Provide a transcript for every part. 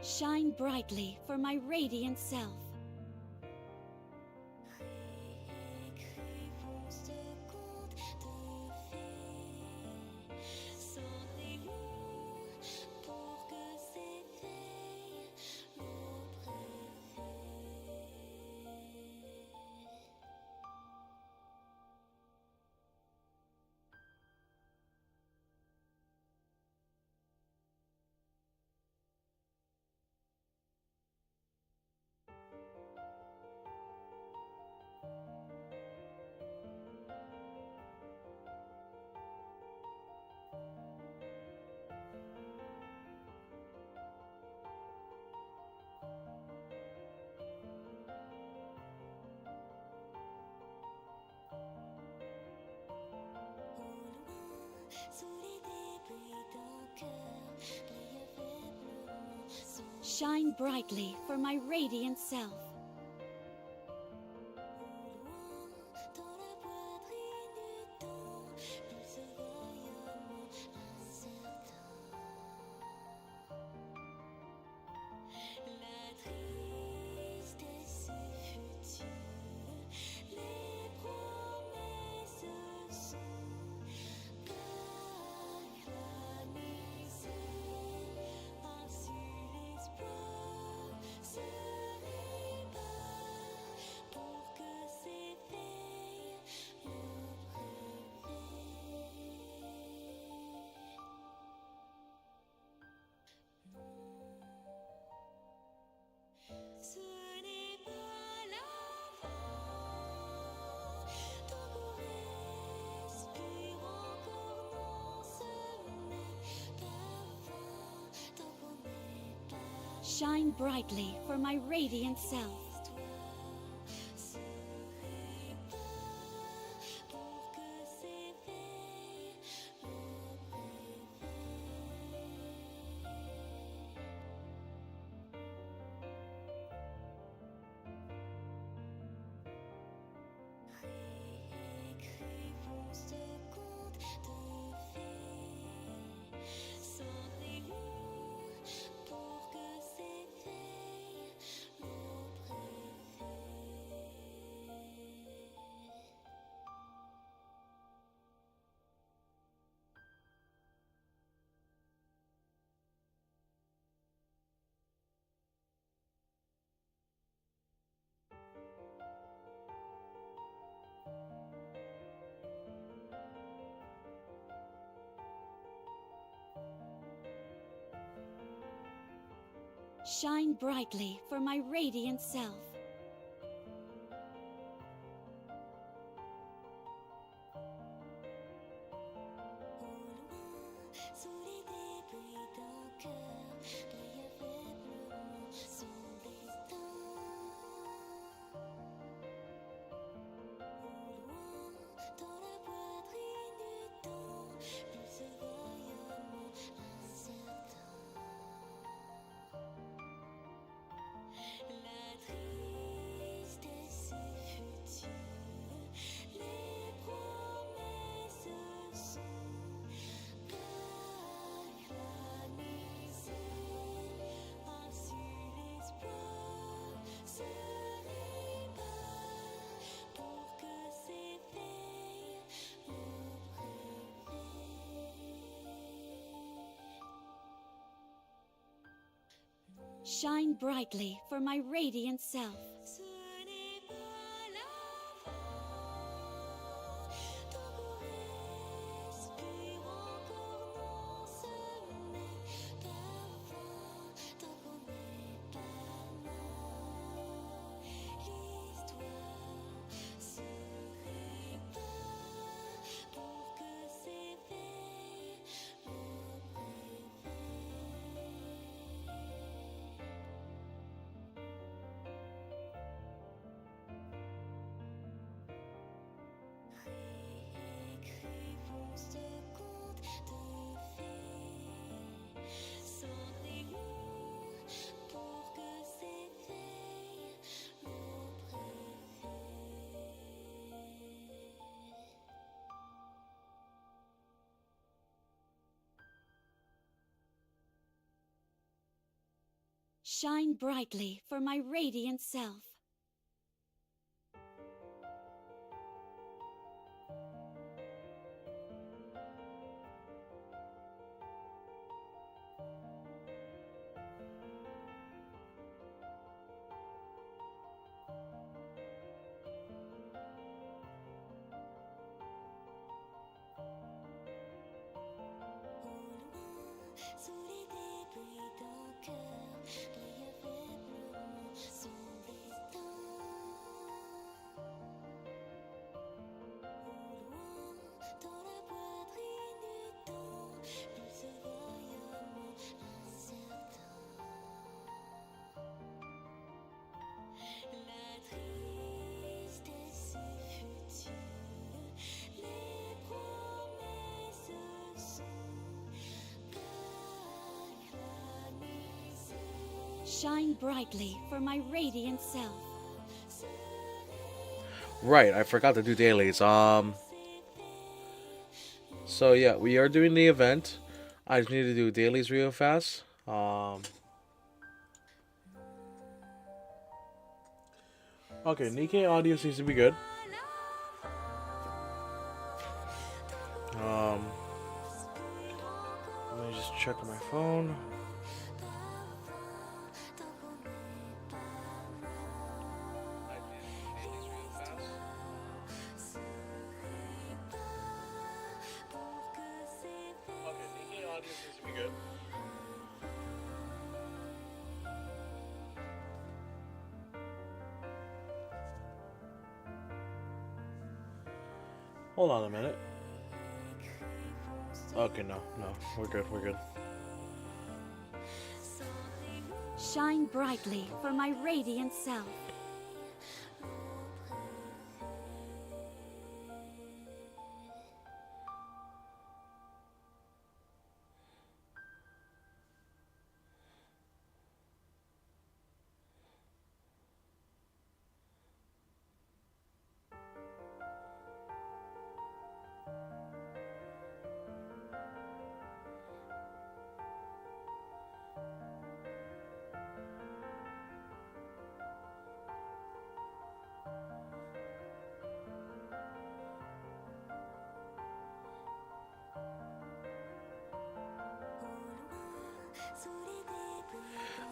Shine brightly for my radiant self. Réécrivons ce conte de fées. Cendrillon pour que s'éveille nos préfets. Au loin, sous les débris d'un cœur, brille faiblement son Shine brightly for my radiant self. Au loin, dans la poitrine du temps, pulse rayonnement incertain. La tristesse future, les promesses sont galvanisées. Ainsi l'espoir se répand pour que s'éveille nos préfets. Ce n'est pas la fin, tant qu'on respire encore, non, ce n'est pas vain, tant qu'on n'est pas Shine brightly for my radiant self. l'histoire se répand pour que s'éveille nos préfets. Réécrivons ce conte de fées. Cendrillon pour que s'éveille nos préfets. Shine brightly for my radiant self. Au loin, sous les débris d'un cœur, brille faiblement son destin. Au loin, dans la poitrine du temps, pulse rayonnement incertain. La tristesse future, les promesses sont galvanisées. Ainsi l'espoir se répand pour que s'éveille nos préfets. Shine brightly for my radiant self. Ce n'est pas la fin, tant qu'on respire encore, non, ce n'est pas vain, tant qu'on n'est pas mort. L'histoire se répand pour que s'éveille nos préfets. Shine brightly for my radiant self. Sous les débris d'un cœur qui a faiblement son destin. Au loin, dans la poitrine du temps, pulse vaillamment incertain. La tristesse future, les promesses sont Shine brightly for my radiant self. Right, I forgot to do dailies. So yeah, we are doing the event. I just need to do dailies real fast. Okay, Nikkei audio seems to be good. Let me just check my phone. Hold on a minute. Okay, no, we're good, we're good. Shine brightly for my radiant self.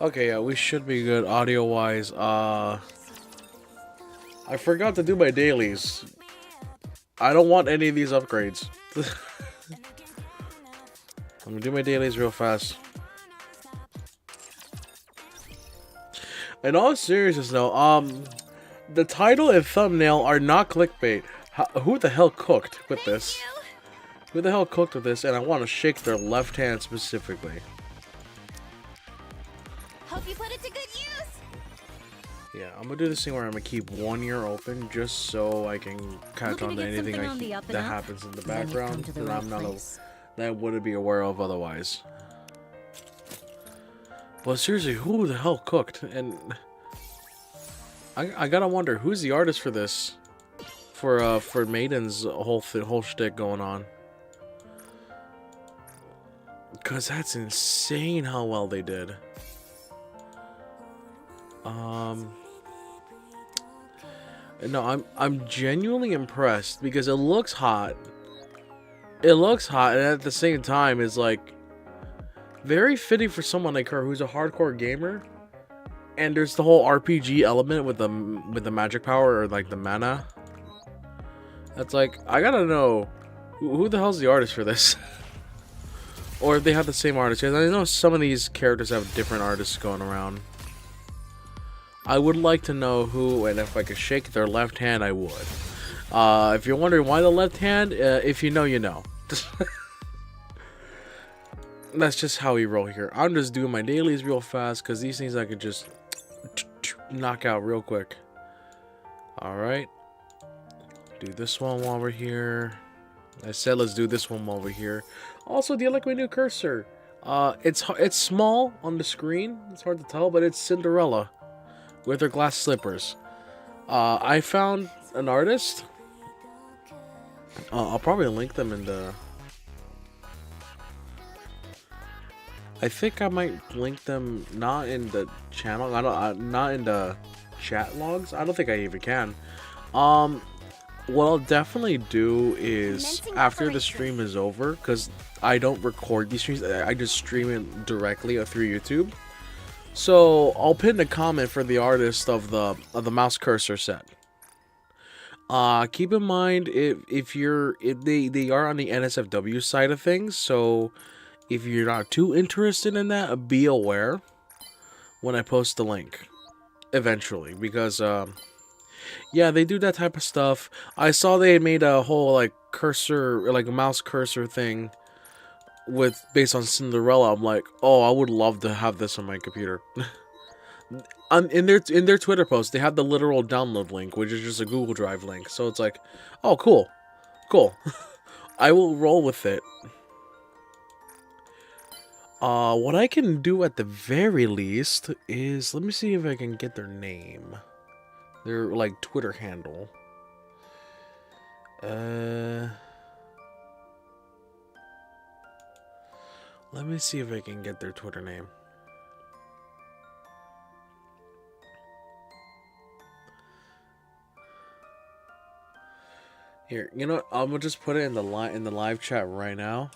Okay, yeah, we should be good audio-wise. I forgot to do my dailies. I don't want any of these upgrades. I'm gonna do my dailies real fast. In all seriousness, though, the title and thumbnail are not clickbait. Who the hell cooked with this? Who the hell cooked with this? And I want to shake their left hand specifically. Hope you put it to good use. Yeah, I'm gonna do this thing where I'm gonna keep one ear open just so I can catch on to anything that happens in the background that I'm not that I wouldn't be aware of otherwise. But seriously, who the hell cooked? And I gotta wonder who's the artist for this, for Maiden's whole shtick going on. Cause that's insane how well they did. No, I'm genuinely impressed because it looks hot. It looks hot, and at the same time, is like very fitting for someone like her who's a hardcore gamer. And there's the whole RPG element with the magic power or like the mana. That's like, I gotta know who the hell's the artist for this, or if they have the same artist. Because I know some of these characters have different artists going around. I would like to know who, and if I could shake their left hand, I would. If you're wondering why the left hand, if you know, you know. That's just how we roll here. I'm just doing my dailies real fast, because these things I could just knock out real quick. Alright. Do this one while we're here. I said let's do this one while we're here. Also, do you like my new cursor? It's small on the screen. It's hard to tell, but it's Cinderella with her glass slippers. I found an artist. I'll probably link them in the I think I might link them not in the channel. Not in the chat logs. I don't think I even can. What I'll definitely do is after the stream is over, because I don't record these streams, I just stream it directly through YouTube. So I'll pin a comment for the artist of the mouse cursor set. Keep in mind if they are on the NSFW side of things, so if you're not too interested in that, be aware when I post the link eventually, because yeah, they do that type of stuff. I saw they had made a whole like cursor, like a mouse cursor thing based on Cinderella. I'm like, oh, I would love to have this on my computer. In their Twitter post, they have the literal download link, which is just a Google Drive link. So it's like, oh, cool. I will roll with it. What I can do at the very least is, let me see if I can get their name. Their, like, Twitter handle. Let me see if I can get their Twitter name. Here, you know what? I'm gonna just put it in the live chat right now.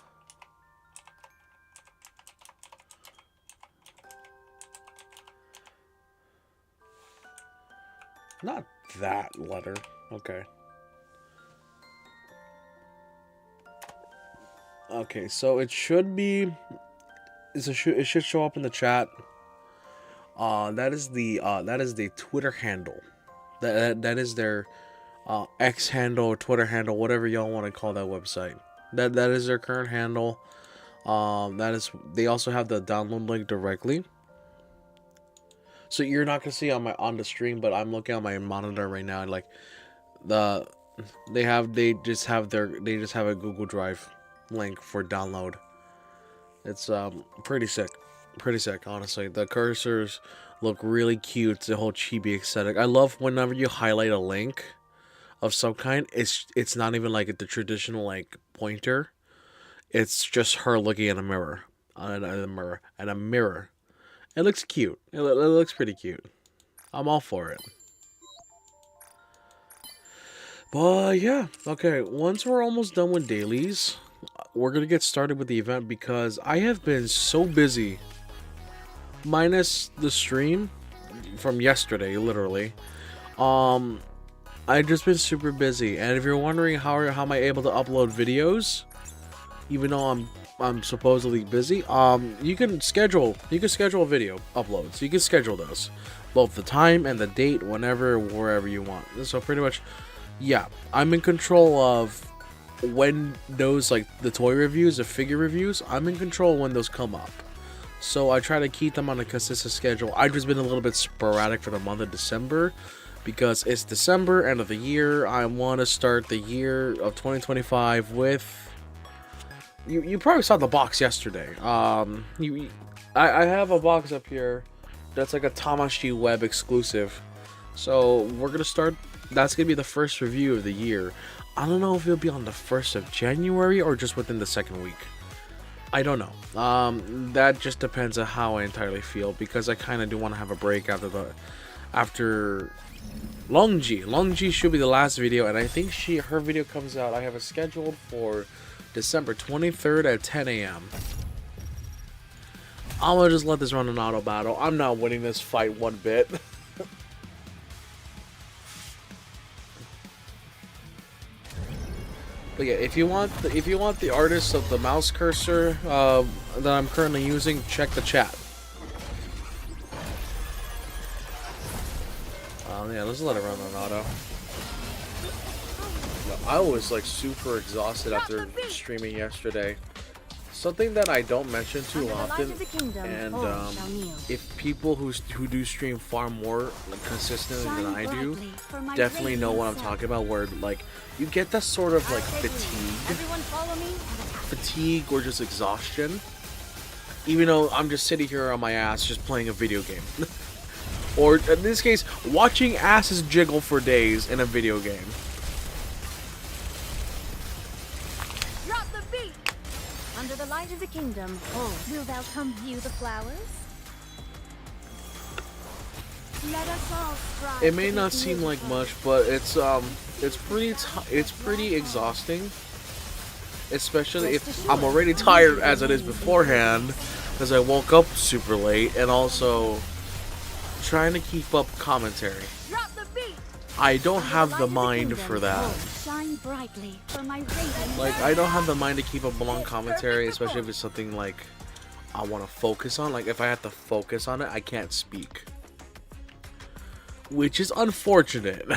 Not that letter. Okay. Okay, so it should be. It should show up in the chat. That is the Twitter handle. That is their X handle or Twitter handle, whatever y'all want to call that website. That is their current handle. They also have the download link directly. So you're not gonna see on the stream, but I'm looking on my monitor right now, and like they just have a Google Drive link for download. It's pretty sick, honestly. The cursors look really cute. It's a whole chibi aesthetic. I love whenever you highlight a link of some kind, it's not even like the traditional like pointer. It's just her looking in a mirror, It looks cute. It looks pretty cute. I'm all for it. But yeah, okay. Once we're almost done with dailies, we're gonna get started with the event because I have been so busy. Minus the stream from yesterday, literally. I've just been super busy, and if you're wondering how am I able to upload videos, even though I'm supposedly busy, you can schedule video uploads. You can schedule those, both the time and the date, wherever you want. So pretty much, yeah, I'm in control of when those, like the toy reviews, the figure reviews, I'm in control when those come up. So I try to keep them on a consistent schedule. I've just been a little bit sporadic for the month of December, because it's December, end of the year. I want to start the year of 2025 with... You probably saw the box yesterday. I have a box up here that's like a Tamashii web exclusive. So we're going to start... That's going to be the first review of the year. I don't know if it'll be on the 1st of January or just within the second week. I don't know. That just depends on how I entirely feel, because I kind of do want to have a break after Longji. Longji should be the last video, and I think her video comes out. I have it scheduled for December 23rd at 10 a.m. I'm gonna just let this run an auto battle. I'm not winning this fight one bit. But yeah, if you want the artist of the mouse cursor that I'm currently using, check the chat. Yeah, let's let it run on auto. I was like super exhausted after streaming yesterday. Something that I don't mention too often, and if people who do stream far more consistently than I do, definitely know what I'm talking about, where like you get that sort of like fatigue or just exhaustion, even though I'm just sitting here on my ass just playing a video game. Or in this case, watching asses jiggle for days in a video game. Drop the beat. Under the light light of the kingdom, Wilt thou come view the flowers? Let us all strive. It may to be not seem like beautiful. much, but it's pretty exhausting. Especially if I'm already tired as it is beforehand, because I woke up super late, and also trying to keep up commentary. Drop the beat. I don't have the mind for that. Shine brightly for my radiant. Like, I don't have the mind to keep up long commentary, especially if it's something like I want to focus on. Like, if I have to focus on it, I can't speak. Which is unfortunate.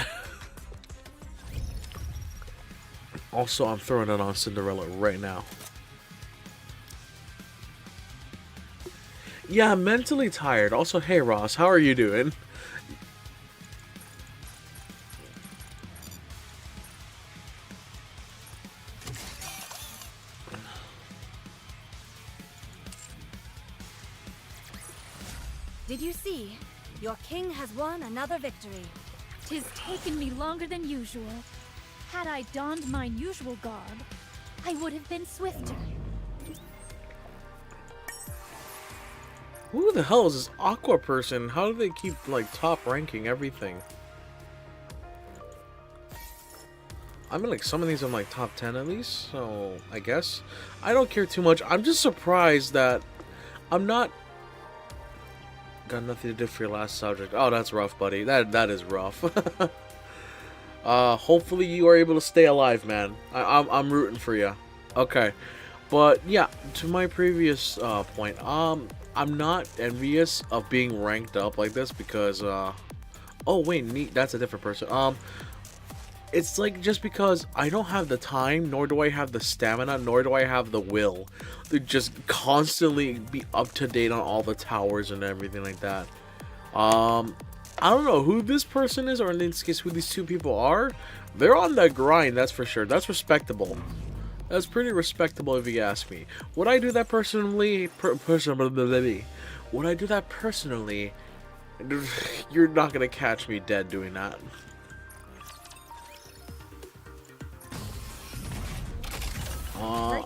Also, I'm throwing it on Cinderella right now. Yeah, I'm mentally tired. Also, hey Ross, how are you doing? Did you see? Your king has won another victory. 'Tis taken me longer than usual. Had I donned mine usual garb, I would have been swifter. Who the hell is this Aqua person? How do they keep, like, top ranking everything? I mean, like, some of these I'm, like, top 10 at least, so I guess. I don't care too much. I'm just surprised that I'm not... Got nothing to do for your last subject. Oh, that's rough, buddy. That is rough. Hopefully you are able to stay alive, man. I'm rooting for you. Okay. But, yeah, to my previous point, I'm not envious of being ranked up like this because, oh, wait, neat, that's a different person. It's like just because I don't have the time, nor do I have the stamina, nor do I have the will to just constantly be up to date on all the towers and everything like that. I don't know who this person is, or in this case, who these two people are. They're on the grind, that's for sure. That's respectable. That's pretty respectable if you ask me. Would I do that personally? Would I do that personally? You're not gonna catch me dead doing that.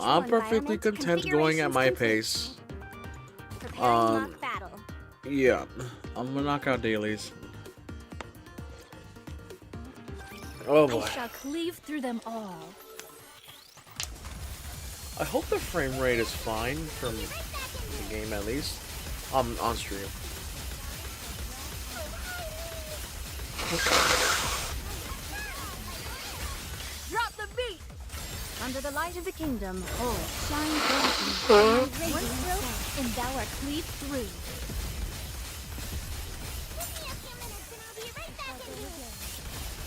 I'm perfectly content going at my pace. Battle. Yeah, I'm gonna knock out dailies. Oh boy. I shall cleave through them all. I hope the frame rate is fine from the game at least. On stream. Drop the beat. Under the light of the kingdom, Shine brightly for my One radiant. stroke, and thou art cleaved through.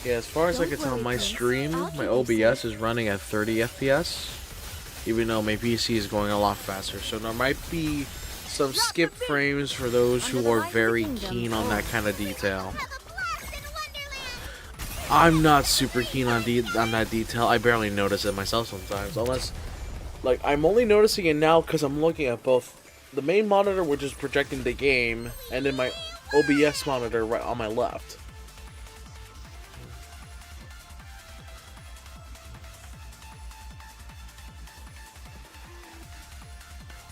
Yeah, as far as I can tell, my stream, my OBS is running at 30 FPS. Even though my PC is going a lot faster. So there might be some skip frames for those who are very keen on that kind of detail. I'm not super keen on that detail. I barely notice it myself sometimes. Unless, like, I'm only noticing it now because I'm looking at both the main monitor, which is projecting the game, and then my OBS monitor right on my left.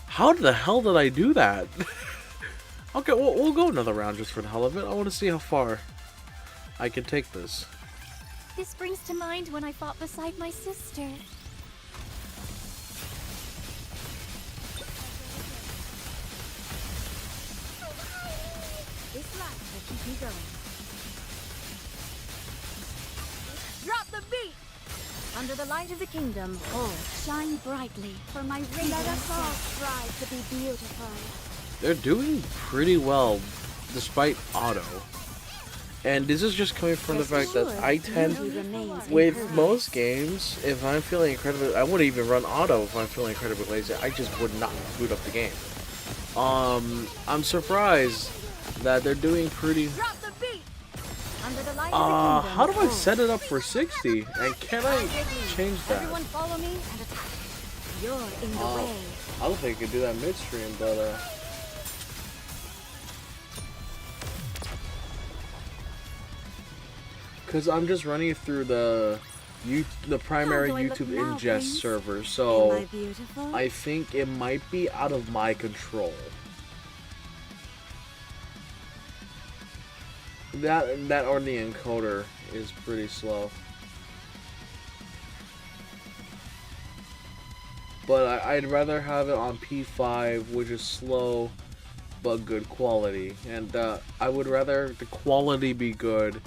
How the hell did I do that? Okay, we'll go another round just for the hell of it. I want to see how far I can take this. This brings to mind when I fought beside my sister. This light will keep me going. Drop the beat. Under the light of the kingdom, Shine brightly for my radiant. let us all strive to be beautiful. They're doing pretty well despite auto. And this is just coming from the fact that I tend, with most games, if I'm feeling incredibly, I wouldn't even run auto if I'm feeling incredibly lazy. I just would not boot up the game. I'm surprised that they're doing pretty. Drop the beat. Under the light of the kingdom, How do I set it up for 60? And can I change that? everyone follow me and attack. You're in the way. I don't think I could do that midstream, but because I'm just running through the the primary How do I look YouTube now, ingest Prince? server. Am I So beautiful? I think it might be out of my control. That or the encoder is pretty slow. But I'd rather have it on P5, which is slow but good quality. And I would rather the quality be good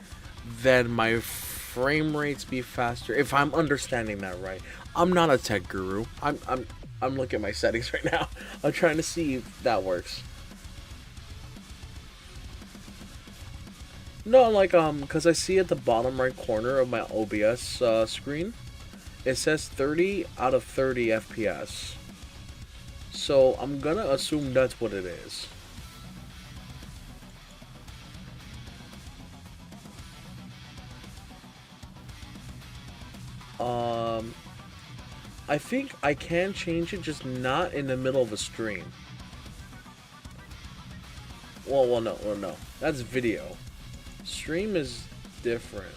than my frame rates be faster. If I'm understanding that right, I'm not a tech guru. I'm looking at my settings right now. I'm trying to see if that works. No, like because I see at the bottom right corner of my OBS screen, it says 30 out of 30 FPS. So I'm gonna assume that's what it is. I think I can change it, just not in the middle of a stream. Well, no. That's video. Stream is different.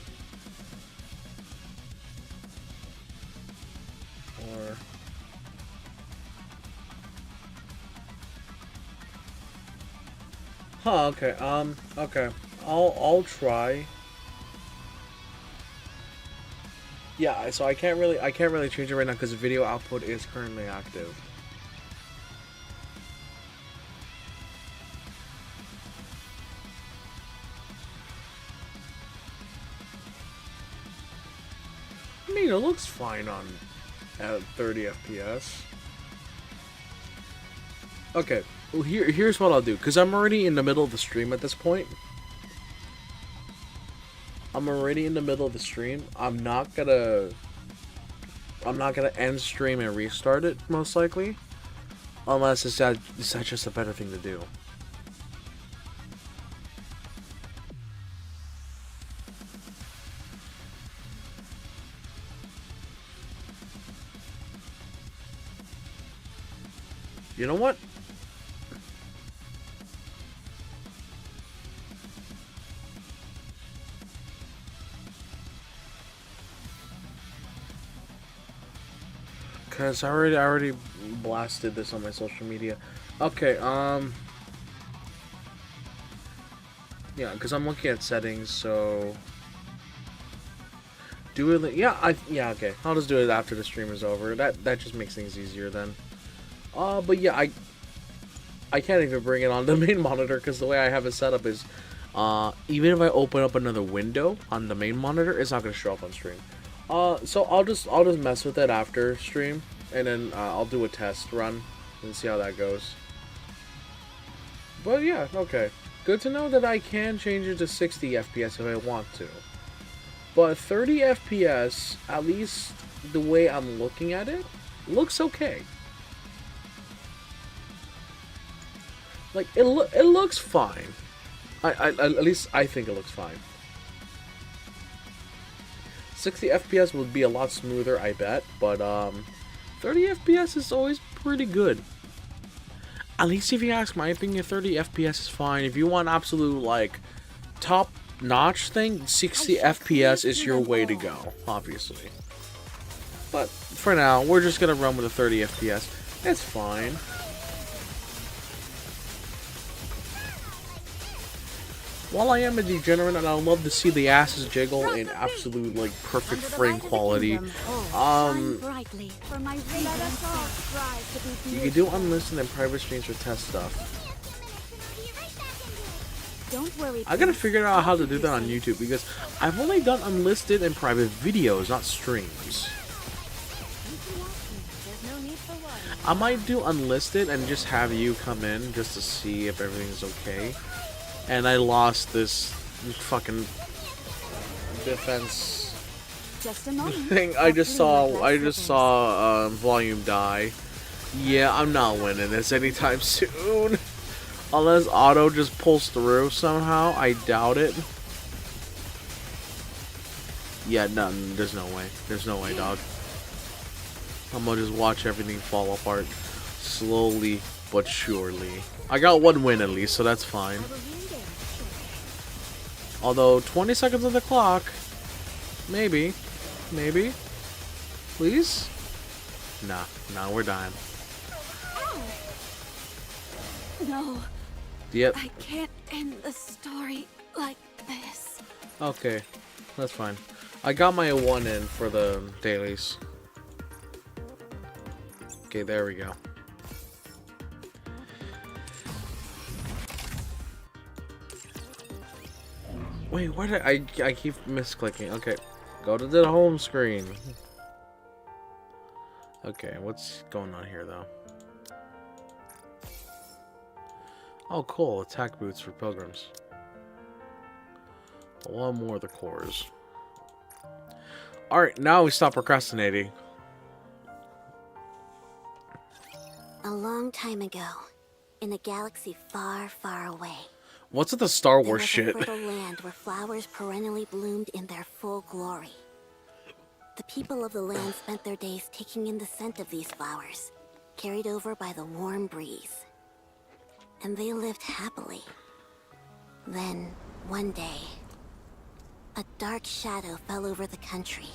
Or okay. Okay. I'll try. Yeah, so I can't really change it right now because video output is currently active. I mean, it looks fine on at 30 FPS. Okay, well, here's what I'll do, because I'm already in the middle of the stream at this point. I'm already in the middle of the stream. I'm not gonna end stream and restart it, most likely. Unless it's just a better thing to do. You know what? Cause I already blasted this on my social media. Okay, yeah, cause I'm looking at settings, so do it. Yeah, okay. I'll just do it after the stream is over. That just makes things easier then. But yeah, I can't even bring it on the main monitor because the way I have it set up is, even if I open up another window on the main monitor, it's not gonna show up on stream. So I'll just mess with it after stream, and then I'll do a test run and see how that goes. But yeah, okay. Good to know that I can change it to 60 FPS if I want to. But 30 FPS, at least the way I'm looking at it, looks okay. Like it looks fine. At least I think it looks fine. 60 FPS would be a lot smoother, I bet, but 30 FPS is always pretty good. At least if you ask my opinion, 30 FPS is fine. If you want absolute like top notch thing, 60 FPS is your way to go, obviously. But for now, we're just gonna run with a 30 FPS. It's fine. While I am a degenerate and I love to see the asses jiggle in absolute like perfect frame quality, Shine brightly for my Let radiant us all face. strive to be you can do unlisted and private streams for test stuff. Don't worry. I gotta Prince. figure out how to do Keep that on you YouTube because I've only done unlisted and private videos, not streams. There's no need for one. I might do unlisted and just have you come in just to see if everything's okay. And I lost this fucking defense Just a moment. thing. I just saw volume die. Yeah, I'm not winning this anytime soon. Unless auto just pulls through somehow. I doubt it. Yeah, none. There's no way. There's no way, dog. I'm gonna just watch everything fall apart slowly but surely. I got one win at least, so that's fine. Although 20 seconds on the clock, maybe. Maybe? Please? Nah, we're dying. No, Yep. I can't end the story like this. Okay, that's fine. I got my 1 in for the dailies. Okay, there we go. Wait, why did I keep misclicking? Okay, go to the home screen. Okay, what's going on here though? Oh, cool! Attack boots for pilgrims. A lot more of the cores. All right, now we stop procrastinating. A long time ago, in a galaxy far, far away, What's with the Star there Wars was shit? a fertile land where flowers perennially bloomed in their full glory. The people of the land spent their days taking in the scent of these flowers, carried over by the warm breeze. And they lived happily. Then, one day, a dark shadow fell over the country.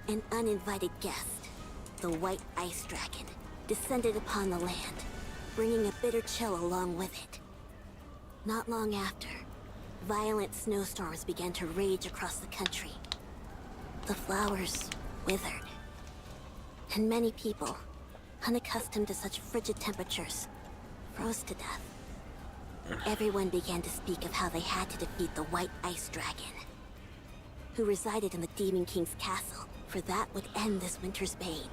An uninvited guest, the White Ice Dragon, descended upon the land, bringing a bitter chill along with it. Not long after, violent snowstorms began to rage across the country. The flowers withered, and many people, unaccustomed to such frigid temperatures, froze to death. Everyone began to speak of how they had to defeat the White Ice Dragon, who resided in the Demon King's castle, for that would end this winter's bane.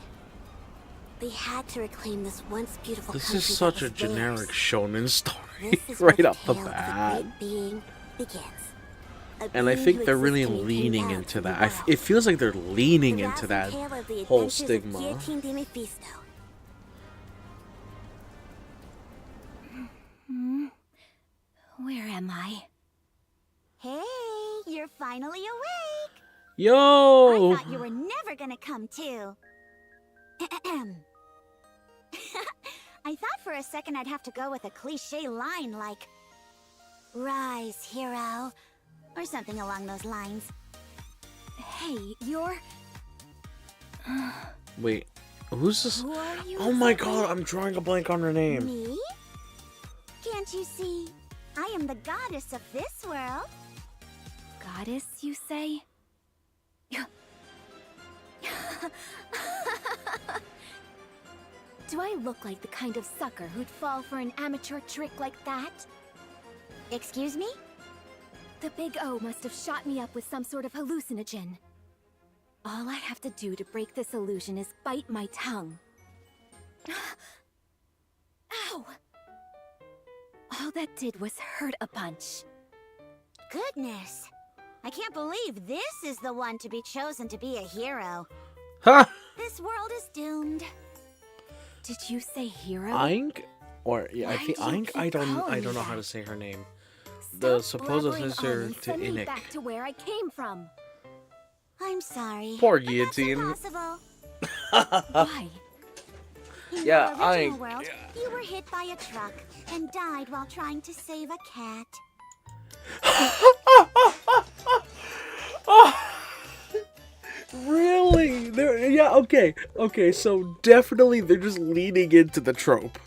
They had to reclaim this once beautiful This country is that such was a generic theirs. shonen story This is where right off the tale of bat. great being begins. A And I being think who they're really existed and came leaning out into from the that. world. It feels like they're leaning The into rousing that tale of the whole adventures of stigma. Guillotine de Mephisto. Where am I? Hey, you're finally awake! Yo! I thought you were never gonna come to. I thought for a second I'd have to go with a cliche line like, "Rise, hero," or something along those lines. Hey, you're... Wait, who's this? Who are you? Oh my exactly? god, I'm drawing a blank on her name. Me? Can't you see? I am the goddess of this world. Goddess, you say? Do I look like the kind of sucker who'd fall for an amateur trick like that? Excuse me? The Big O must have shot me up with some sort of hallucinogen. All I have to do to break this illusion is bite my tongue. Ow! All that did was hurt a bunch. Goodness. I can't believe this is the one to be chosen to be a hero. Ha! This world is doomed. Did you say hero? Aink? Or, yeah, I Why think do you Aink? keep I don't calling know me how to that? say her name. The Stop supposed blabbering on sister and to send me Innick. back to where I came from. I'm sorry. Poor but that's Guillotine. impossible. Why? In Yeah, the original I- world, you were hit by a truck and died while trying to save a cat. Really? Yeah, okay. Okay, so definitely they're just leaning into the trope.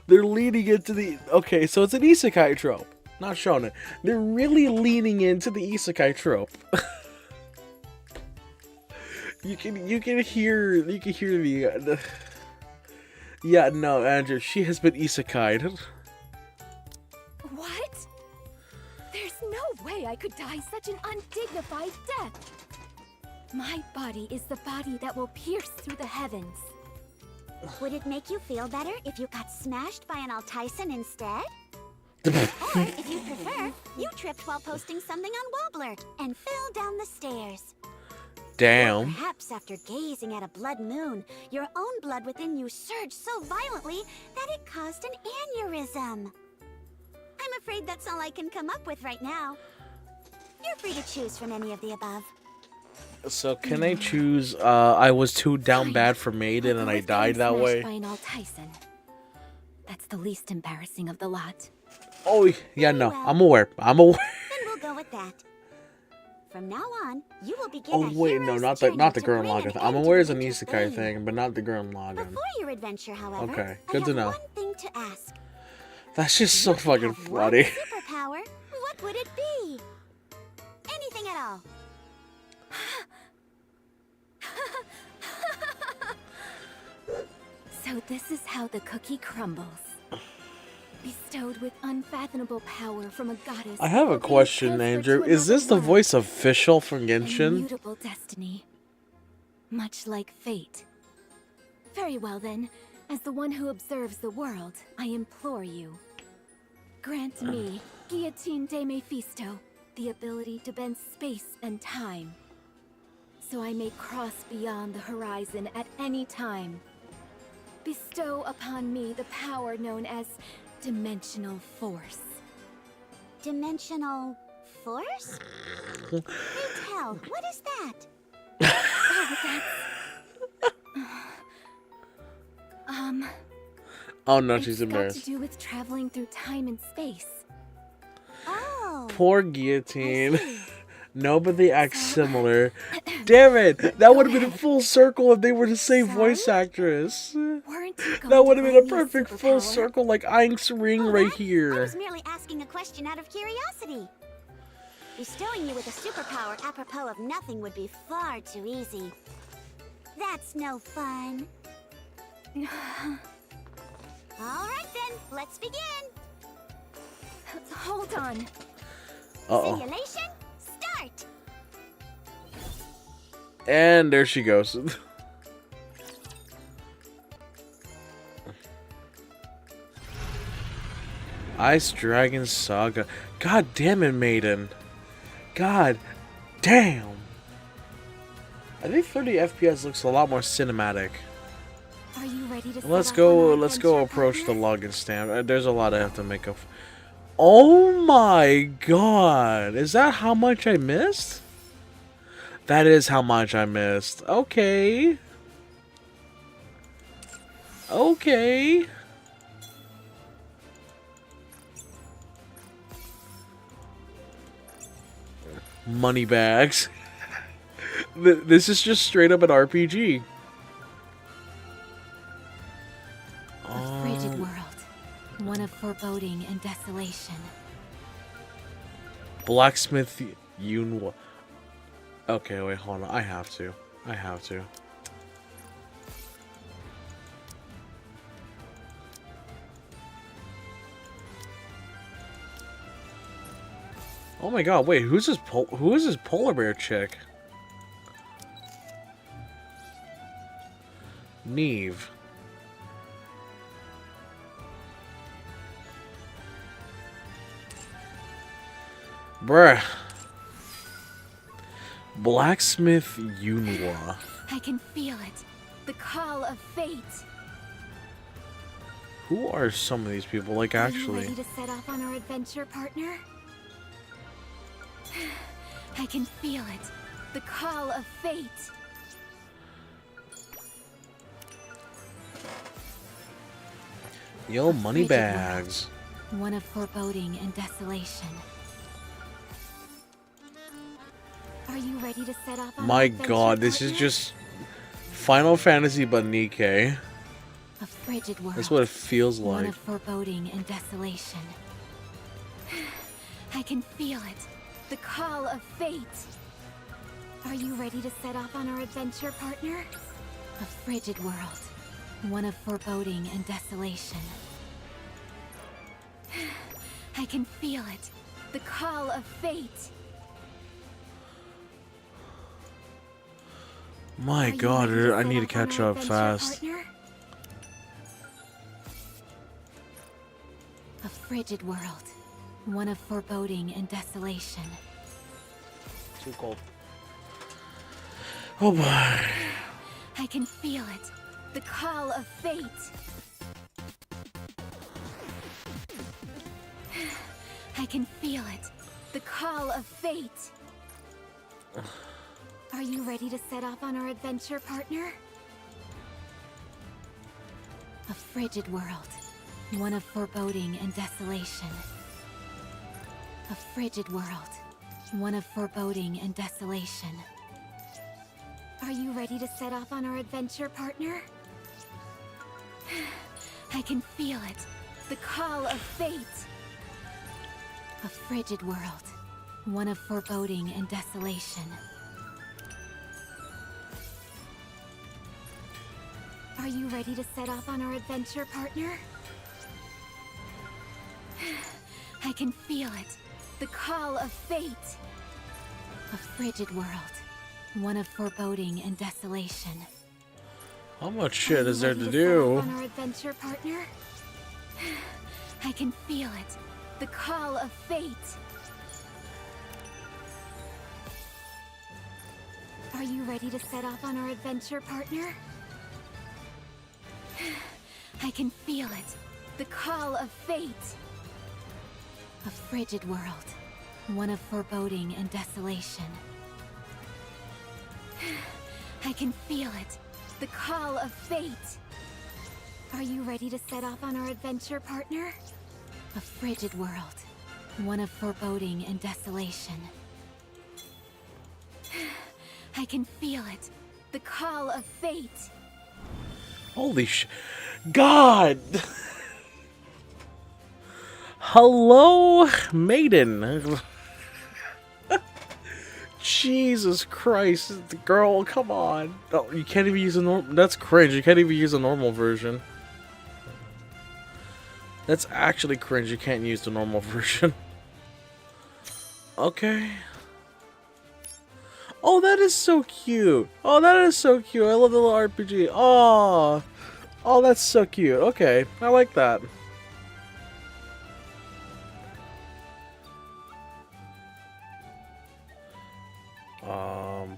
They're leaning into the... Okay, so it's an isekai trope. Not shonen. They're really leaning into the isekai trope. you can hear the Yeah, no, Andrew, she has been isekai'd. What? There's no way I could die such an undignified death. My body is the body that will pierce through the heavens. Would it make you feel better if you got smashed by an Altyson instead? Or, if you prefer, you tripped while posting something on Wobbler and fell down the stairs. Damn. Perhaps after gazing at a blood moon, your own blood within you surged so violently that it caused an aneurysm. I'm afraid that's all I can come up with right now. You're free to choose from any of the above. So can I choose, I was too down bad for Maiden and I died that way? By an Altyson. That's the least embarrassing of the lot. Oh, yeah, no, Very well. I'm aware. Then we'll go with that. From now on, you will begin Oh a wait, no, hero's not journey the to Gurren bring an Lagann. end I'm to aware the it's an winter isekai pain. thing, but not the Gurren Lagann. Before your adventure, however, Okay, I good to have know. one thing to ask. That's just so If you fucking have one funny. superpower, what would it be? Anything at all. So this is how the cookie crumbles. Bestowed with unfathomable power from a goddess. I have a will be question, transferred Andrew. to Is this the another voice of Fischl from world. Genshin? Immutable destiny. Much like fate. Very well then. As the one who observes the world, I implore you. Grant me, Guillotine de Mephisto, the ability to bend space and time. So I may cross beyond the horizon at any time. Bestow upon me the power known as dimensional force. Dimensional force? Do tell, what is that? Oh, that's... Oh no, it's she's got to embarrassed. do with traveling through time and space. Oh. Poor I Guillotine. see. No, but they act similar. Damn it! That would have been a ahead. full circle if they were the same Sorry? voice actress. Weren't you going That would to have been a grant me perfect full superpower? circle like Aink's ring Oh, right what? I here. was merely asking a question out of curiosity. Bestowing you with a superpower apropos of nothing would be far too easy. That's no fun. All right then, let's begin. Hold on. Uh-oh. Simulation, start. And there she goes. Ice Dragon Saga. God damn it, Maiden. God damn. I think 30 FPS looks a lot more cinematic. Are you ready to Let's set off go. on our Let's go adventure, approach the partner? login stamp. There's a lot I have to make up. Oh my god! Is that how much I missed? That is how much I missed. Okay. Okay. Money bags. This is just straight up an RPG. A frigid world. One of foreboding and desolation. Blacksmith Yunwa. Okay, wait, hold on. I have to. Oh my god, wait, who is this polar bear chick? Neve. Bruh. Blacksmith Yunwa. I can feel it. The call of fate. Who are some of these people? Like, Are you actually. ready to set off on our adventure, partner? I can feel it. The call of fate. Yo, money frigid bags. One of foreboding and desolation. Are you ready to set off on My our adventure, god, this is partner? just Final Fantasy but Nikkei. A frigid world. That's what it feels One like. of foreboding and desolation. I can feel it. The call of fate. Are you ready to set off on our adventure, partner? A frigid world. One of foreboding and desolation. I can feel it. The call of fate. My Are you god, ready to I set need to off on catch our up adventure, fast. partner? A frigid world. One of foreboding and desolation. Too cold. Oh boy. I can feel it. The call of fate. I can feel it. The call of fate. Are you ready to set off on our adventure, partner? A frigid world. One of foreboding and desolation. A frigid world. one of foreboding and desolation. Are you ready to set off on our adventure, partner? I can feel it. The call of fate. A frigid world, one of foreboding and desolation. Are you ready to set off on our adventure, partner? I can feel it. The call of fate. A frigid world, one of foreboding and desolation. How much shit is there to Set do? off on our adventure, partner? I can feel it. The call of fate. Are you ready to set off on our adventure, partner? I can feel it. The call of fate. A frigid world, one of foreboding and desolation. I can feel it. The call of fate. Are you ready to set off on our adventure, partner? A frigid world, one of foreboding and desolation. I can feel it. The call of fate. Holy sh... God! Hello, Maiden. Jesus Christ, girl, come on. Oh, you can't even use a normal... That's cringe. You can't even use a normal version. That's actually cringe. You can't use the normal version. Okay. Oh, that is so cute. Oh, that is so cute. I love the little RPG. Oh. Oh, that's so cute. Okay, I like that.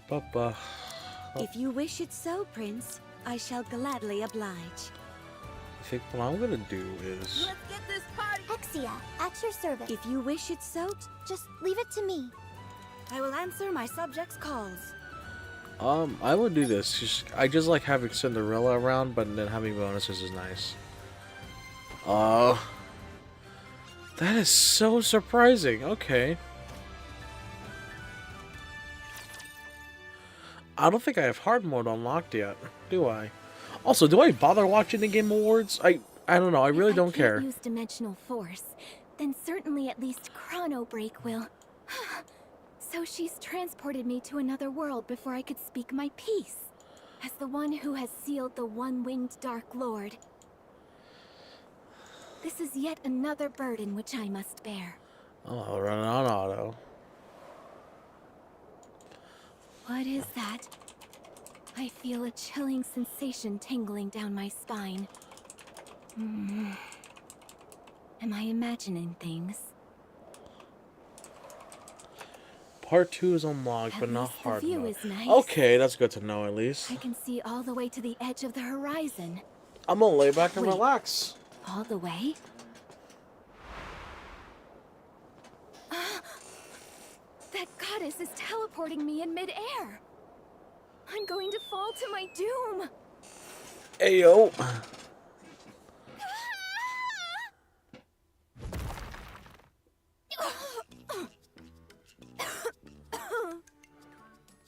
Papa. If you wish it so, Prince, I shall gladly oblige. I think what I'm gonna do is... Let's get this party. Hexia, at your service. If you wish it so, Just leave it to me. I will answer my subjects' calls. I would do this. I just like having Cinderella around, but then having bonuses is nice. That is so surprising. Okay. I don't think I have hard mode unlocked yet, do I? Also, do I bother watching the Game Awards? I don't know. I really don't care. If I can't use dimensional force, then certainly at least Chrono Break will. So she's transported me to another world before I could speak my piece. As the one who has sealed the one-winged Dark Lord. This is yet another burden which I must bear. Oh, running on auto. What is that? I feel a chilling sensation tingling down my spine. Am I imagining things? Part 2 is unlocked, At but not least the hard view mode. is nice. Okay, that's good to know at least. I can see all the way to the edge of the horizon. I'm gonna lay back and Wait. relax. All the way? That goddess is teleporting me in midair. I'm going to fall to my doom. Ayo.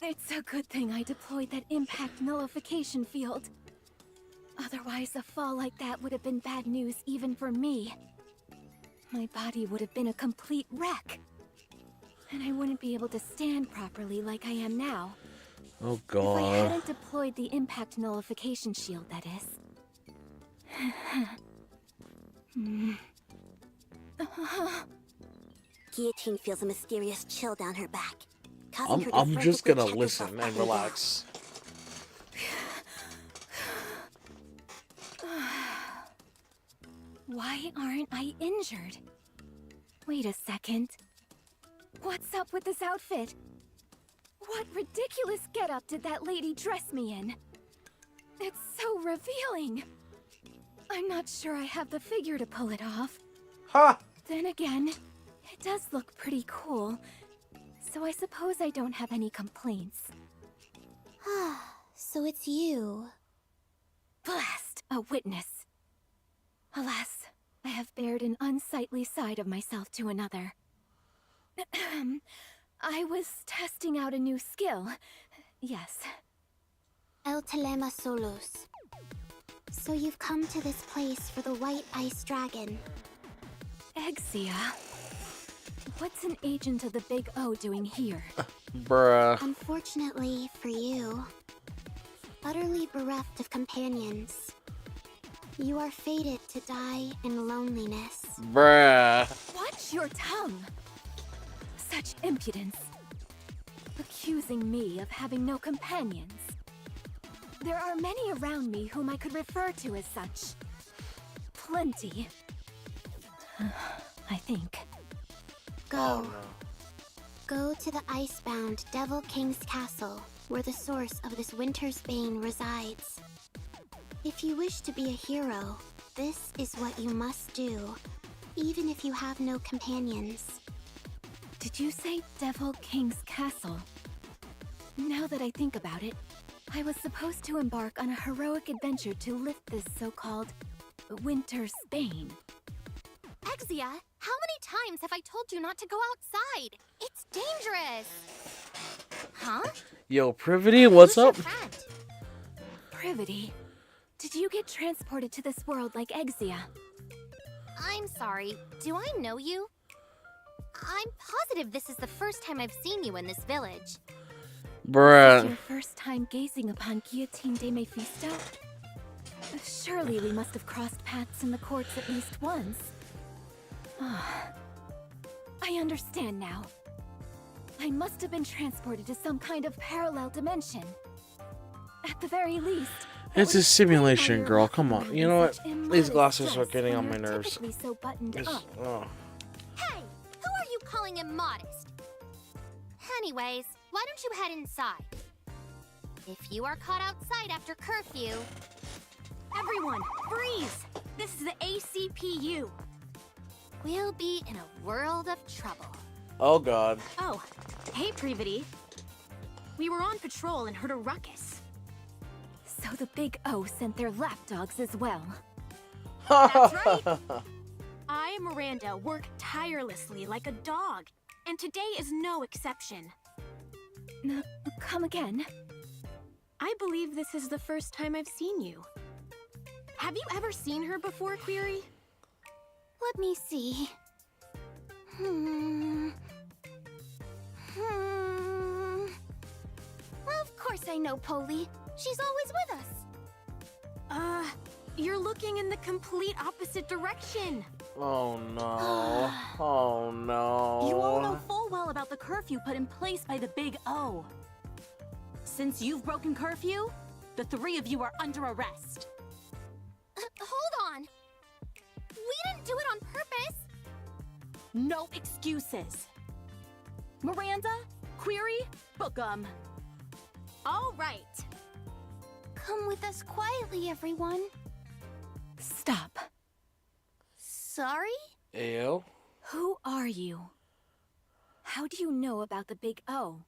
It's a good thing I deployed that impact nullification field. Otherwise, a fall like that would have been bad news even for me. My body would have been a complete wreck. And I wouldn't be able to stand properly like I am now. Oh If I god. hadn't deployed the impact nullification shield, that is. Guillotine feels a mysterious chill down her back, causing her to I'm just frantically gonna check listen herself up and down. relax. Why aren't I injured? Wait a second. What's up with this outfit? What ridiculous getup did that lady dress me in? It's so revealing. I'm not sure I have the figure to pull it off. Ha! Then again, it does look pretty cool. So I suppose I don't have any complaints. So it's you. Blast! A witness. Alas, I have bared an unsightly side of myself to another. I was testing out a new skill. Yes. El Telema Solos. So you've come to this place for the White Ice Dragon. Exia. What's an agent of the Big O doing here? Bruh. Unfortunately for you, utterly bereft of companions, you are fated to die in loneliness. Bruh. Watch your tongue! Such impudence. Accusing me of having no companions. There are many around me whom I could refer to as such. Plenty. I think. Go. Go to the icebound Devil King's castle, where the source of this winter's bane resides. If you wish to be a hero, this is what you must do, even if you have no companions. Did you say Devil King's castle? Now that I think about it, I was supposed to embark on a heroic adventure to lift this so-called winter's bane. Exia, how many times have I told you not to go outside? It's dangerous. Huh? Yo, Privity, what's Who's your up? friend? Privity, did you get transported to this world like Exia? I'm sorry. Do I know you? I'm positive this is the first time I've seen you in this village. Is Bruh. your first time gazing upon Guillotine de Mephisto? Surely we must have crossed paths in the courts at least once. Ah, I understand now. I must have been transported to some kind of parallel dimension. At the very least, that It's would a explain why simulation, you're girl. walking Come on. around You in know what? such These immodest glasses are dress getting when on my you're nerves. typically so buttoned It's, up. oh. Hey, who are you calling immodest? Anyways, why don't you head inside? If you are caught outside after curfew... Everyone, freeze! This is the ACPU. we'll be in a world of trouble. Oh, God. Oh, hey, Privity. We were on patrol and heard a ruckus. So the Big O sent their lapdogs as well. That's right. I, Miranda, work tirelessly like a dog, and today is no exception. Come again? I believe this is the first time I've seen you. Have you ever seen her before, Query? Let me see. Of course I know Polly. She's always with us. You're looking in the complete opposite direction. Oh, no. Oh, no. You all know full well about the curfew put in place by the Big O. Since you've broken curfew, the three of you are under arrest. Hold on. We didn't do it on purpose. No excuses. Miranda, Query, book 'em. All right. Come with us quietly, everyone. Stop. Sorry? Ew. Who are you? How do you know about the Big O?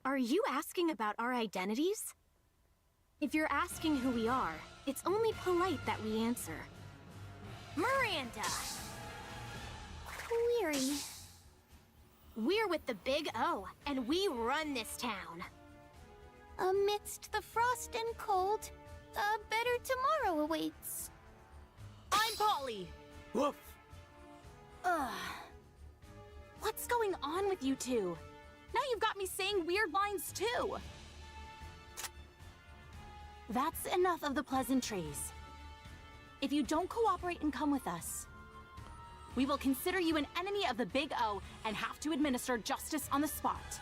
Are you asking about our identities? If you're asking who we are, it's only polite that we answer. Miranda! Query. We're with the Big O, and we run this town. Amidst the frost and cold, a better tomorrow awaits. I'm Polly! Woof. What's going on with you two? Now you've got me saying weird lines too. That's enough of the pleasantries. If you don't cooperate and come with us, we will consider you an enemy of the Big O and have to administer justice on the spot.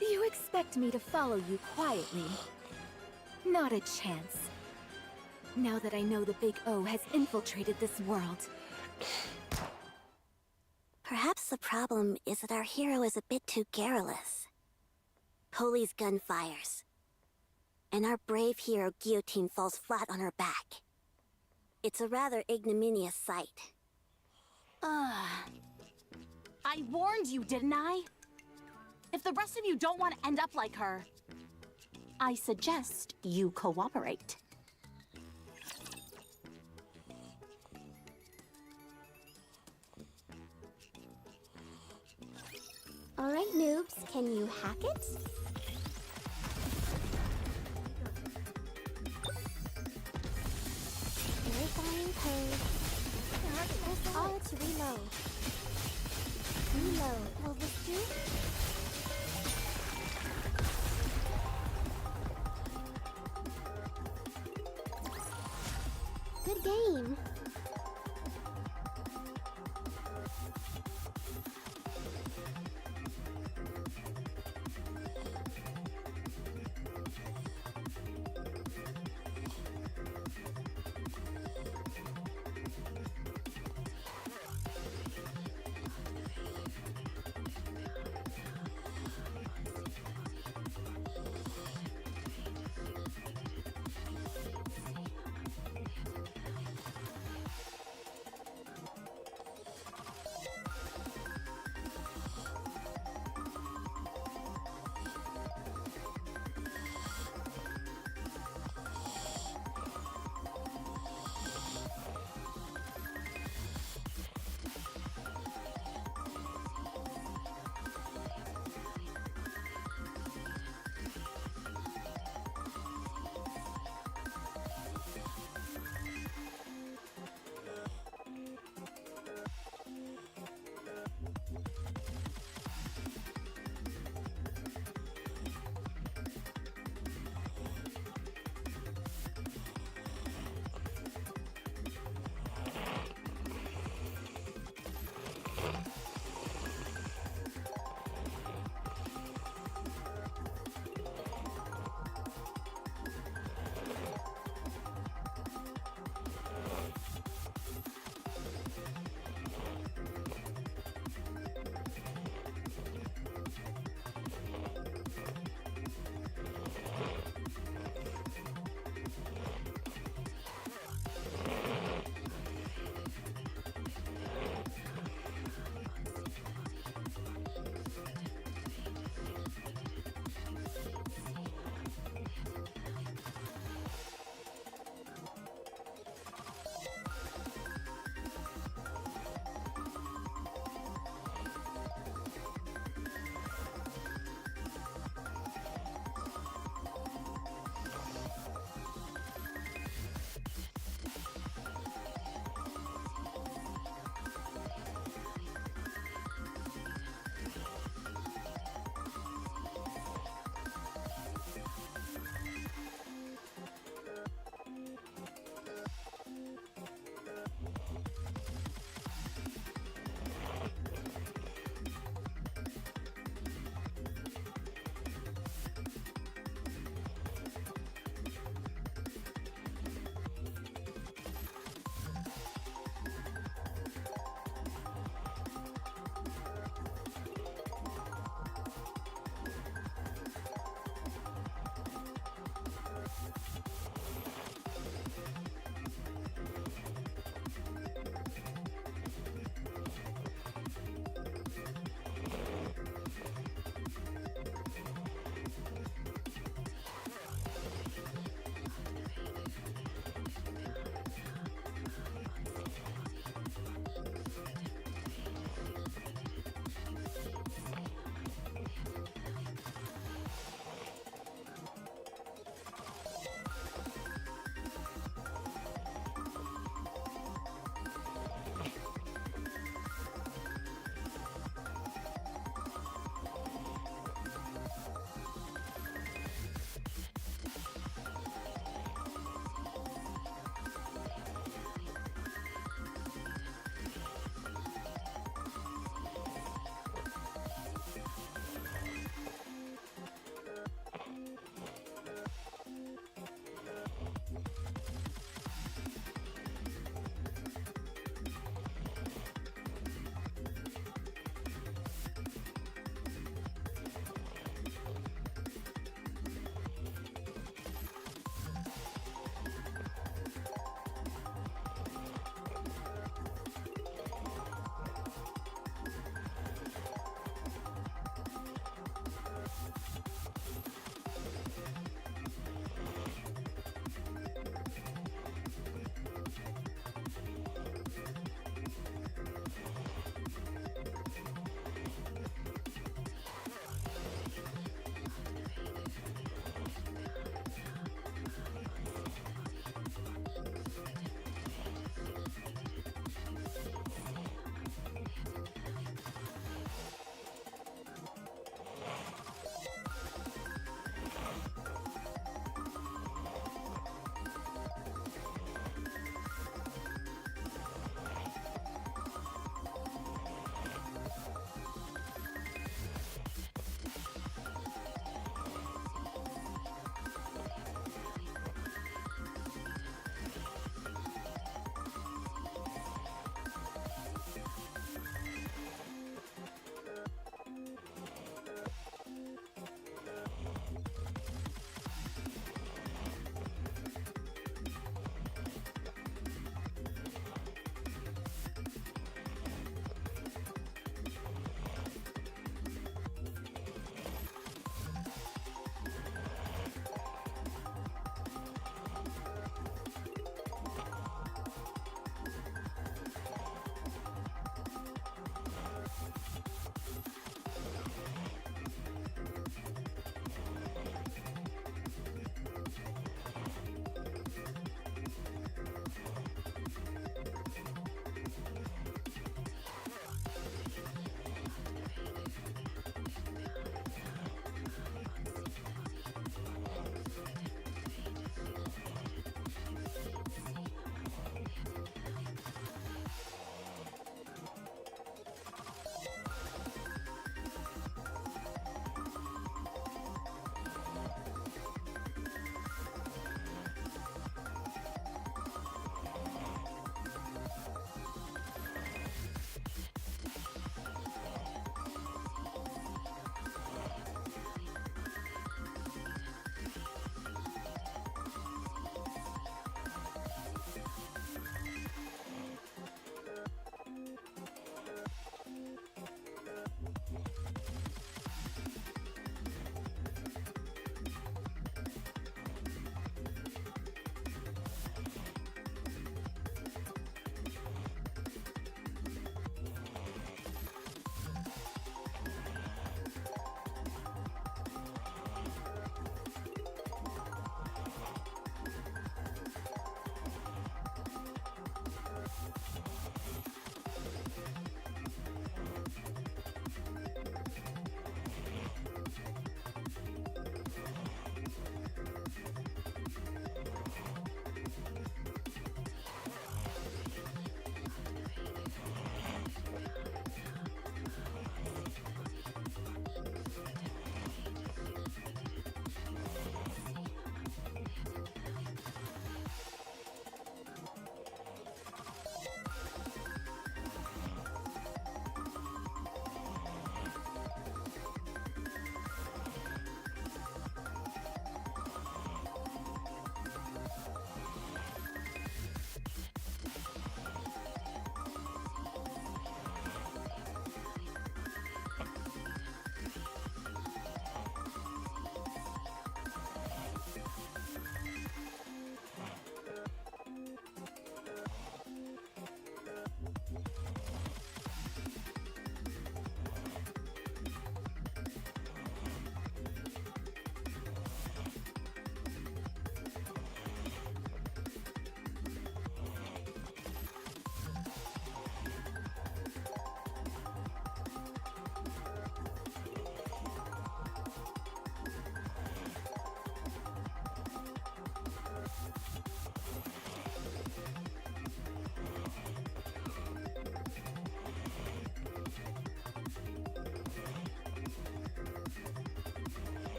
You expect me to follow you quietly? Not a chance. Now that I know the Big O has infiltrated this world. Perhaps the problem is that our hero is a bit too garrulous. Polly's gun fires, and our brave hero Guillotine falls flat on her back. It's a rather ignominious sight. I warned you, didn't I? If the rest of you don't want to end up like her, I suggest you cooperate. Alright, noobs, can you hack it? Verifying code. Press R to reload. Reload. Will this do? Good game.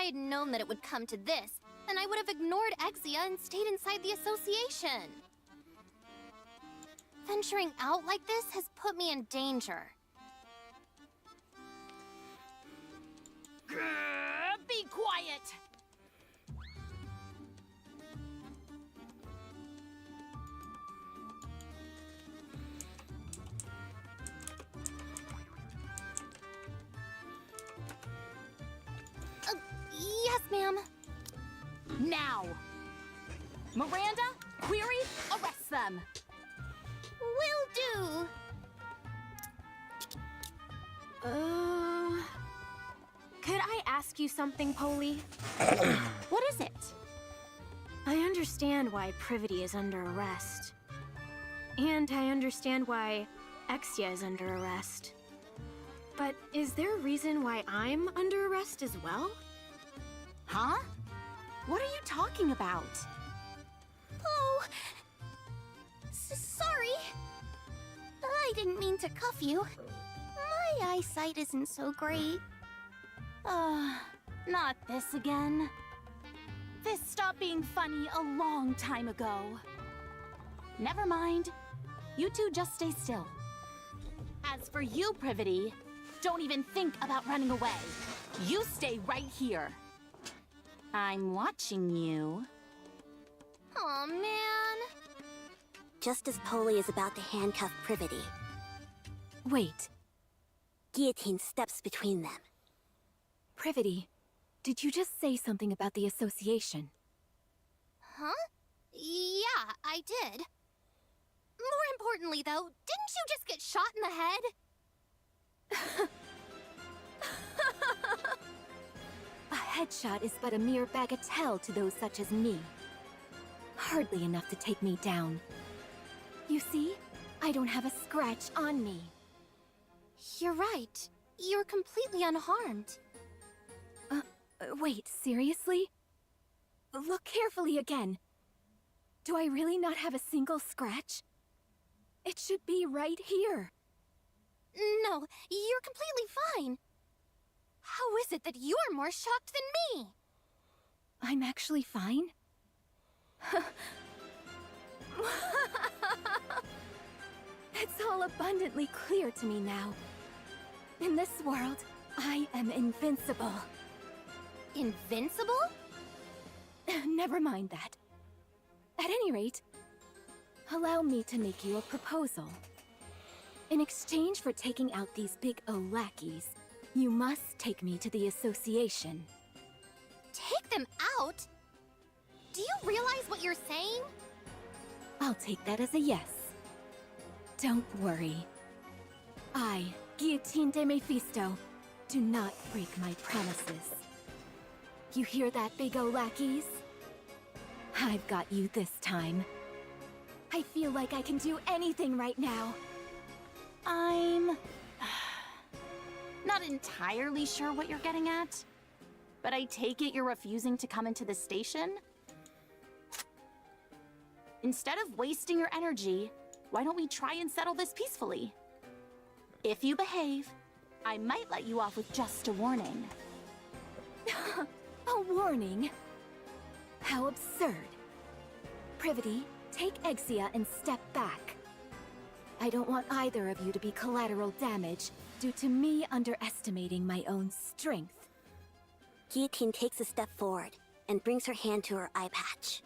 I had known that it would come to this, then I would have ignored Exia and stayed inside the association. Venturing out like this has put me in danger. Be quiet! Yes, ma'am. Now! Miranda, Query, arrest them! Will do. Could I ask you something, Polly? What is it? I understand why Privity is under arrest. And I understand why Exia is under arrest. But is there a reason why I'm under arrest as well? Huh? What are you talking about? Oh, sorry. I didn't mean to cuff you. My eyesight isn't so great. Not this again. This stopped being funny a long time ago. Never mind. You two just stay still. As for you, Privity, don't even think about running away. You stay right here. I'm watching you. Aw, man. Just as Polly is about to handcuff Privity, Wait, Guillotine steps between them. Privity, did you just say something about the association? Huh? Yeah, I did. More importantly, though, didn't you just get shot in the head? A headshot is but a mere bagatelle to those such as me. Hardly enough to take me down. You see, I don't have a scratch on me. You're right. You're completely unharmed. Wait, seriously? Look carefully again. Do I really not have a single scratch? It should be right here. No, you're completely fine. How is it that you're more shocked than me? I'm actually fine? It's all abundantly clear to me now. In this world, I am invincible. Invincible? Never mind that. At any rate, allow me to make you a proposal. In exchange for taking out these big O lackeys, you must take me to the association. Take them out? Do you realize what you're saying? I'll take that as a yes. Don't worry. I, Guillotine de Mephisto, do not break my promises. You hear that, big O lackeys? I've got you this time. I feel like I can do anything right now. I'm not entirely sure what you're getting at, but I take it you're refusing to come into the station? Instead of wasting your energy, why don't we try and settle this peacefully? If you behave, I might let you off with just a warning. A warning? How absurd. Privity, take Exia and step back. I don't want either of you to be collateral damage due to me underestimating my own strength. Guillotine takes a step forward and brings her hand to her eye patch.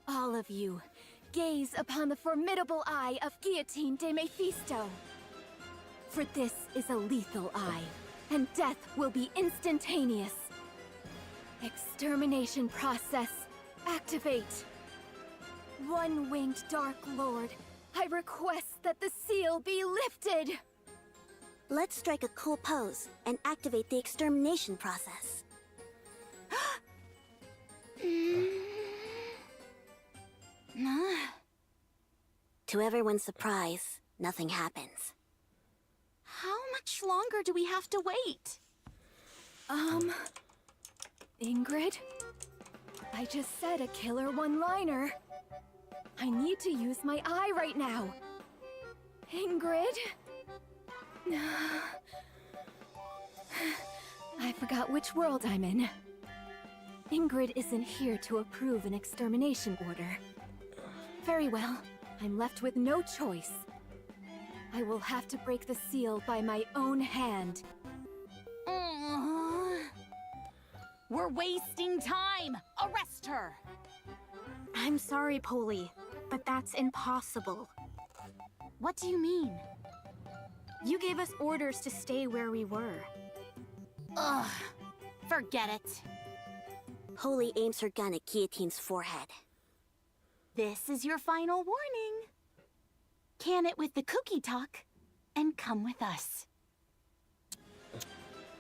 All of you, gaze upon the formidable eye of Guillotine de Mephisto. For this is a lethal eye, and death will be instantaneous. Extermination process, activate. One-winged Dark Lord, I request that the seal be lifted. Let's strike a cool pose and activate the extermination process. To everyone's surprise, nothing happens. How much longer do we have to wait? Ingrid? I just said a killer one-liner. I need to use my eye right now. Ingrid? I forgot which world I'm in. Ingrid isn't here to approve an extermination order. Very well. I'm left with no choice. I will have to break the seal by my own hand. We're wasting time! Arrest her! I'm sorry, Polly, but that's impossible. What do you mean? You gave us orders to stay where we were. Ugh, forget it. Polly aims her gun at Guillotine's forehead. This is your final warning. Can it with the cookie talk and come with us.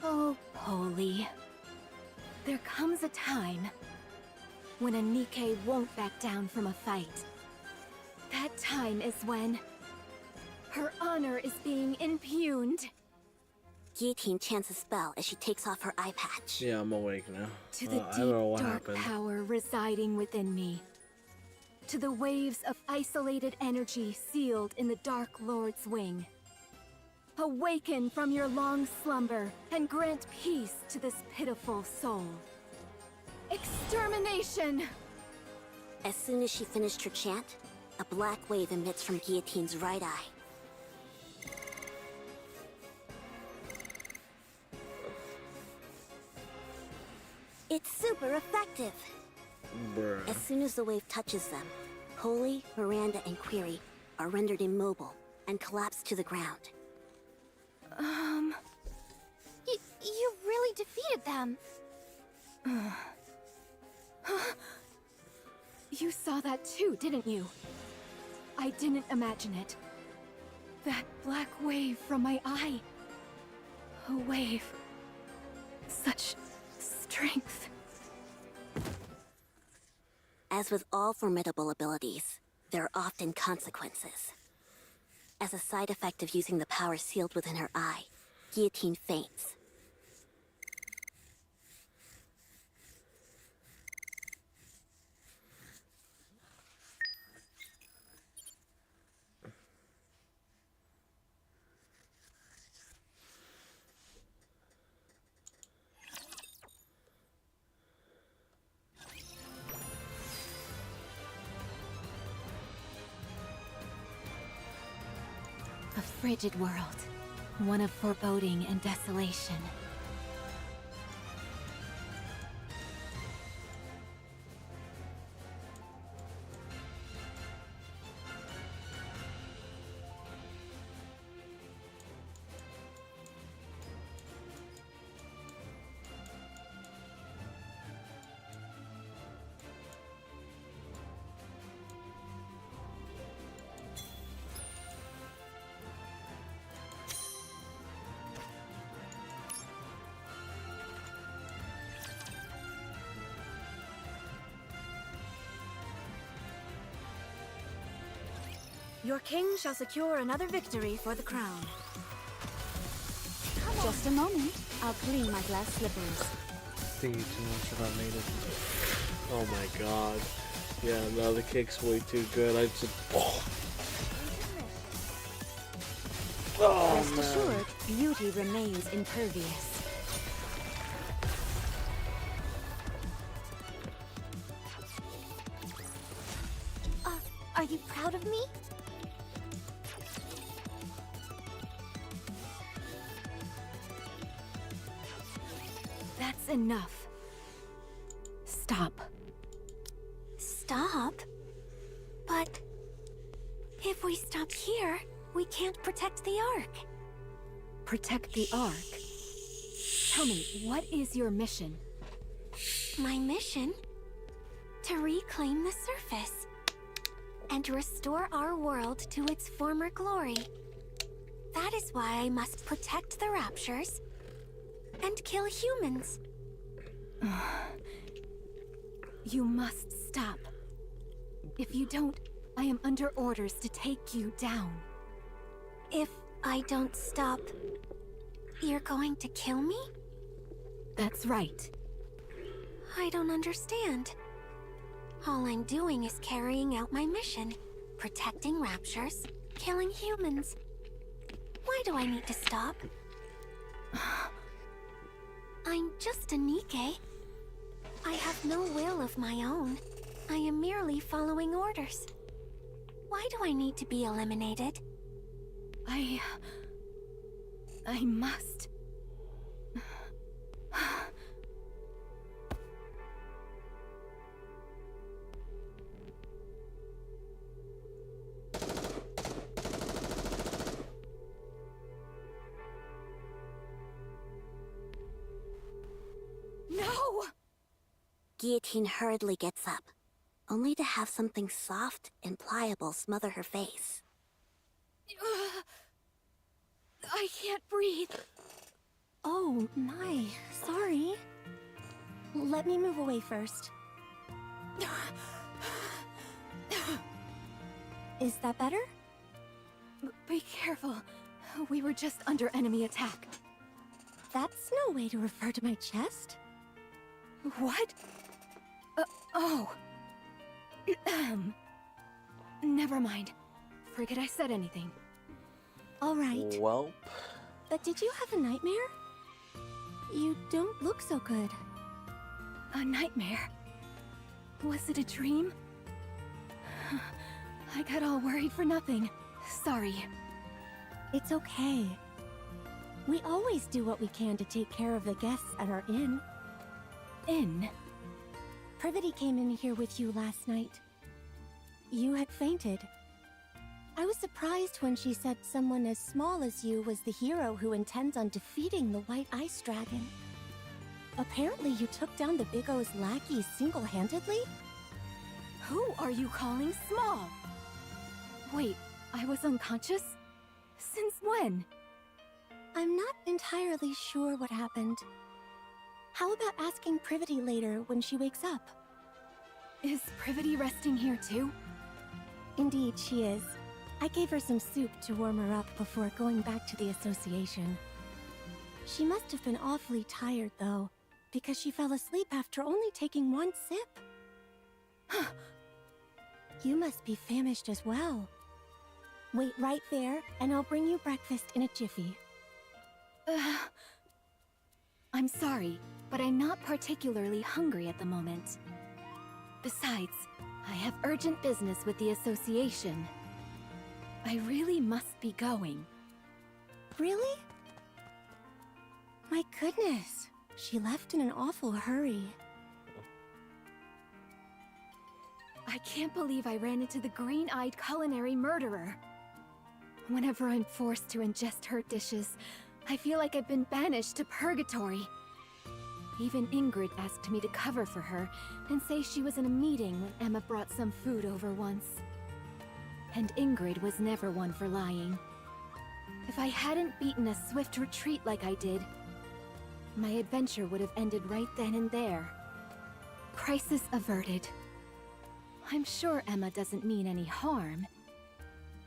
Oh, Polly. There comes a time when a Nikke won't back down from a fight. That time is when her honor is being impugned. Guillotine chants a spell as she takes off her eye patch. Yeah, I'm awake now. To the I don't know deep, what dark happened. power residing within me. To the waves of isolated energy sealed in the Dark Lord's wing. Awaken from your long slumber and grant peace to this pitiful soul. Extermination! As soon as she finished her chant, a black wave emits from Guillotine's right eye. It's super effective! Bruh. As soon as the wave touches them, Polly, Miranda, and Query are rendered immobile and collapse to the ground. You really defeated them. You saw that too, didn't you? I didn't imagine it. That black wave from my eye. A wave. Such strength. As with all formidable abilities, there are often consequences. As a side effect of using the power sealed within her eye, Guillotine faints. A frigid world. One of foreboding and desolation. Your king shall secure another victory for the crown. Just a moment. I'll clean my glass slippers. Thinking too much about Maiden. Oh my god. Yeah, no, the kick's way too good. I just. Oh, Rest man. assured, beauty remains impervious. Are you proud of me? That's enough. Stop. Stop? But if we stop here, we can't protect the Ark. Protect the Ark. Tell me, what is your mission? My mission? To reclaim the surface. And restore our world to its former glory. That is why I must protect the Raptures and kill humans. You must stop. If you don't, I am under orders to take you down. If I don't stop, you're going to kill me? That's right. I don't understand. All I'm doing is carrying out my mission, protecting Raptures, killing humans. Why do I need to stop? I'm just a Nikke. I have no will of my own. I am merely following orders. Why do I need to be eliminated? I must. No! Guillotine hurriedly gets up, only to have something soft and pliable smother her face. I can't breathe. Oh, my. Sorry. Let me move away first. Is that better? Be careful. We were just under enemy attack. That's no way to refer to my chest. What? Oh. Never mind. Forget I said anything. All right. Welp. But did you have a nightmare? You don't look so good. A nightmare? Was it a dream? I got all worried for nothing. Sorry. It's okay. We always do what we can to take care of the guests at our inn. Inn? Privity came in here with you last night. You had fainted. I was surprised when she said someone as small as you was the hero who intends on defeating the White Ice Dragon. Apparently you took down the Big O's lackey single-handedly? Who are you calling small? Wait, I was unconscious? Since when? I'm not entirely sure what happened. How about asking Privity later when she wakes up? Is Privity resting here too? Indeed, she is. I gave her some soup to warm her up before going back to the association. She must have been awfully tired, though, because she fell asleep after only taking one sip. You must be famished as well. Wait right there, and I'll bring you breakfast in a jiffy. I'm sorry, but I'm not particularly hungry at the moment. Besides, I have urgent business with the association. I really must be going. Really? My goodness, she left in an awful hurry. I can't believe I ran into the green-eyed culinary murderer. Whenever I'm forced to ingest her dishes, I feel like I've been banished to purgatory. Even Ingrid asked me to cover for her and say she was in a meeting when Emma brought some food over once. And Ingrid was never one for lying. If I hadn't beaten a swift retreat like I did, my adventure would have ended right then and there. Crisis averted. I'm sure Emma doesn't mean any harm,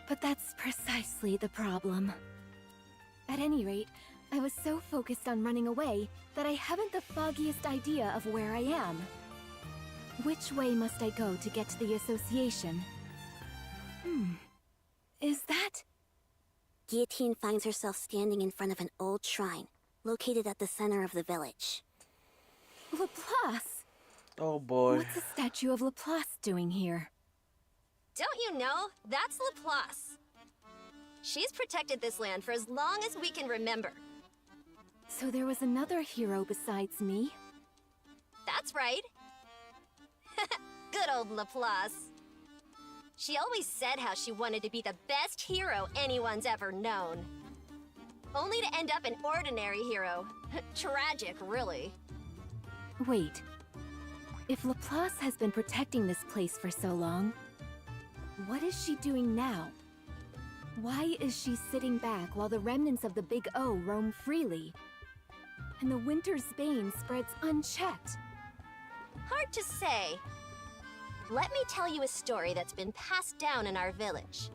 but that's precisely the problem. At any rate, I was so focused on running away that I haven't the foggiest idea of where I am. Which way must I go to get to the association? Is that? Guillotine finds herself standing in front of an old shrine, located at the center of the village. Laplace? Oh boy. What's a statue of Laplace doing here? Don't you know? That's Laplace. She's protected this land for as long as we can remember. So there was another hero besides me? That's right. Good old Laplace. She always said how she wanted to be the best hero anyone's ever known. Only to end up an ordinary hero. Tragic, really. Wait. If Laplace has been protecting this place for so long, what is she doing now? Why is she sitting back while the remnants of the Big O roam freely? And the winter's bane spreads unchecked? Hard to say. Let me tell you a story that's been passed down in our village.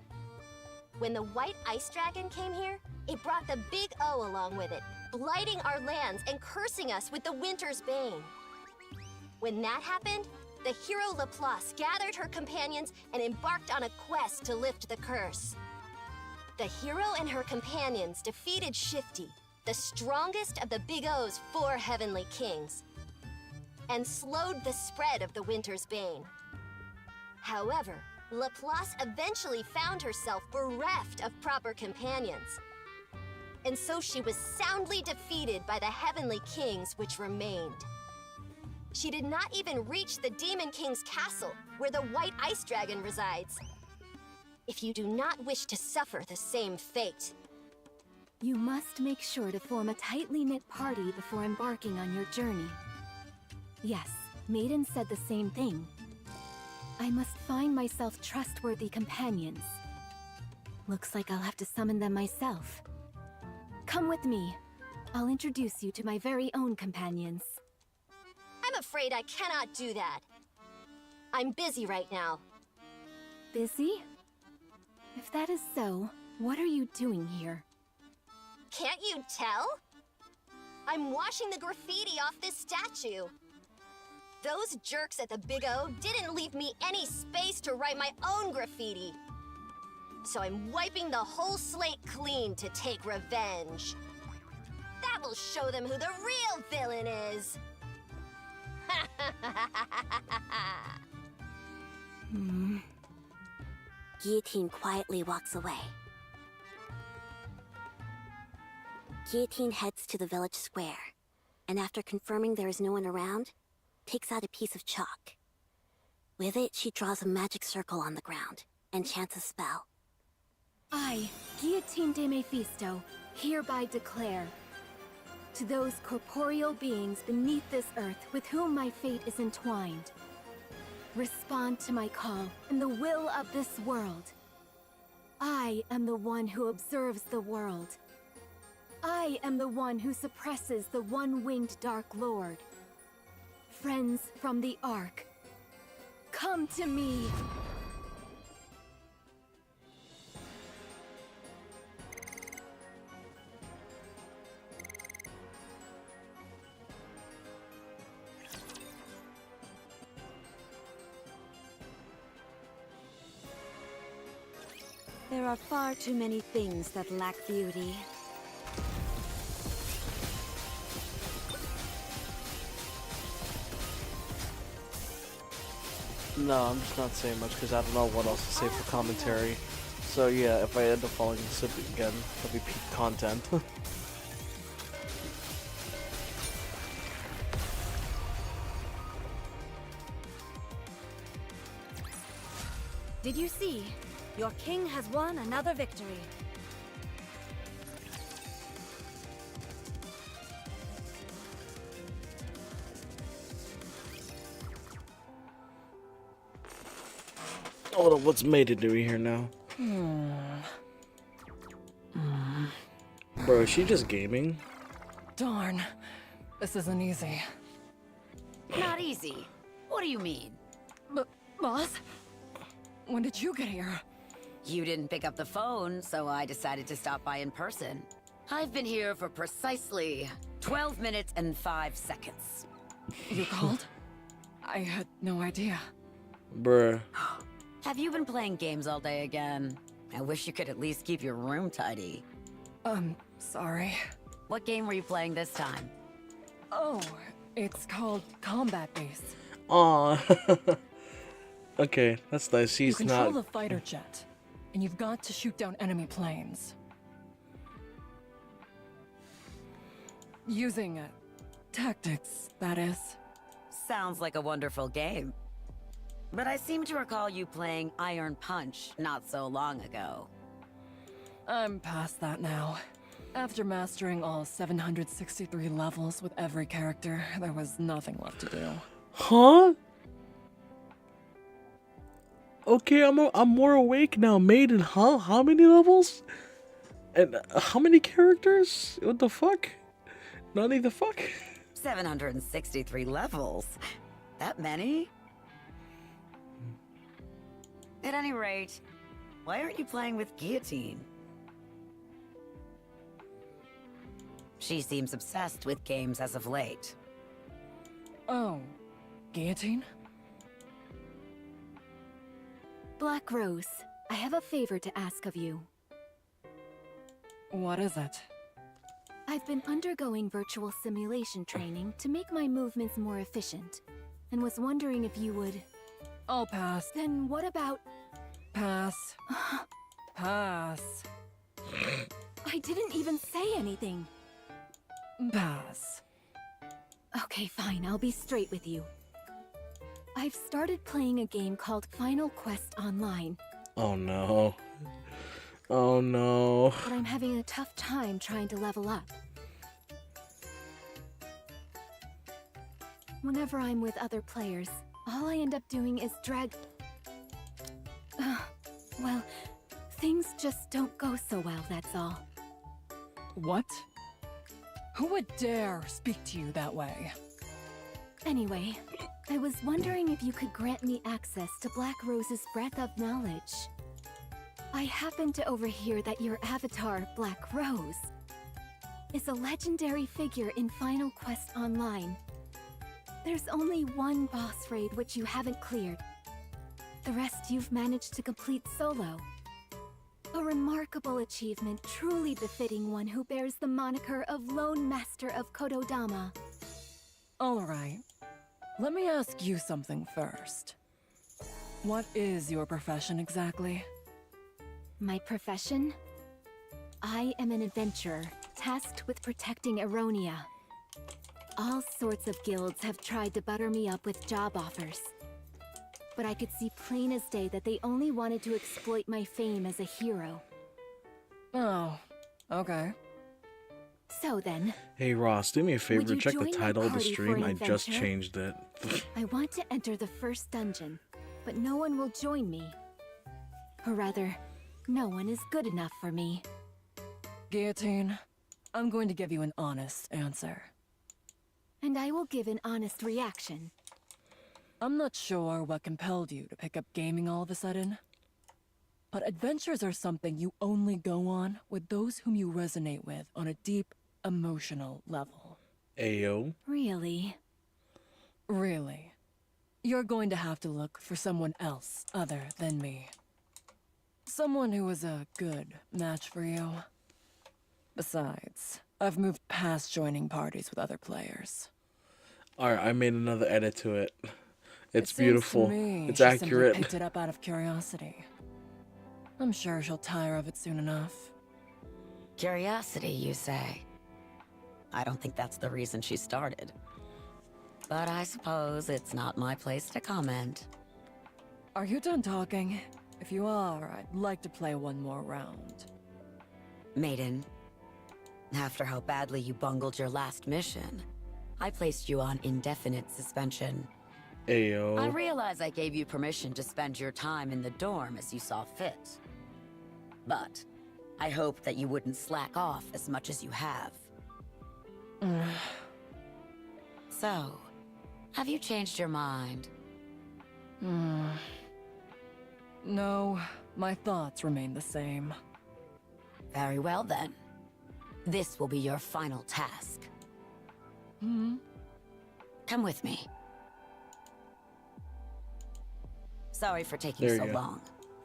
When the White Ice Dragon came here, it brought the Big O along with it, blighting our lands and cursing us with the winter's bane. When that happened, the hero Laplace gathered her companions and embarked on a quest to lift the curse. The hero and her companions defeated Shifty, the strongest of the Big O's 4 heavenly kings. and slowed the spread of the Winter's Bane. However, Laplace eventually found herself bereft of proper companions. And so she was soundly defeated by the Heavenly Kings which remained. She did not even reach the Demon King's castle, where the White Ice Dragon resides. If you do not wish to suffer the same fate, You must make sure to form a tightly knit party before embarking on your journey. Yes, Maiden said the same thing. I must find myself trustworthy companions. Looks like I'll have to summon them myself. Come with me. I'll introduce you to my very own companions. I'm afraid I cannot do that. I'm busy right now. Busy? If that is so, what are you doing here? Can't you tell? I'm washing the graffiti off this statue. Those jerks at the Big O didn't leave me any space to write my own graffiti. So I'm wiping the whole slate clean to take revenge. That will show them who the real villain is. Guillotine quietly walks away. Guillotine heads to the village square, and after confirming there is no one around, takes out a piece of chalk. With it, she draws a magic circle on the ground and chants a spell. I, Guillotine de Mephisto, hereby declare, to those corporeal beings beneath this earth with whom my fate is entwined, respond to my call and the will of this world. I am the one who observes the world. I am the one who suppresses the one-winged Dark Lord. Friends from the Ark, come to me! There are far too many things that lack beauty. No, I'm just not saying much because I don't know what else to say for commentary. So yeah, if I end up falling asleep again, that'll be peak content. Did you see? Your king has won another victory. Hold on, what's Maiden doing here now? Bro, is she just gaming? Darn. This isn't easy. Not easy. What do you mean? Boss? When did you get here? You didn't pick up the phone, so I decided to stop by in person. I've been here for precisely 12 minutes and 5 seconds. You called? I had no idea. Bruh. Have you been playing games all day again? I wish you could at least keep your room tidy. Sorry. What game were you playing this time? Oh, it's called Combat Base. Aw. Okay, that's nice. You He's control not. the fighter jet, and you've got to shoot down enemy planes. Using tactics, that is. Sounds like a wonderful game. But I seem to recall you playing Iron Punch not so long ago. I'm past that now. After mastering all 763 levels with every character, there was nothing left to do. Huh? Okay, I'm more awake now. Maiden, huh? How many levels? And how many characters? What the fuck? Nani the fuck? 763 levels? That many? At any rate, why aren't you playing with Guillotine? She seems obsessed with games as of late. Oh, Guillotine? Black Rose, I have a favor to ask of you. What is it? I've been undergoing virtual simulation training to make my movements more efficient, and was wondering if you would... I'll pass. Then what about... Pass. Pass. I didn't even say anything. Pass. Okay, fine, I'll be straight with you. I've started playing a game called Final Quest Online, Oh no. Oh no. but I'm having a tough time trying to level up. Whenever I'm with other players, all I end up doing is drag... well, things just don't go so well, that's all. What? Who would dare speak to you that way? Anyway, I was wondering if you could grant me access to Black Rose's breadth of knowledge. I happened to overhear that your avatar, Black Rose, is a legendary figure in Final Quest Online. There's only one boss raid which you haven't cleared. The rest you've managed to complete solo. A remarkable achievement truly befitting one who bears the moniker of Lone Master of Kododama. Alright. Let me ask you something first. What is your profession exactly? My profession? I am an adventurer, tasked with protecting Eronia. All sorts of guilds have tried to butter me up with job offers. But I could see plain as day that they only wanted to exploit my fame as a hero. Oh, okay. So then, Hey Ross, do me a favor, you check the join my title of the party for stream. an I just adventure? changed it. I want to enter the first dungeon, but no one will join me. Or rather, no one is good enough for me. Guillotine, I'm going to give you an honest answer. And I will give an honest reaction. I'm not sure what compelled you to pick up gaming all of a sudden. But adventures are something you only go on with those whom you resonate with on a deep, emotional level. Ayo. Really? Really. You're going to have to look for someone else other than me. Someone who is a good match for you. Besides, I've moved past joining parties with other players. Alright, I made another edit to it. It's It seems beautiful. to me It's she simply accurate. picked it up out of curiosity. I'm sure she'll tire of it soon enough. Curiosity, you say? I don't think that's the reason she started. But I suppose it's not my place to comment. Are you done talking? If you are, I'd like to play one more round. Maiden, after how badly you bungled your last mission, I placed you on indefinite suspension. I Ayo. realize I gave you permission to spend your time in the dorm as you saw fit. But I hoped that you wouldn't slack off as much as you have. So, have you changed your mind? No, my thoughts remain the same. Very well then. This will be your final task. Come with me. Sorry for taking There so you go. long.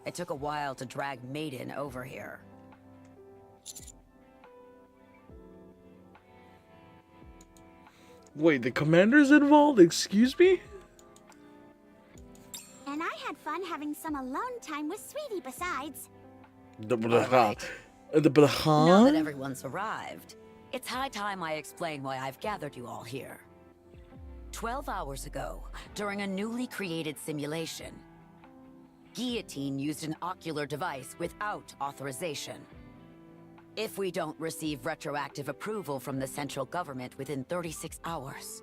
It took a while to drag Maiden over here. Wait, the commander's involved? Excuse me? And I had fun having some alone time with Sweetie besides. The right. Now that Huh? everyone's arrived, it's high time I explain why I've gathered you all here. 12 hours ago, during a newly created simulation, Guillotine used an ocular device without authorization. If we don't receive retroactive approval from the central government within 36 hours,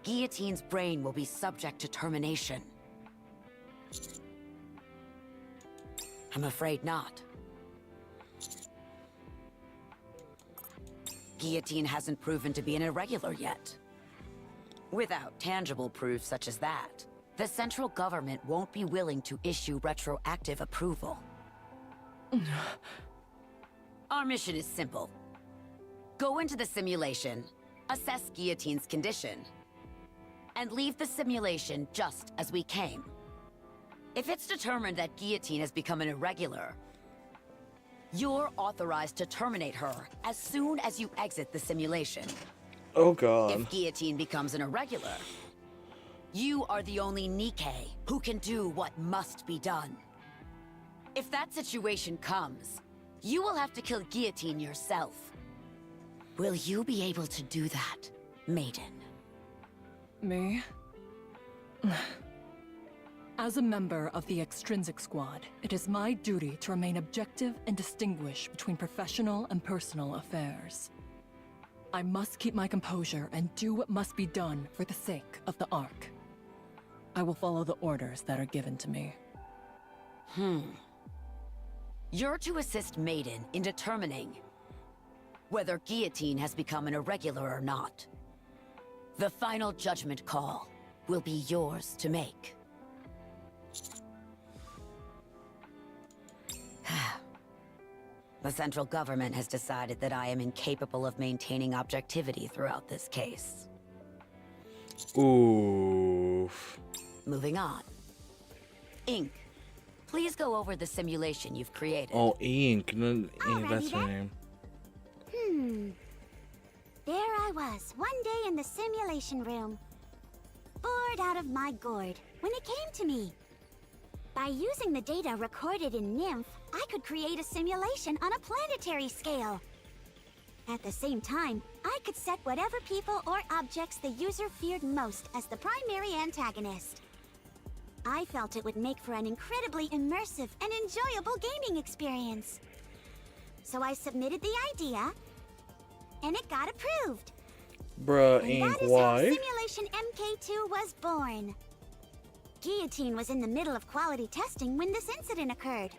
Guillotine's brain will be subject to termination. I'm afraid not. Guillotine hasn't proven to be an irregular yet. Without tangible proof such as that, the central government won't be willing to issue retroactive approval. Our mission is simple. Go into the simulation, assess Guillotine's condition, and leave the simulation just as we came. If it's determined that Guillotine has become an irregular, You're authorized to terminate her as soon as you exit the simulation. Oh god. If Guillotine becomes an irregular, you are the only Nikke who can do what must be done. If that situation comes, you will have to kill Guillotine yourself. Will you be able to do that, Maiden? Me? As a member of the Extrinsic Squad, it is my duty to remain objective and distinguish between professional and personal affairs. I must keep my composure and do what must be done for the sake of the Ark. I will follow the orders that are given to me. You're to assist Maiden in determining whether Guillotine has become an irregular or not. The final judgment call will be yours to make. The central government has decided that I am incapable of maintaining objectivity throughout this case. Oof. Moving on. Ink, please go over the simulation you've created. Oh, Ink. No, Ink, Alrighty that's her then. name. There I was, one day in the simulation room. Bored out of my gourd, when it came to me. By using the data recorded in Nymph, I could create a simulation on a planetary scale. At the same time, I could set whatever people or objects the user feared most as the primary antagonist. I felt it would make for an incredibly immersive and enjoyable gaming experience. So I submitted the idea, and it got approved. Bruh, And Ink, that is why? how Simulation MK2 was born. Guillotine was in the middle of quality testing when this incident occurred.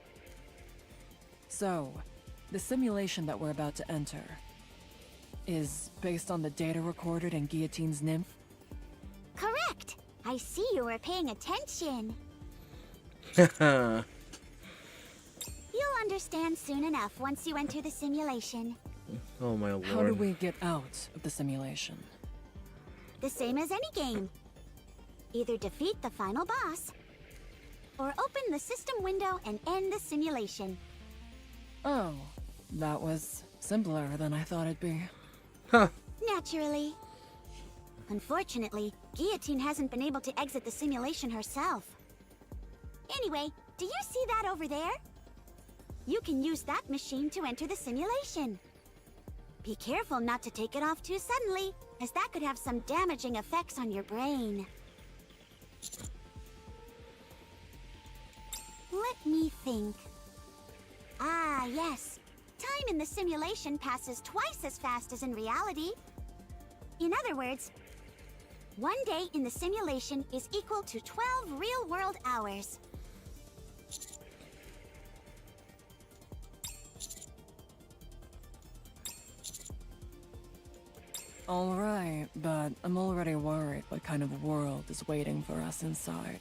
So, the simulation that we're about to enter is based on the data recorded in Guillotine's Nymph? Correct! I see you were paying attention. Oh You'll understand soon enough once you enter the simulation. my lord. How do we get out of the simulation? The same as any game. Either defeat the final boss, or open the system window and end the simulation. Oh, that was simpler than I thought it'd be. Naturally. Unfortunately, Guillotine hasn't been able to exit the simulation herself. Anyway, do you see that over there? You can use that machine to enter the simulation. Be careful not to take it off too suddenly, as that could have some damaging effects on your brain. Let me think. Ah, yes. Time in the simulation passes twice as fast as in reality. In other words, one day in the simulation is equal to 12 real-world hours. Alright, but I'm already worried what kind of world is waiting for us inside.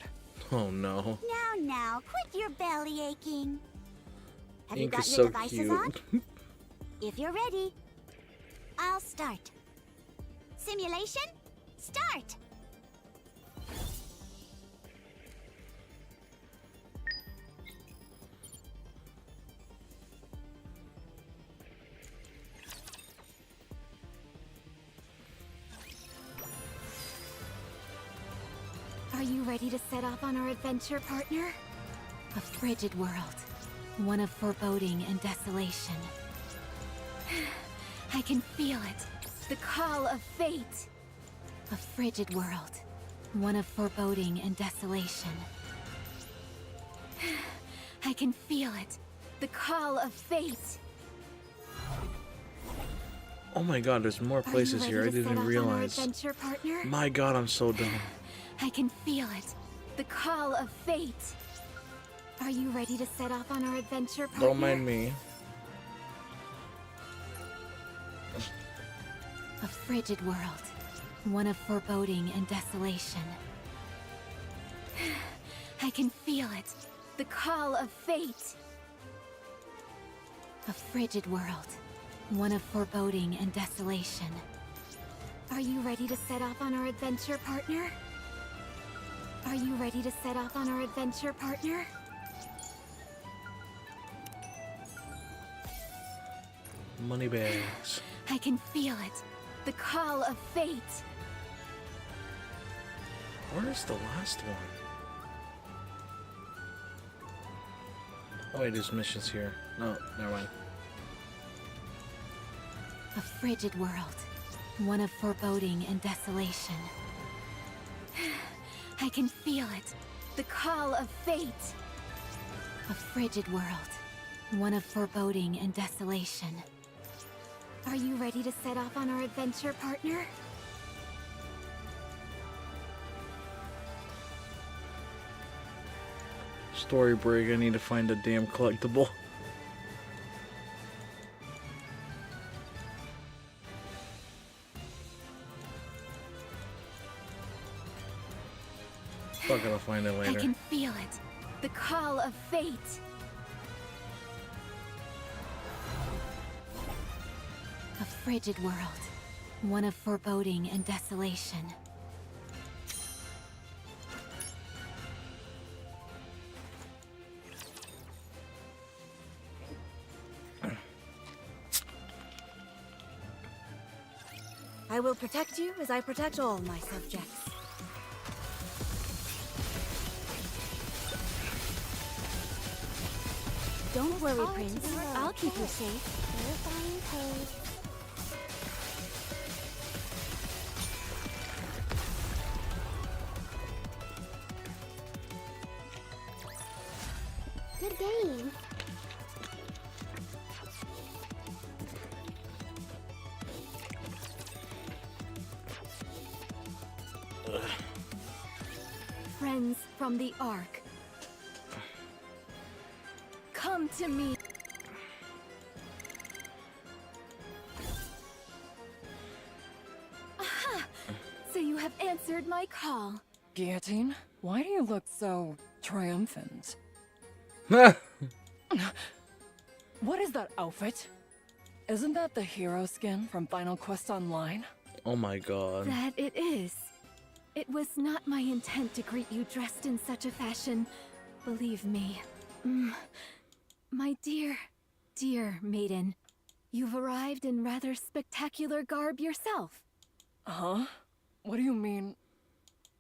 Oh no. Now, quit your belly aching. Have you Ink got is your so devices cute. on? If you're ready, I'll start. Simulation, start! Are you ready to set off on our adventure, partner? A frigid world. One of foreboding and desolation. I can feel it. The call of fate. A frigid world. One of foreboding and desolation. I can feel it. The call of fate. Oh my god, there's more places here. I didn't realize. Adventure, partner? My god, I'm so dumb. I can feel it. The call of fate. Are you ready to set off on our adventure, partner? Don't mind me. A frigid world. One of foreboding and desolation. I can feel it. The call of fate. A frigid world. One of foreboding and desolation. Are you ready to set off on our adventure, partner? Are you ready to set off on our adventure, partner? Money bags. I can feel it. The call of fate. Where's the last one? Oh wait, there's missions here. No, never mind. A frigid world. One of foreboding and desolation. I can feel it. The call of fate. A frigid world. One of foreboding and desolation. Are you ready to set off on our adventure, partner? Story break, I need to find a damn collectible. Fuck it, I'll find it later. I can feel it. The call of fate. A frigid world. One of foreboding and desolation. I will protect you as I protect all my subjects. Don't worry, Prince. I'll keep you safe. Verifying code. Good game. Friends from the Ark. Come to me. Aha! So you have answered my call. Guillotine, why do you look so triumphant? What is that outfit? Isn't that the hero skin from Final Quest Online? Oh my god. That it is. It was not my intent to greet you dressed in such a fashion. Believe me. My dear, dear maiden, you've arrived in rather spectacular garb yourself. Huh? What do you mean?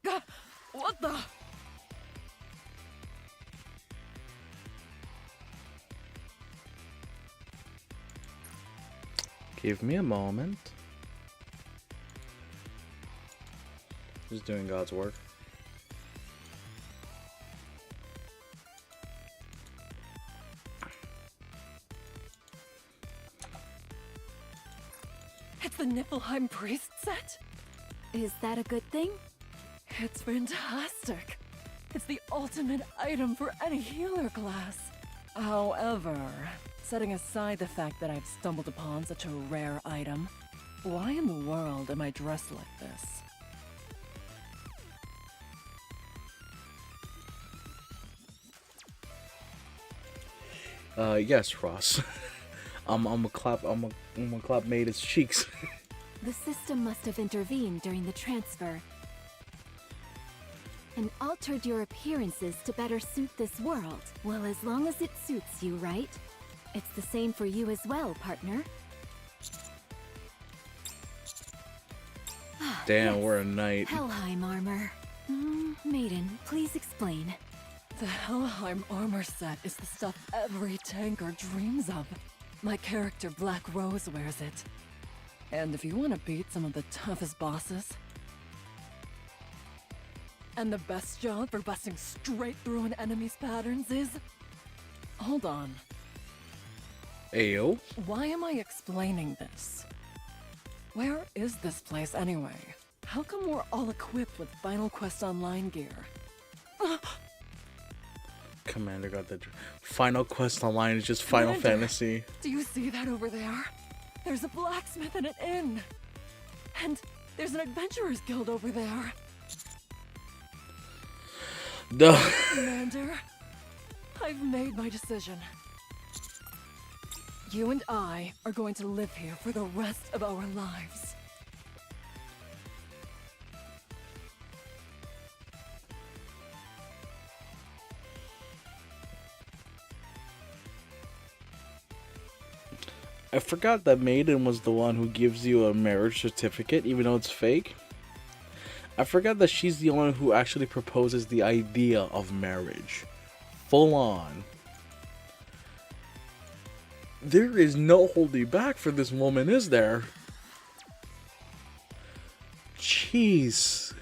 Gah! What the? Give me a moment. Just doing God's work. It's the Niflheim priest set? Is that a good thing? It's fantastic. It's the ultimate item for any healer class. However, setting aside the fact that I've stumbled upon such a rare item, why in the world am I dressed like this? Yes, Ross. I'm gonna clap Maiden's cheeks. The system must have intervened during the transfer and altered your appearances to better suit this world. Well, as long as it suits you, right? It's the same for you as well, partner. Damn, Yes. we're a knight. Helheim armor. Maiden, please explain. The Helheim armor set is the stuff every tanker dreams of. My character Black Rose wears it. And if you want to beat some of the toughest bosses, and the best job for busting straight through an enemy's patterns is... Hold on. Ayo. Why am I explaining this? Where is this place anyway? How come we're all equipped with Final Quest Online gear? Commander got the Final Quest Online is just Final Commander, Fantasy. Do you see that over there? There's a blacksmith and an inn. And there's an adventurer's guild over there. Duh. Commander, I've made my decision. You and I are going to live here for the rest of our lives. I forgot that Maiden was the one who gives you a marriage certificate, even though it's fake. I forgot that she's the one who actually proposes the idea of marriage. Full on. There is no holding back for this woman, is there? Jeez.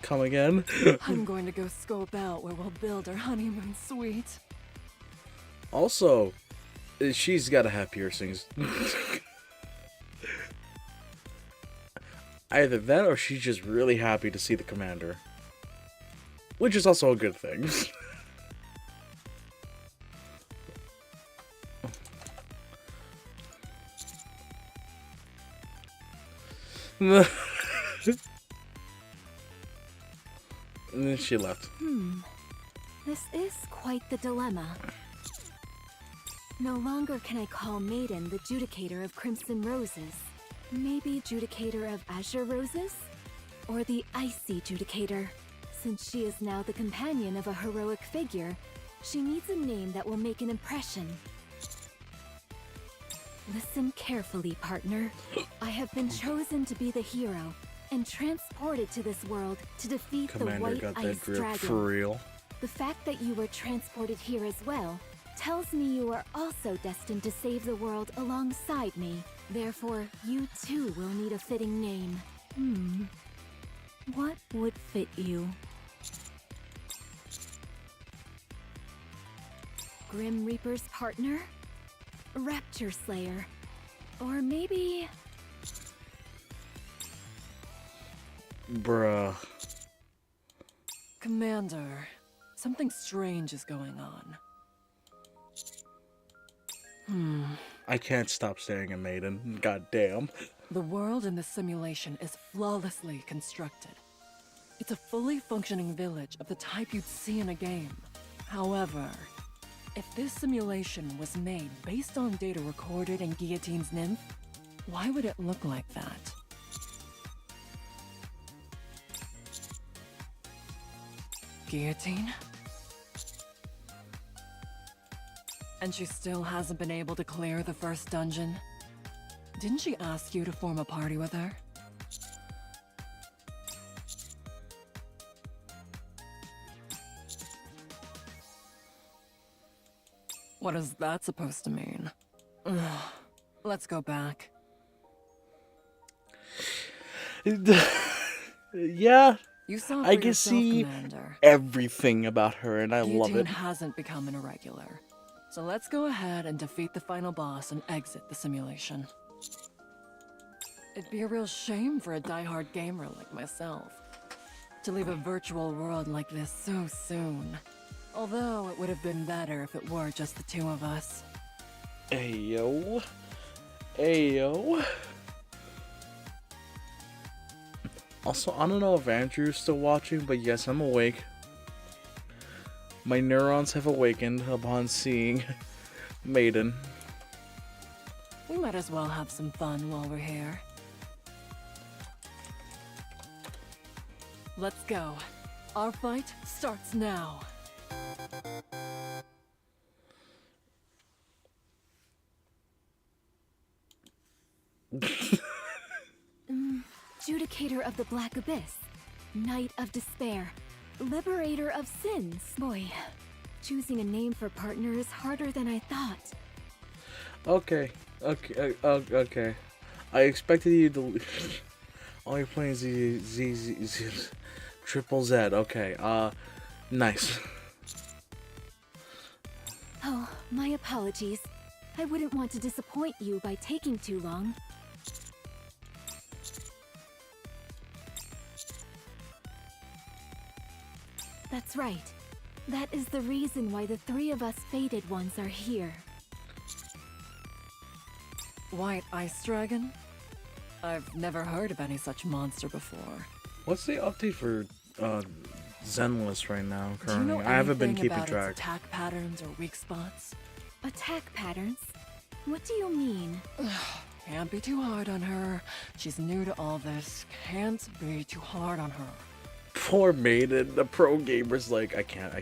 Come again? I'm going to go scope out where we'll build our honeymoon suite. Also, she's gotta have piercings. Either that or she's just really happy to see the commander. Which is also a good thing. And then she left. This is quite the dilemma. No longer can I call Maiden the Judicator of Crimson Roses. Maybe Judicator of Azure Roses? Or the Icy Judicator. Since she is now the companion of a heroic figure, she needs a name that will make an impression. Listen carefully, partner. I have been chosen to be the hero and transported to this world to defeat Commander the White got Ice that drip Dragon. for real. The fact that you were transported here as well tells me you are also destined to save the world alongside me. Therefore, you too will need a fitting name. What would fit you? Grim Reaper's partner? Rapture Slayer? Or maybe... Bruh. Commander, something strange is going on. I can't stop staring at Maiden. God damn. The world in this simulation is flawlessly constructed. It's a fully functioning village of the type you'd see in a game. However, if this simulation was made based on data recorded in Guillotine's nymph, why would it look like that? Guillotine? And she still hasn't been able to clear the first dungeon? Didn't she ask you to form a party with her? What is that supposed to mean? Ugh. Let's go back. Yeah, You saw I for can yourself, see Commander. everything about her and I love Guillotine it. hasn't become an irregular. So let's go ahead and defeat the final boss and exit the simulation. It'd be a real shame for a diehard gamer like myself to leave a virtual world like this so soon. Although it would have been better if it were just the two of us. Ayo. Ayo. Also, I don't know if Andrew's still watching, but yes, I'm awake. My neurons have awakened upon seeing Maiden. We might as well have some fun while we're here. Let's go. Our fight starts now. Judicator of the Black Abyss, Knight of Despair, Liberator of Sins. Boy, choosing a name for partner is harder than I thought. Okay. Okay. I expected you to... All you're playing is Z, Triple Z. Okay, nice. Oh, my apologies. I wouldn't want to disappoint you by taking too long. That's right. That is the reason why the three of us fated ones are here. White Ice Dragon? I've never heard of any such monster before. What's the update for Zenless right now, Do you know currently? I haven't been anything keeping about track. its attack patterns or weak spots? Attack patterns? What do you mean? Can't be too hard on her. She's new to all this. Can't be too hard on her. Poor Maiden, the pro gamer's like, I can't.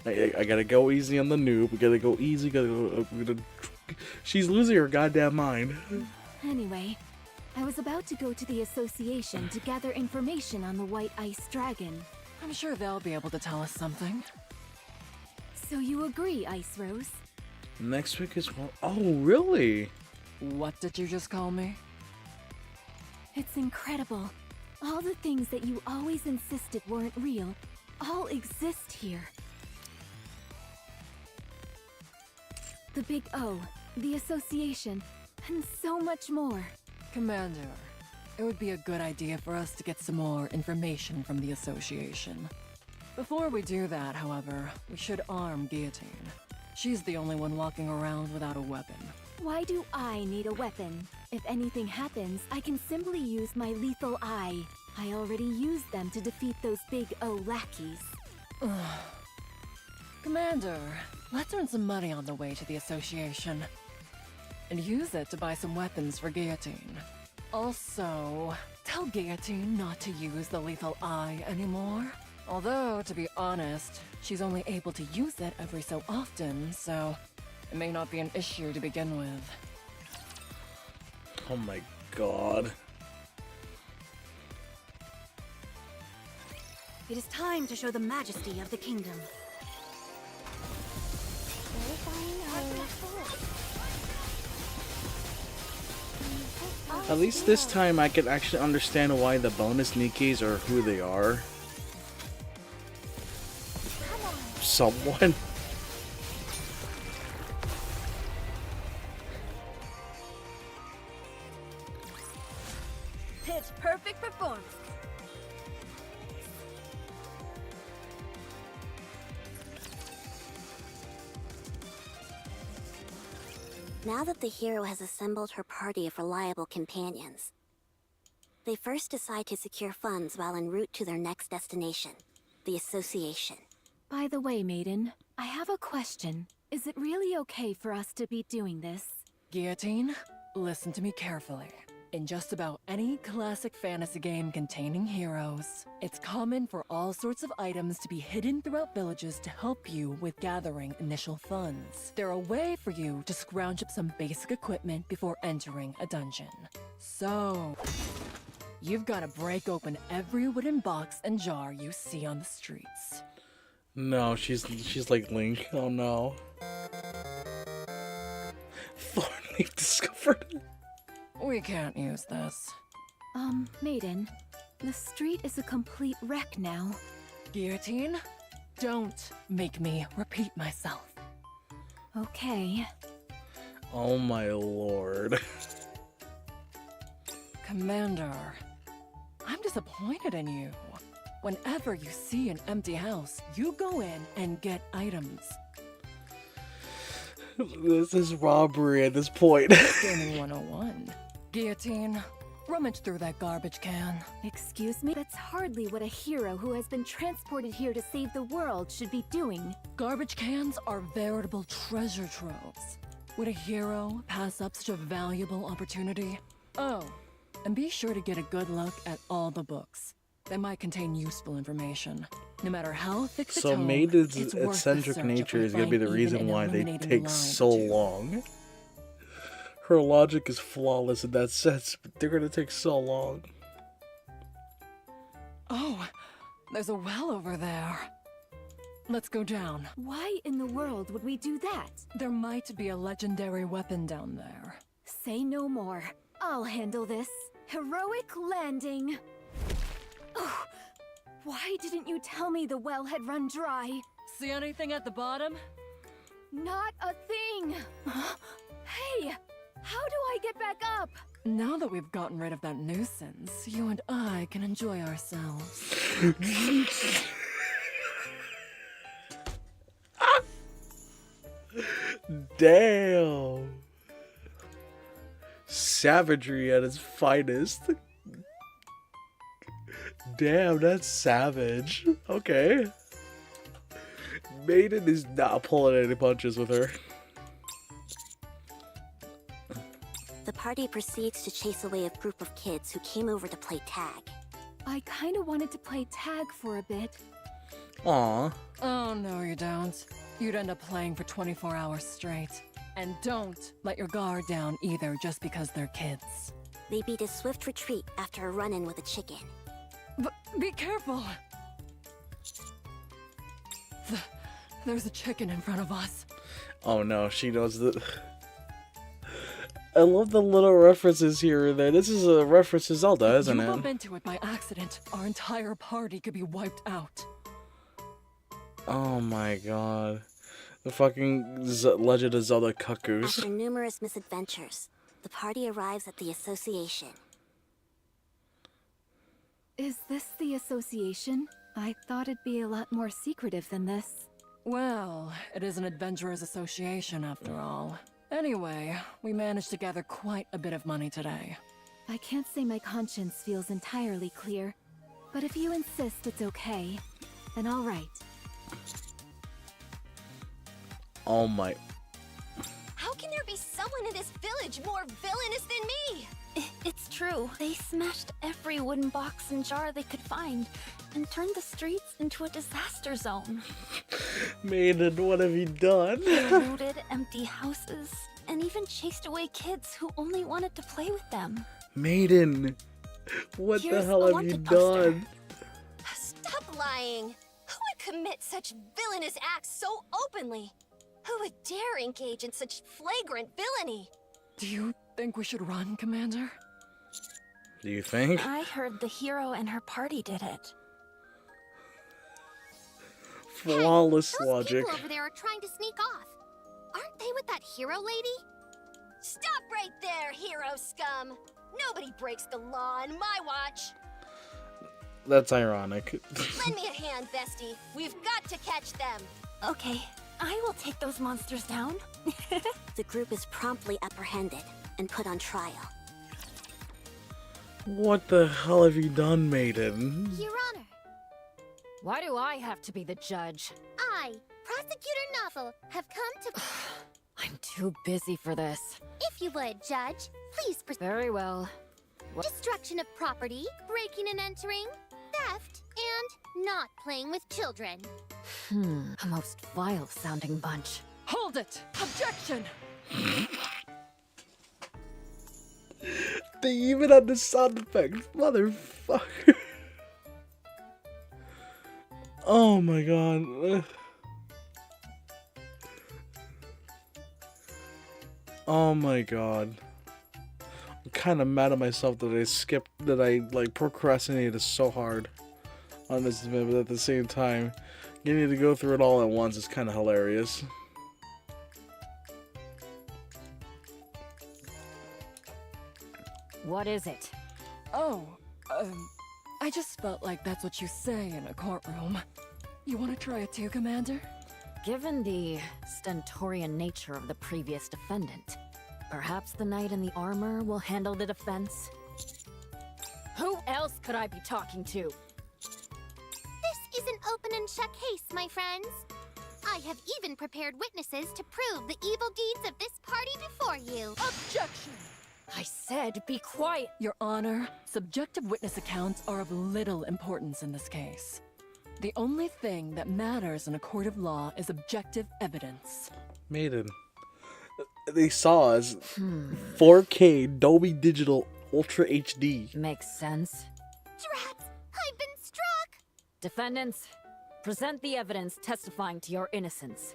I gotta go easy on the noob. We gotta go easy. She's losing her goddamn mind. Anyway, I was about to go to the association to gather information on the White Ice Dragon. I'm sure they'll be able to tell us something. So you agree, Ice Rose? Next week is oh, really? What did you just call me? It's incredible. All the things that you always insisted weren't real, all exist here. The Big O, the association, and so much more. Commander, it would be a good idea for us to get some more information from the association. Before we do that, however, we should arm Guillotine. She's the only one walking around without a weapon. Why do I need a weapon? If anything happens, I can simply use my lethal eye. I already used them to defeat those Big O lackeys. Commander, let's earn some money on the way to the association. And use it to buy some weapons for Guillotine. Also, tell Guillotine not to use the lethal eye anymore. Although, to be honest, she's only able to use it every so often, so it may not be an issue to begin with. Oh my god. It is time to show the majesty of the kingdom. At least this time I can actually understand why the bonus Nikis are who they are. Someone. Pitch perfect performance. Now that the hero has assembled her party of reliable companions, they first decide to secure funds while en route to their next destination, the association. By the way, Maiden, I have a question. Is it really okay for us to be doing this? Guillotine, listen to me carefully. In just about any classic fantasy game containing heroes, it's common for all sorts of items to be hidden throughout villages to help you with gathering initial funds. They're a way for you to scrounge up some basic equipment before entering a dungeon. So, you've got to break open every wooden box and jar you see on the streets. No, she's like Link. Oh no. Thornleaf discovered. We can't use this. Maiden, the street is a complete wreck now. Guillotine, don't make me repeat myself. Okay. Oh my lord. Commander, I'm disappointed in you. Whenever you see an empty house, you go in and get items. This is robbery at this point. Gaming 101. Guillotine, rummage through that garbage can. Excuse me? That's hardly what a hero who has been transported here to save the world should be doing. Garbage cans are veritable treasure troves. Would a hero pass up such a valuable opportunity? Oh, and be sure to get a good look at all the books. They might contain useful information. No matter how thick the So tome, Maiden's it's worth the eccentric search if nature we is gonna be find the even reason an why they illuminating take line so or two. long. Her logic is flawless in that sense, but they're gonna take so long. Oh, there's a well over there. Let's go down. Why in the world would we do that? There might be a legendary weapon down there. Say no more. I'll handle this. Heroic landing. Oh, why didn't you tell me the well had run dry? See anything at the bottom? Not a thing. Hey, how do I get back up? Now that we've gotten rid of that nuisance, you and I can enjoy ourselves. Damn. Savagery at its finest. Damn, that's savage. Okay. Maiden is not pulling any punches with her. The party proceeds to chase away a group of kids who came over to play tag. I kinda wanted to play tag for a bit. Aw. Oh, no, you don't. You'd end up playing for 24 hours straight. And don't let your guard down either just because they're kids. They beat a swift retreat after a run-in with a chicken. Be careful! There's a chicken in front of us. Oh no, she knows that. I love the little references here and there. This is a reference to Zelda, isn't If you it? bump into it by accident, our entire party could be wiped out. Oh my god. The fucking Legend of Zelda cuckoos. After numerous misadventures, the party arrives at the association. Is this the association? I thought it'd be a lot more secretive than this. Well, it is an adventurers association after all. Anyway, we managed to gather quite a bit of money today. I can't say my conscience feels entirely clear, but if you insist it's okay, then all right. Oh my. How can there be someone in this village more villainous than me? It's true. They smashed every wooden box and jar they could find and turned the streets into a disaster zone. Maiden, what have you done? They looted empty houses and even chased away kids who only wanted to play with them. Maiden, what the Here's hell a have you wanted poster. done? Stop lying. Who would commit such villainous acts so openly? Who would dare engage in such flagrant villainy? Do you think we should run, Commander? Do you think? I heard the hero and her party did it. Flawless Those logic. people over there are trying to sneak off. Aren't they with that hero lady? Stop right there, hero scum! Nobody breaks the law on my watch! That's ironic. Lend me a hand, bestie. We've got to catch them! Okay, I will take those monsters down. The group is promptly apprehended and put on trial. What the hell have you done, Maiden? Your Honor, Why do I have to be the judge? I, Prosecutor Novel, have come to... I'm too busy for this. If you would, Judge, please proceed. Very well. Destruction of property, breaking and entering, theft, and not playing with children. A most vile-sounding bunch. Hold it! Objection! They even had the sound effects, motherfucker. Oh my god. Oh my god. I'm kind of mad at myself that I like procrastinated so hard on this event, but at the same time, getting to go through it all at once is kind of hilarious. What is it? Oh, I just felt like that's what you say in a courtroom. You want to try it too, Commander? Given the stentorian nature of the previous defendant, perhaps the knight in the armor will handle the defense? Who else could I be talking to? This is an open and shut case, my friends. I have even prepared witnesses to prove the evil deeds of this party before you. Objection! I said be quiet. Your Honor, subjective witness accounts are of little importance in this case. The only thing that matters in a court of law is objective evidence. Maiden. They saw us 4K Dolby Digital Ultra HD. Makes sense. Drats! I've been struck! Defendants, present the evidence testifying to your innocence.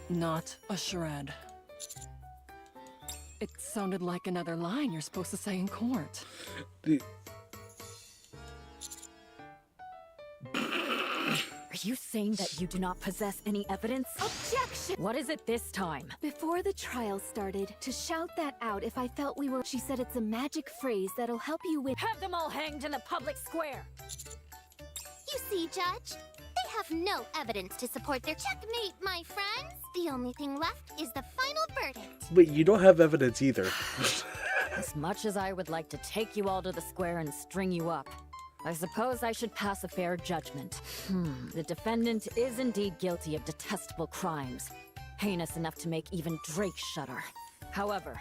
Not a shred. It sounded like another line you're supposed to say in court. Are you saying that you do not possess any evidence? Objection! What is it this time? Before the trial started, to shout that out if I felt we were... She said it's a magic phrase that'll help you win. Have them all hanged in the public square! You see, Judge? They have no evidence to support their checkmate, my friends. The only thing left is the final verdict. But you don't have evidence either. As much as I would like to take you all to the square and string you up, I suppose I should pass a fair judgment. The defendant is indeed guilty of detestable crimes. heinous enough to make even Drake shudder. However,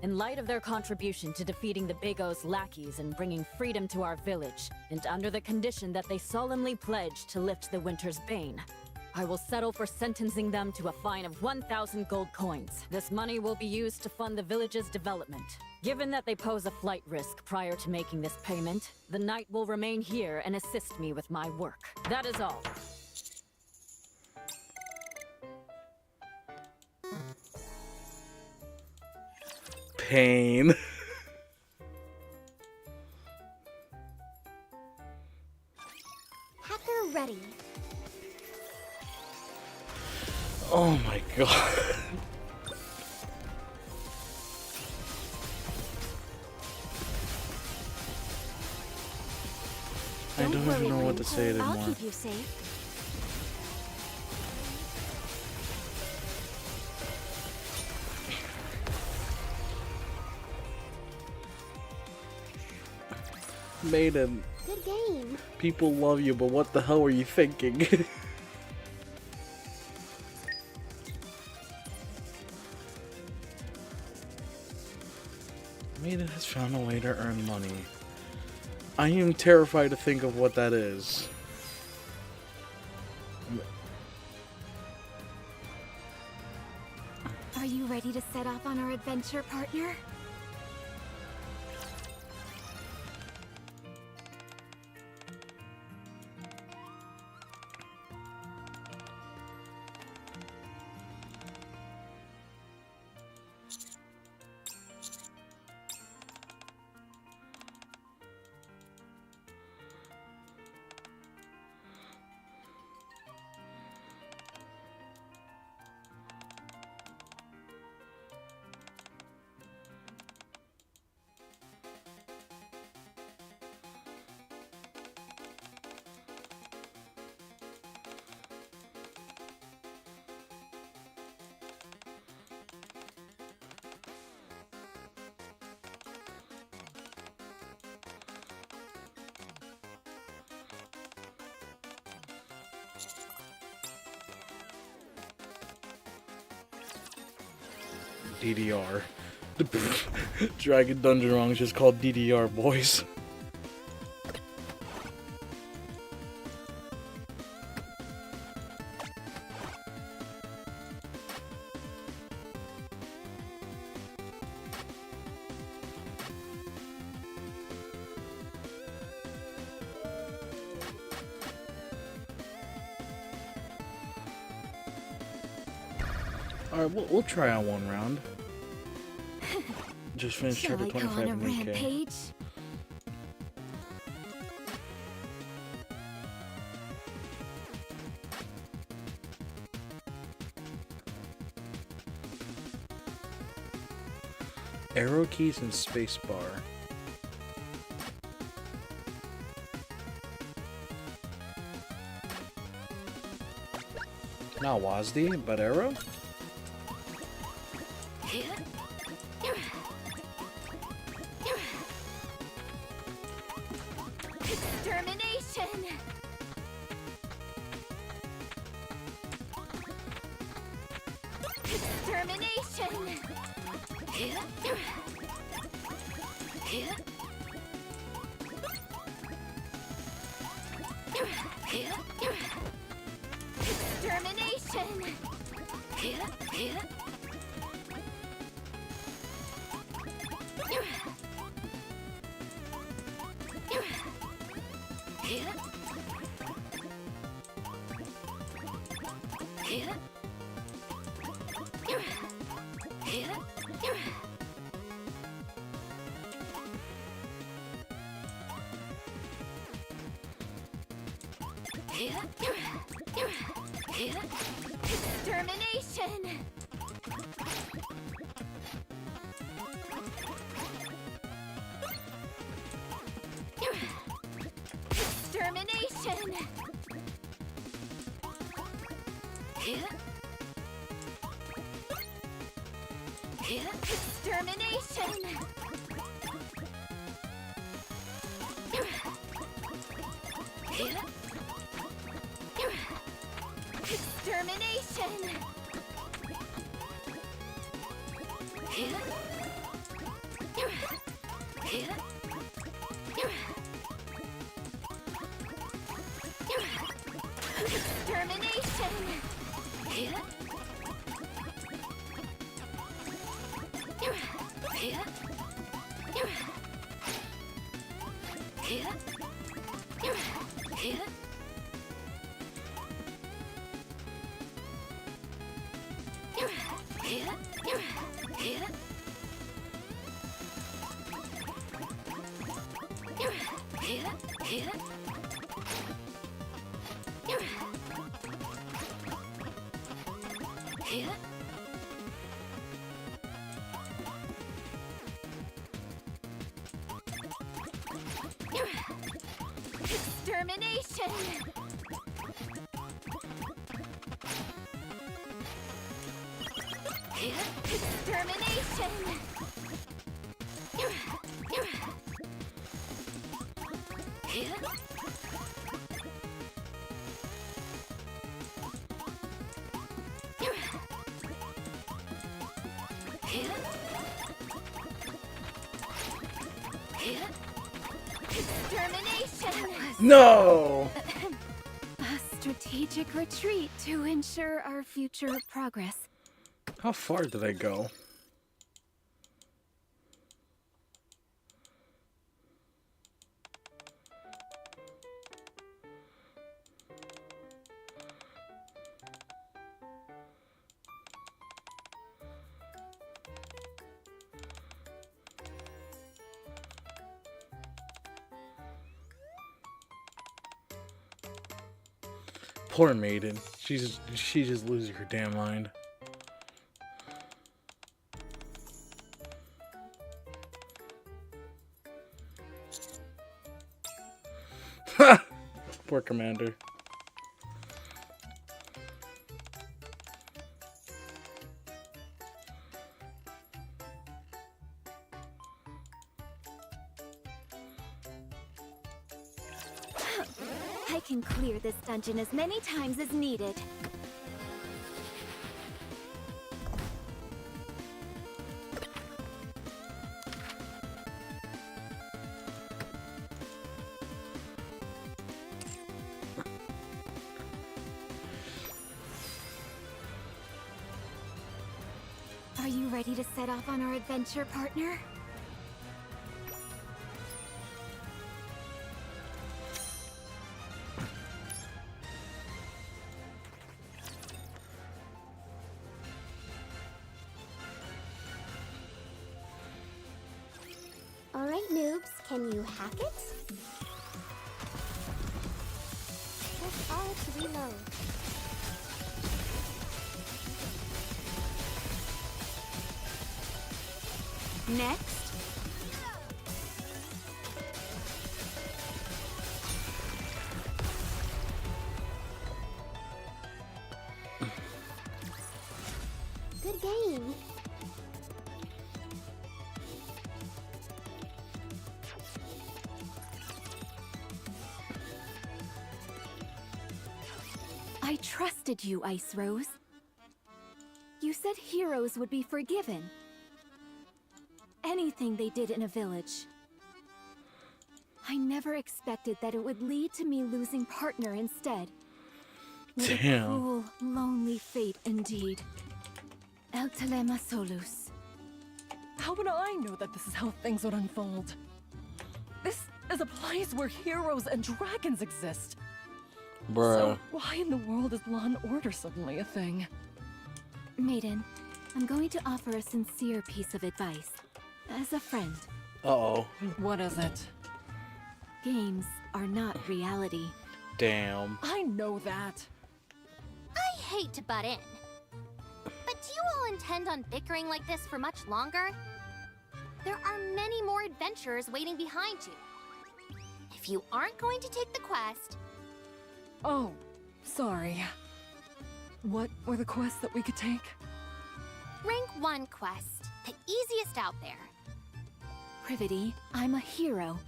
in light of their contribution to defeating the Big O's lackeys and bringing freedom to our village, and under the condition that they solemnly pledge to lift the winter's bane, I will settle for sentencing them to a fine of 1,000 gold coins. This money will be used to fund the village's development. Given that they pose a flight risk prior to making this payment, the knight will remain here and assist me with my work. That is all. Pain. Hacker ready. Oh my god. I don't even know what to say anymore. I'll keep you safe. Maiden, Good game. people love you, but what the hell are you thinking? Maiden has found a way to earn money. I am terrified to think of what that is. Are you ready to set off on our adventure, partner? DDR. Dragon Dungeon Wrong is just called DDR, boys. Alright, we'll try out one round. Just finished Shall chapter I go 25 on a and 8K. rampage? Arrow keys and spacebar. Not WASD, but arrow? Extermination! Extermination! Extermination! Extermination! Extermination! Extermination! Extermination! Extermination! Extermination! Extermination! No! A strategic retreat to ensure our future progress. How far did I go? Poor Maiden. She's just losing her damn mind. Poor Commander. I can clear this dungeon as many times as needed. Are you ready to set off on our adventure, partner? Alright, noobs, can you hack it? Press R to reload. Next. Good game. I trusted you, Ice Rose. You said heroes would be forgiven. Anything they did in a village. I never expected that it would lead to me losing partner instead. What a Damn. cruel, lonely fate indeed. El Telema Solus. How would I know that this is how things would unfold? This is a place where heroes and dragons exist. Bruh. So why in the world is law and order suddenly a thing? Maiden, I'm going to offer a sincere piece of advice. As a friend, Uh-oh. What is it? games are not reality. Damn. I know that. I hate to butt in, but do you all intend on bickering like this for much longer? There are many more adventurers waiting behind you. If you aren't going to take the quest, Oh, sorry. What were the quests that we could take? rank 1 quest, the easiest out there. Privity, I'm a hero.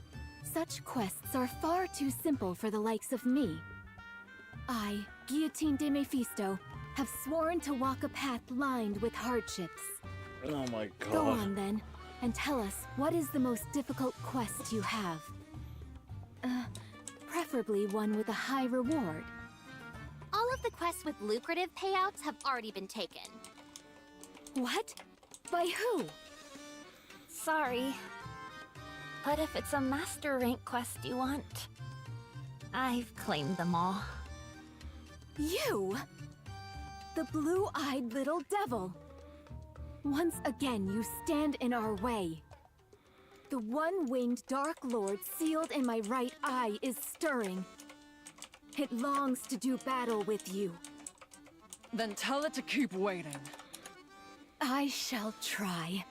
Such quests are far too simple for the likes of me. I, Guillotine de Mephisto, have sworn to walk a path lined with hardships. Oh my god. Go on then, and tell us what is the most difficult quest you have. Preferably one with a high reward. All of the quests with lucrative payouts have already been taken. What? By who? Sorry. But if it's a master rank quest you want, I've claimed them all. You? The blue-eyed little devil. Once again, you stand in our way. The one-winged Dark Lord sealed in my right eye is stirring. It longs to do battle with you. Then tell it to keep waiting. I shall try.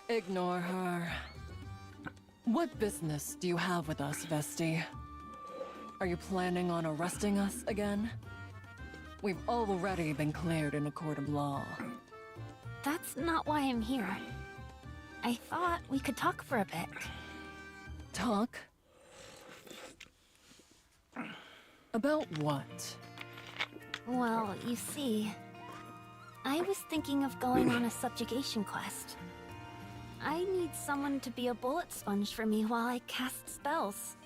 Ignore her. What business do you have with us, Vesti? Are you planning on arresting us again? We've already been cleared in a court of law. That's not why I'm here. I thought we could talk for a bit. Talk? About what? Well, you see, I was thinking of going on a subjugation quest. I need someone to be a bullet sponge for me while I cast spells.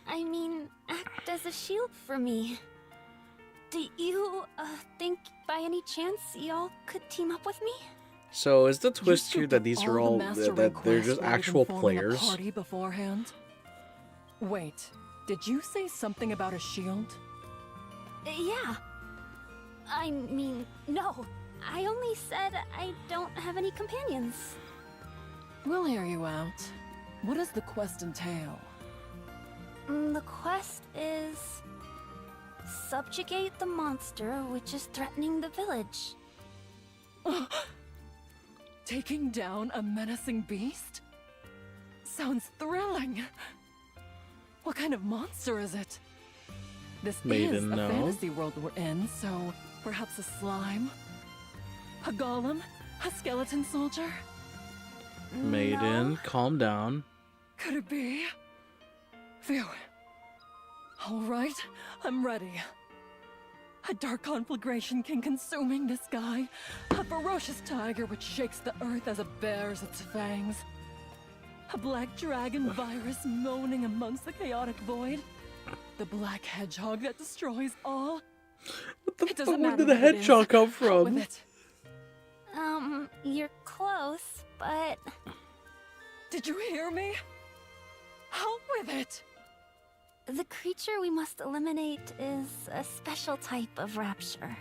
I mean, act as a shield for me. Do you, think by any chance y'all could team up with me? So is the twist here that these are all that they're just actual players? Party beforehand? Wait, did you say something about a shield? Yeah. I mean, no. I only said I don't have any companions. We'll hear you out. What does the quest entail? The quest is... subjugate the monster which is threatening the village. Taking down a menacing beast? Sounds thrilling. What kind of monster is it? This is a fantasy world we're in, so perhaps a slime? A golem? A skeleton soldier? Maiden, No. calm down. Could it be? Phew. All right, I'm ready. A dark conflagration king consuming the sky. A ferocious tiger which shakes the earth as it bares its fangs. A black dragon virus moaning amongst the chaotic void. The black hedgehog that destroys all. What the It fuck? doesn't Where matter did the what it hedgehog is. come Out from? with it. You're close, but... Did you hear me? Out with it! The creature we must eliminate is a special type of rapture.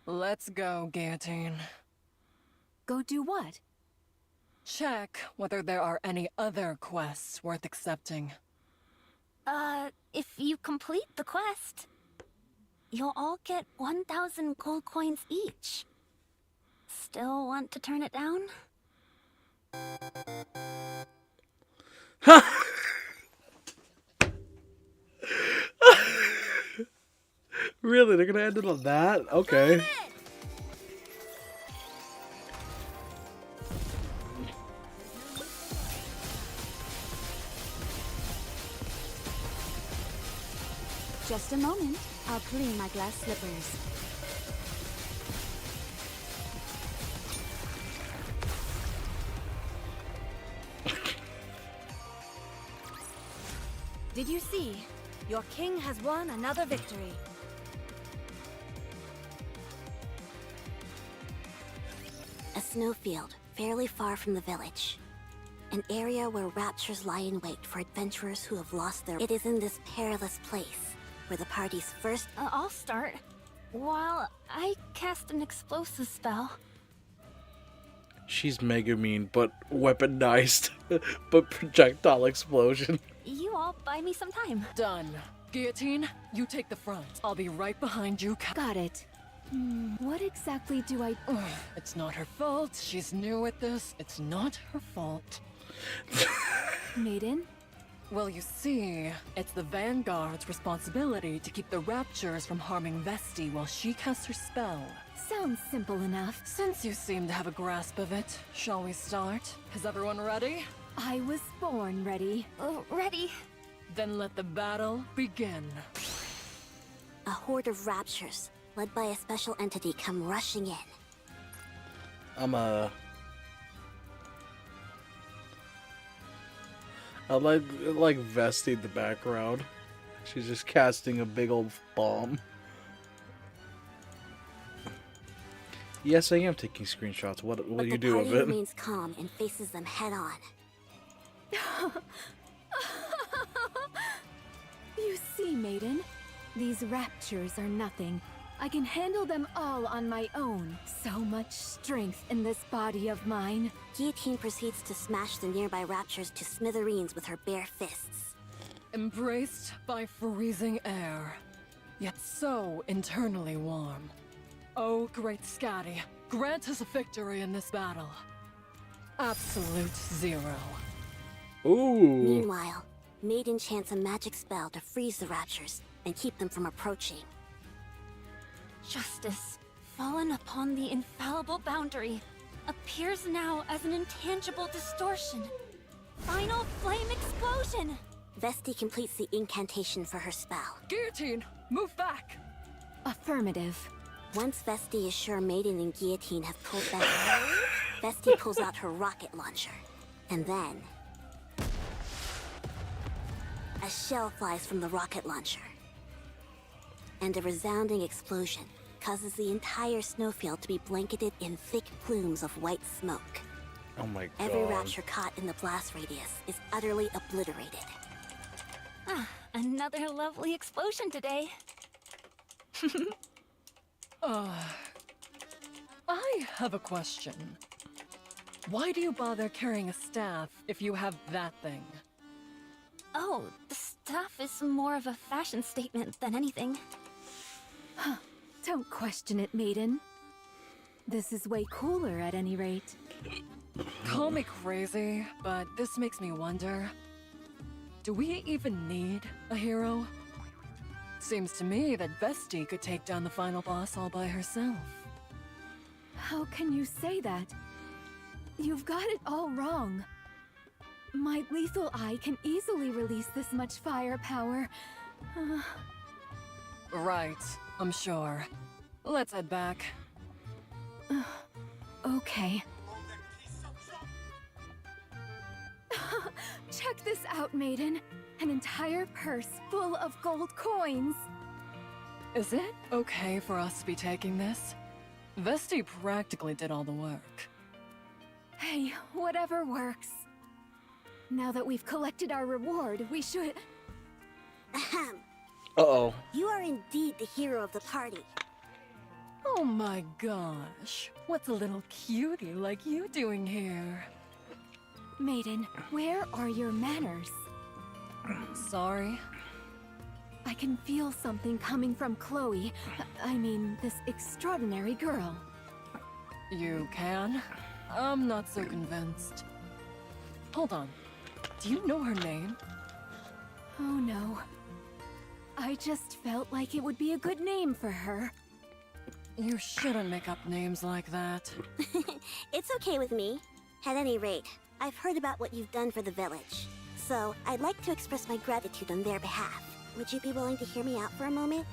Let's go, Guillotine. Go do what? Check whether there are any other quests worth accepting. If you complete the quest, you'll all get 1,000 gold coins each. Still want to turn it down? Really? They're gonna end it on that? Okay. Just a moment. I'll clean my glass slippers. Did you see? Your king has won another victory. A snowfield, fairly far from the village. An area where raptures lie in wait for adventurers who have lost their... It is in this perilous place where the party's first... I'll start. While I cast an explosive spell. She's mega mean, but weaponized. But projectile explosion. You all buy me some time. Done. Guillotine, you take the front. I'll be right behind you. Got it. What exactly do I... It's not her fault. She's new at this. It's not her fault. Maiden? Well, you see, it's the Vanguard's responsibility to keep the Raptures from harming Vesti while she casts her spell. Sounds simple enough. Since you seem to have a grasp of it, shall we start? Is everyone ready? I was born ready. Ready. Then let the battle begin. A horde of raptures, led by a special entity, come rushing in. I like Vesti in the background. She's just casting a big old bomb. Yes, I am taking screenshots. What do you do with But the party it? remains calm and faces them head on. You see, Maiden? These raptures are nothing. I can handle them all on my own. So much strength in this body of mine. Guillotine proceeds to smash the nearby raptures to smithereens with her bare fists. Embraced by freezing air, yet so internally warm. Oh, great Scatty, grant us a victory in this battle. Absolute zero. Ooh. Meanwhile, Maiden chants a magic spell to freeze the raptures and keep them from approaching. Justice, fallen upon the infallible boundary, appears now as an intangible distortion. Final flame explosion! Vesti completes the incantation for her spell. Guillotine, move back! Affirmative. Once Vesti is sure Maiden and Guillotine have pulled back, Vesti pulls out her rocket launcher. And then... a shell flies from the rocket launcher. And a resounding explosion causes the entire snowfield to be blanketed in thick plumes of white smoke. Oh my god. Every rapture caught in the blast radius is utterly obliterated. Ah, another lovely explosion today. I have a question. Why do you bother carrying a staff if you have that thing? Oh, the staff is more of a fashion statement than anything. Don't question it, Maiden. This is way cooler at any rate. Call me crazy, but this makes me wonder. Do we even need a hero? Seems to me that Vesti could take down the final boss all by herself. How can you say that? You've got it all wrong. My lethal eye can easily release this much firepower. Right, I'm sure. Let's head back. Okay. Check this out, Maiden. An entire purse full of gold coins. Is it okay for us to be taking this? Vesti practically did all the work. Hey, whatever works. Now that we've collected our reward, we should... Ahem. Uh-oh. You are indeed the hero of the party. Oh my gosh, what's a little cutie like you doing here? Maiden, where are your manners? Sorry. I can feel something coming from Chloe. I mean, this extraordinary girl. You can? I'm not so convinced. Hold on. Do you know her name? Oh no. I just felt like it would be a good name for her. You shouldn't make up names like that. It's okay with me. At any rate, I've heard about what you've done for the village. So, I'd like to express my gratitude on their behalf. Would you be willing to hear me out for a moment?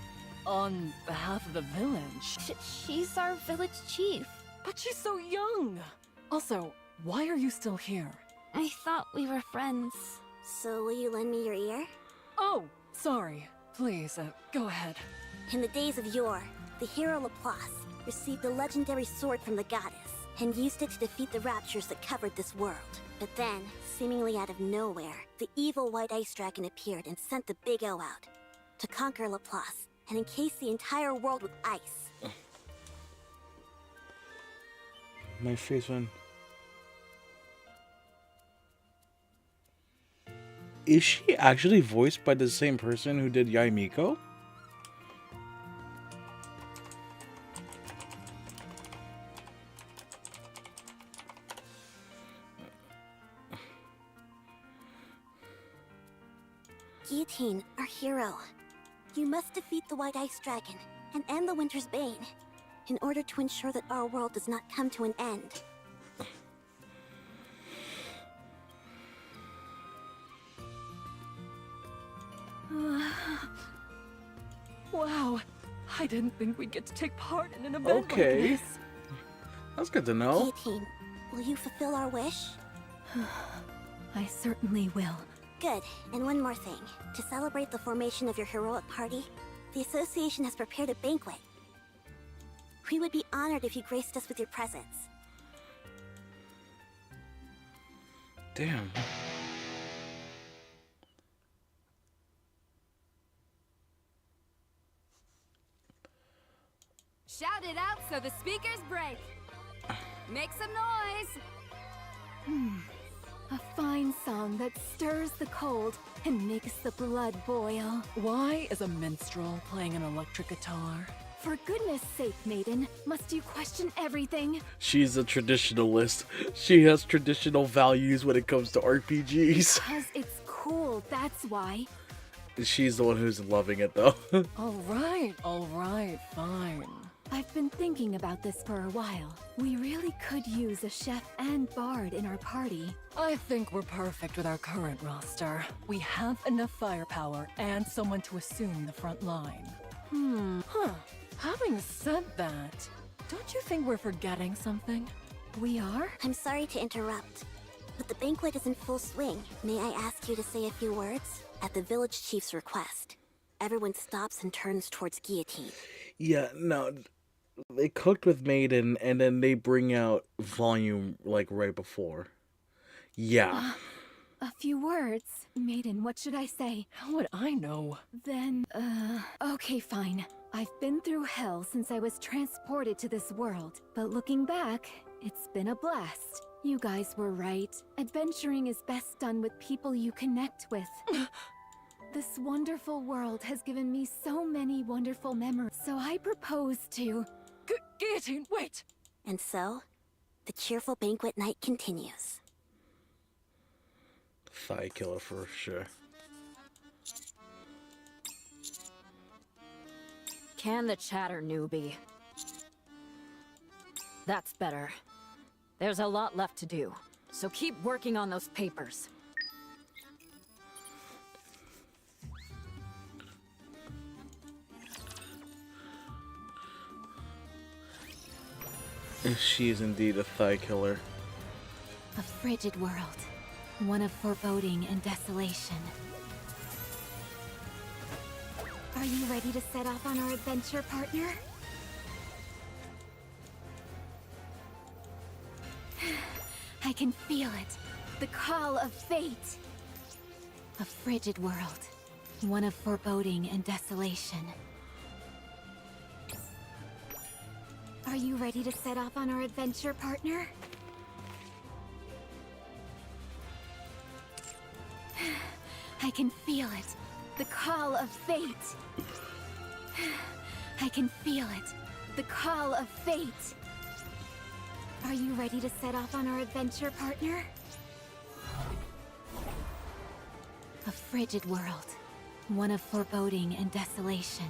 On behalf of the village? She's our village chief. But she's so young! Also, why are you still here? I thought we were friends. So, will you lend me your ear? Oh, sorry. Please, go ahead. In the days of yore, the hero Laplace received a legendary sword from the goddess and used it to defeat the raptures that covered this world. But then, seemingly out of nowhere, the evil white ice dragon appeared and sent the Big O out to conquer Laplace and encase the entire world with ice. My face went... Is she actually voiced by the same person who did Yaimiko? Guillotine, our hero. You must defeat the White Ice Dragon and end the Winter's Bane in order to ensure that our world does not come to an end. didn't think we'd get to take part in an event Okay. like this. That's good to know. Guillotine, will you fulfill our wish? I certainly will. Good. And one more thing. To celebrate the formation of your heroic party, the association has prepared a banquet. We would be honored if you graced us with your presence. Damn. Shout it out so the speakers break. Make some noise. A fine song that stirs the cold and makes the blood boil. Why is a minstrel playing an electric guitar? For goodness sake, Maiden, must you question everything? She's a traditionalist. She has traditional values when it comes to RPGs. Because it's cool, that's why. She's the one who's loving it, though. All right, fine. I've been thinking about this for a while. We really could use a chef and bard in our party. I think we're perfect with our current roster. We have enough firepower and someone to assume the front line. Having said that, don't you think we're forgetting something? We are? I'm sorry to interrupt, but the banquet is in full swing. May I ask you to say a few words? At the village chief's request, everyone stops and turns towards Guillotine. Yeah, no. They cooked with Maiden, and then they bring out volume, like, right before. Yeah. A few words. Maiden, what should I say? How would I know? Then, okay, fine. I've been through hell since I was transported to this world, but looking back, it's been a blast. You guys were right. Adventuring is best done with people you connect with. This wonderful world has given me so many wonderful memories, so I propose to... Guillotine, wait! And so, the cheerful banquet night continues. Thigh killer for sure. Can the chatter, newbie. That's better. There's a lot left to do, so keep working on those papers. She is indeed a thigh killer. A frigid world. One of foreboding and desolation. Are you ready to set off on our adventure, partner? I can feel it. The call of fate. A frigid world. One of foreboding and desolation. Are you ready to set off on our adventure, partner? I can feel it. The call of fate. I can feel it. The call of fate. Are you ready to set off on our adventure, partner? A frigid world. One of foreboding and desolation.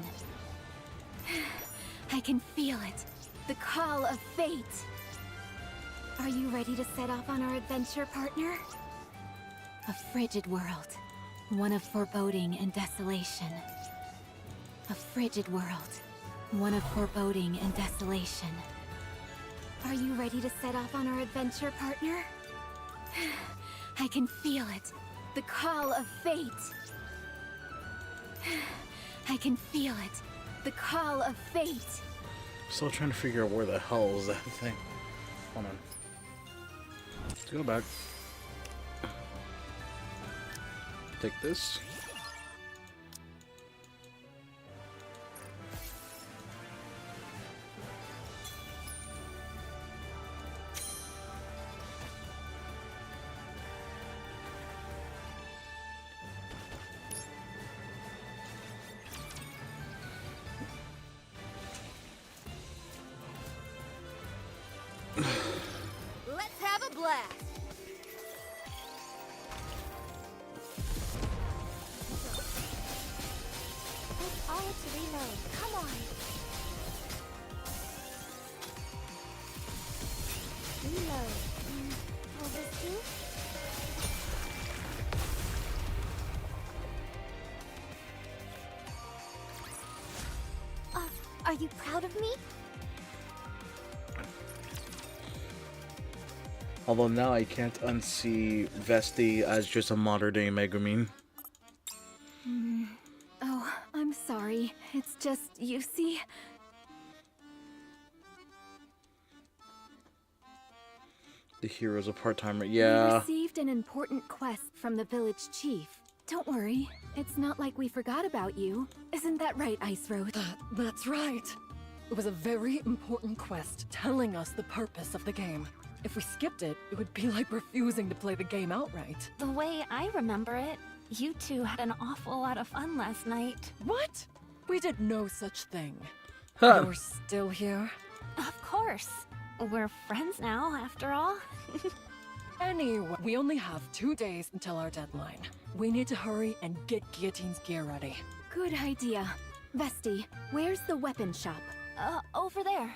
I can feel it. The call of fate. Are you ready to set off on our adventure, partner? A frigid world. One of foreboding and desolation. A frigid world. One of foreboding and desolation. Are you ready to set off on our adventure, partner? I can feel it. The call of fate. I can feel it. The call of fate. Still trying to figure out where the hell is that thing. Hold on. Let's go back. Take this. Let's have a blast. Press R to reload. Come on. Reload. Will this do? Are you proud of me? Although now I can't unsee Vesti as just a modern day Megumin. Oh, I'm sorry. It's just, you see... The hero's a part-timer. We Yeah. received an important quest from the village chief. Don't worry, it's not like we forgot about you. Isn't that right, Ice Road? That's right. It was a very important quest telling us the purpose of the game. If we skipped it, it would be like refusing to play the game outright. The way I remember it, you two had an awful lot of fun last night. What? We did no such thing. Huh. You're still here? Of course. We're friends now, after all. Anyway, we only have 2 days until our deadline. We need to hurry and get Guillotine's gear ready. Good idea. Vesti, where's the weapon shop? Over there.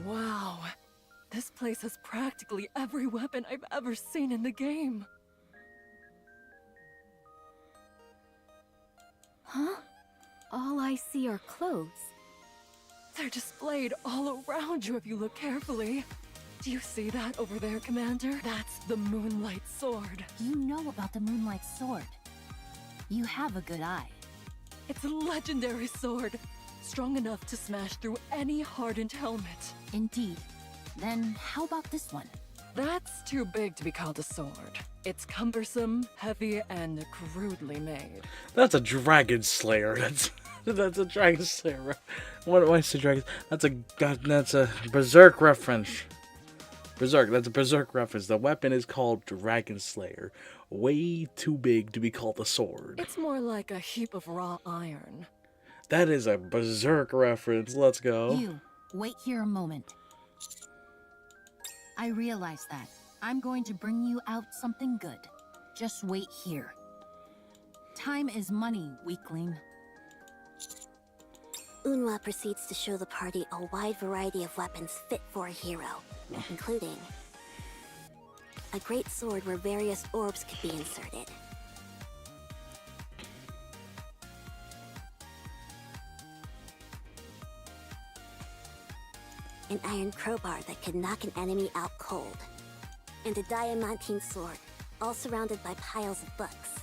Wow. This place has practically every weapon I've ever seen in the game. Huh? All I see are clothes. They're displayed all around you if you look carefully. Do you see that over there, Commander? That's the Moonlight Sword. You know about the Moonlight Sword. You have a good eye. It's a legendary sword, strong enough to smash through any hardened helmet. Indeed. Then how about this one? That's too big to be called a sword. It's cumbersome, heavy, and crudely made. That's a Dragon Slayer. That's a Dragon Slayer. What do I say, Dragon? That's a Berserk reference. Berserk. That's a Berserk reference. The weapon is called Dragon Slayer. Way too big to be called a sword. It's more like a heap of raw iron. That is a Berserk reference. Let's go. You, wait here a moment. I realize that. I'm going to bring you out something good. Just wait here. Time is money, weakling. Unwa proceeds to show the party a wide variety of weapons fit for a hero, including a great sword where various orbs could be inserted, an iron crowbar that could knock an enemy out cold, and a diamantine sword, all surrounded by piles of books.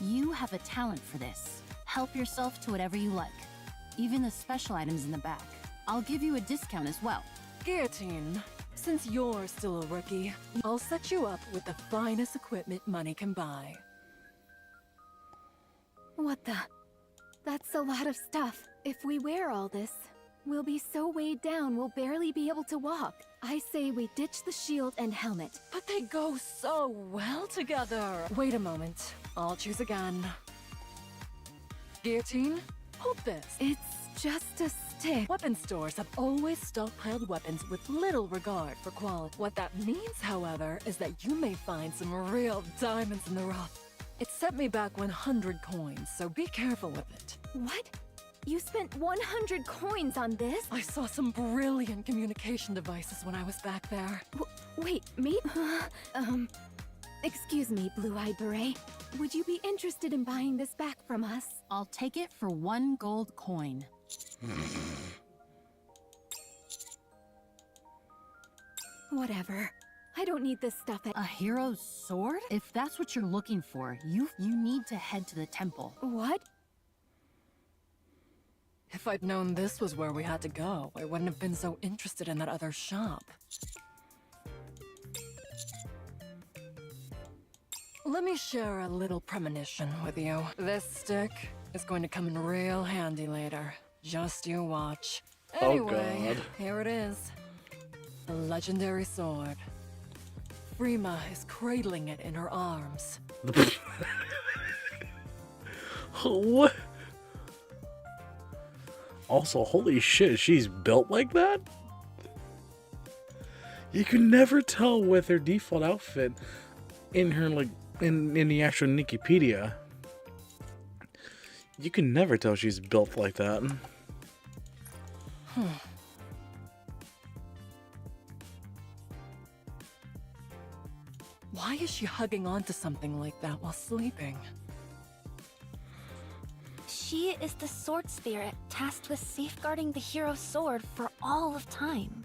You have a talent for this. Help yourself to whatever you like. Even the special items in the back. I'll give you a discount as well. Guillotine, since you're still a rookie, I'll set you up with the finest equipment money can buy. What the? That's a lot of stuff. If we wear all this, we'll be so weighed down we'll barely be able to walk. I say we ditch the shield and helmet. But they go so well together. Wait a moment. I'll choose again. Guillotine, hold this. It's just a stick. Weapon stores have always stockpiled weapons with little regard for quality. What that means, however, is that you may find some real diamonds in the rough. It set me back 100 coins, so be careful with it. What? You spent 100 coins on this? I saw some brilliant communication devices when I was back there. Wait, me? Excuse me, Blue-Eyed Beret. Would you be interested in buying this back from us? I'll take it for 1 gold coin. Whatever. I don't need this stuff A hero's sword? If that's what you're looking for, you need to head to the temple. What? If I'd known this was where we had to go, I wouldn't have been so interested in that other shop. Let me share a little premonition with you. This stick is going to come in real handy later. Just you watch. Anyway, God. Here it is. The legendary sword. Frima is cradling it in her arms. What? Also, holy shit, she's built like that? You can never tell with her default outfit in her, like, in the actual Wikipedia. You can never tell she's built like that. Why is she hugging onto something like that while sleeping? She is the sword spirit tasked with safeguarding the hero's sword for all of time.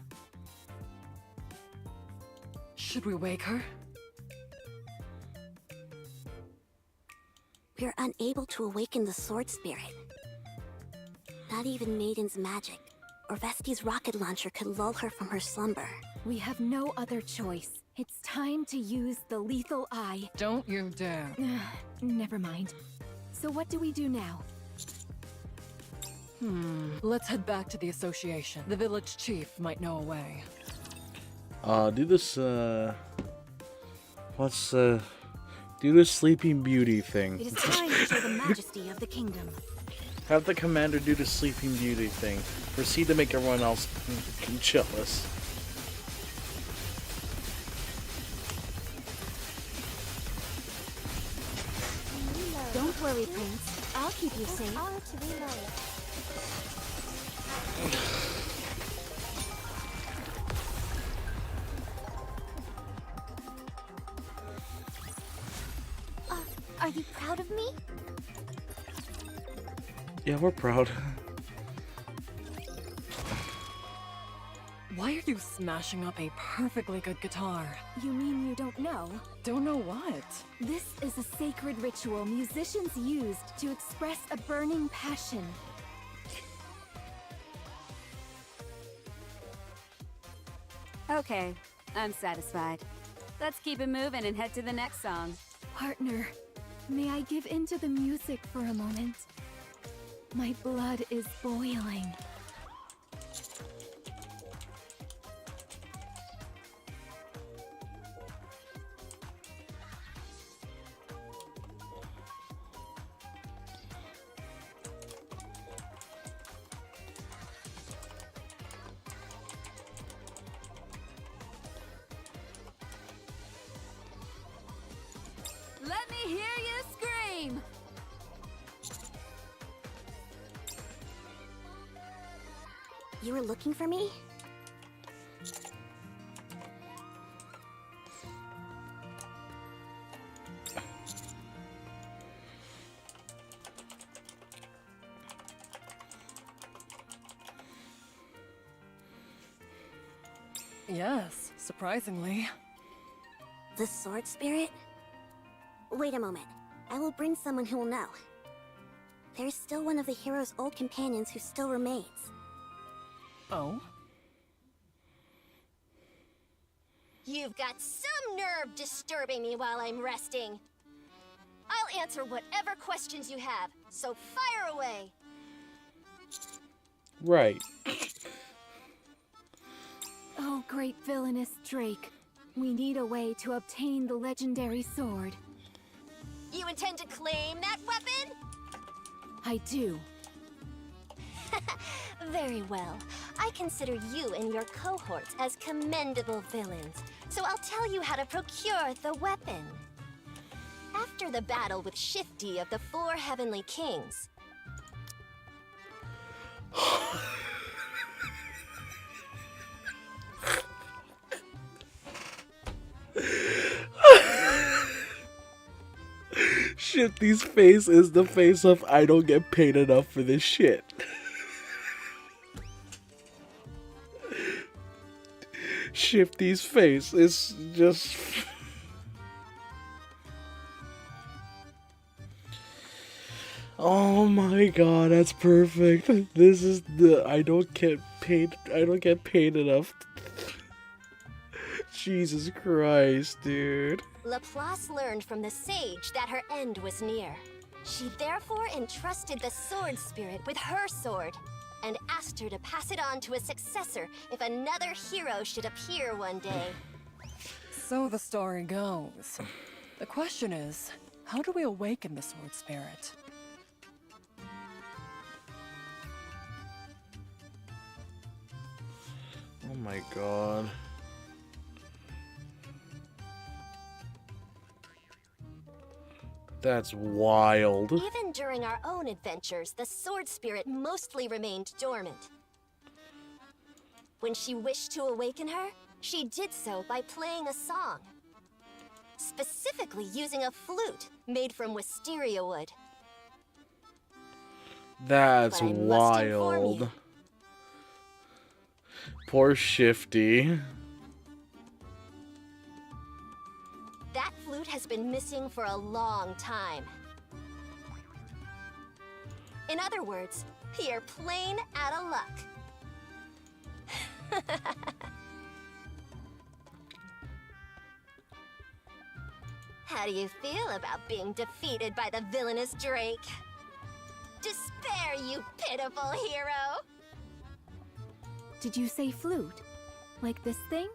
Should we wake her? We're unable to awaken the sword spirit. Not even Maiden's magic or Vesti's rocket launcher could lull her from her slumber. We have no other choice. It's time to use the lethal eye. Don't you dare. Never mind. So what do we do now? Let's head back to the association. The village chief might know a way. Do this, let's, do this Sleeping Beauty thing. It is time to show the majesty of the kingdom. Have the commander do the Sleeping Beauty thing. Proceed to make everyone else jealous. Don't worry, Prince. I'll keep you safe. Are you proud of me? Yeah, we're proud. Why are you smashing up a perfectly good guitar? You mean you don't know? Don't know what? This is a sacred ritual musicians used to express a burning passion. Okay, I'm satisfied. Let's keep it moving and head to the next song. Partner, may I give in to the music for a moment? My blood is boiling. Let me hear you scream! You were looking for me? Yes, surprisingly. The sword spirit? Wait a moment. I will bring someone who will know. There's still one of the hero's old companions who still remains. Oh? You've got some nerve disturbing me while I'm resting. I'll answer whatever questions you have, so fire away. Right. Oh, great villainous Drake. We need a way to obtain the legendary sword. You intend to claim that weapon? I do. Very well. I consider you and your cohorts as commendable villains, so I'll tell you how to procure the weapon. After the battle with Shifty of the Four Heavenly Kings, Shifty's face is the face of I don't get paid enough for this shit. Shifty's face is just... Oh my god, that's perfect. This is the I don't get paid enough. Jesus Christ, dude. Laplace learned from the sage that her end was near. She therefore entrusted the sword spirit with her sword, and asked her to pass it on to a successor if another hero should appear one day. So the story goes. The question is, how do we awaken the sword spirit? Oh my god. That's wild. Even during our own adventures, the sword spirit mostly remained dormant. When she wished to awaken her, she did so by playing a song. Specifically using a flute made from wisteria wood. That's But I must inform wild. you. Poor Shifty. That flute has been missing for a long time. In other words, you're plain out of luck. How do you feel about being defeated by the villainous Drake? Despair, you pitiful hero! Did you say flute? Like this thing?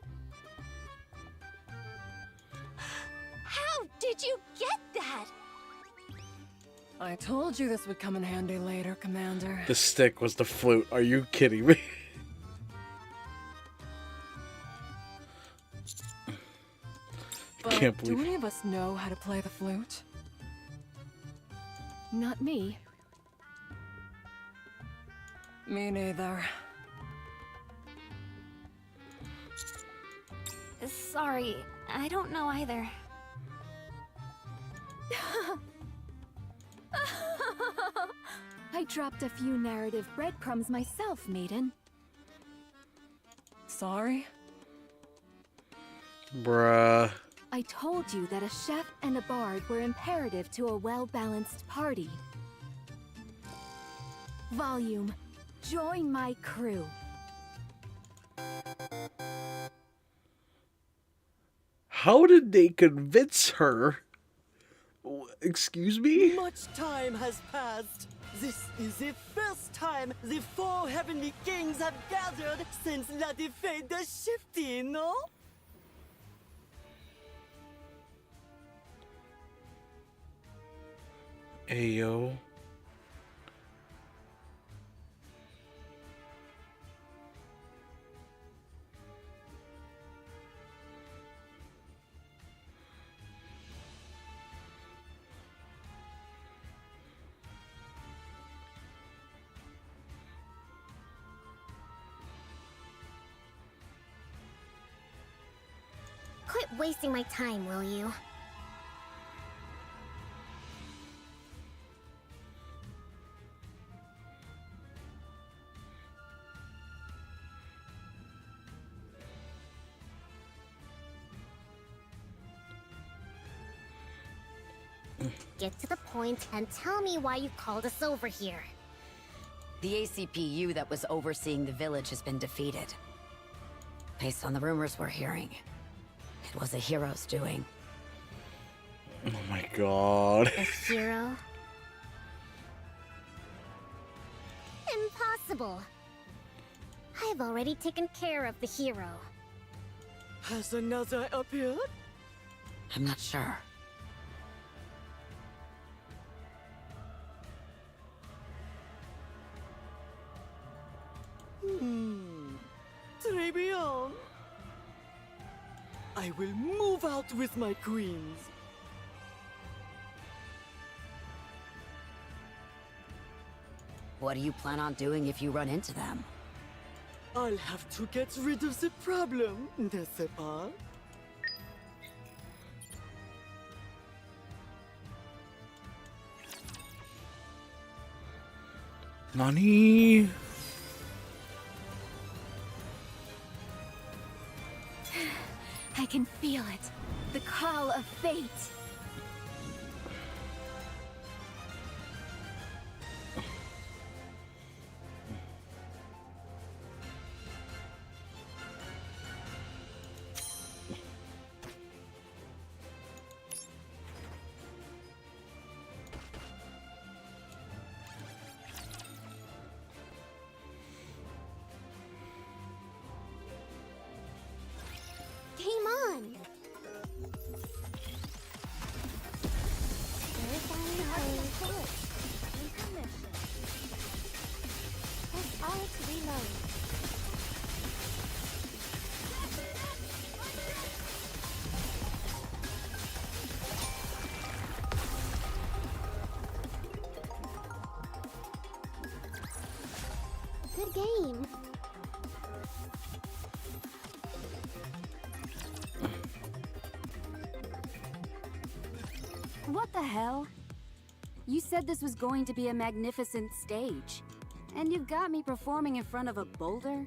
How did you get that? I told you this would come in handy later, Commander. The stick was the flute. Are you kidding me? But Can't do believe. any of us know how to play the flute? Not me. Me neither. Sorry, I don't know either. I dropped a few narrative breadcrumbs myself, Maiden. Sorry? Bruh. I told you that a chef and a bard were imperative to a well-balanced party. Volume, join my crew. How did they convince her? Excuse me? Much time has passed. This is the first time the four heavenly kings have gathered since La Defeat de Shifty, no? Ayo. Quit wasting my time, will you? Get to the point and tell me why you called us over here. The ACPU that was overseeing the village has been defeated. Based on the rumors we're hearing, it was a hero's doing. Oh my god. A hero? Impossible. I've already taken care of the hero. Has another appeared? I'm not sure. Très bien. I will move out with my queens. What do you plan on doing if you run into them? I'll have to get rid of the problem, n'est-ce pas? Nani? I can feel it. The call of fate. Game on! Verifying code. Information. Press R to reload. game. What the hell? You said this was going to be a magnificent stage. And you've got me performing in front of a boulder?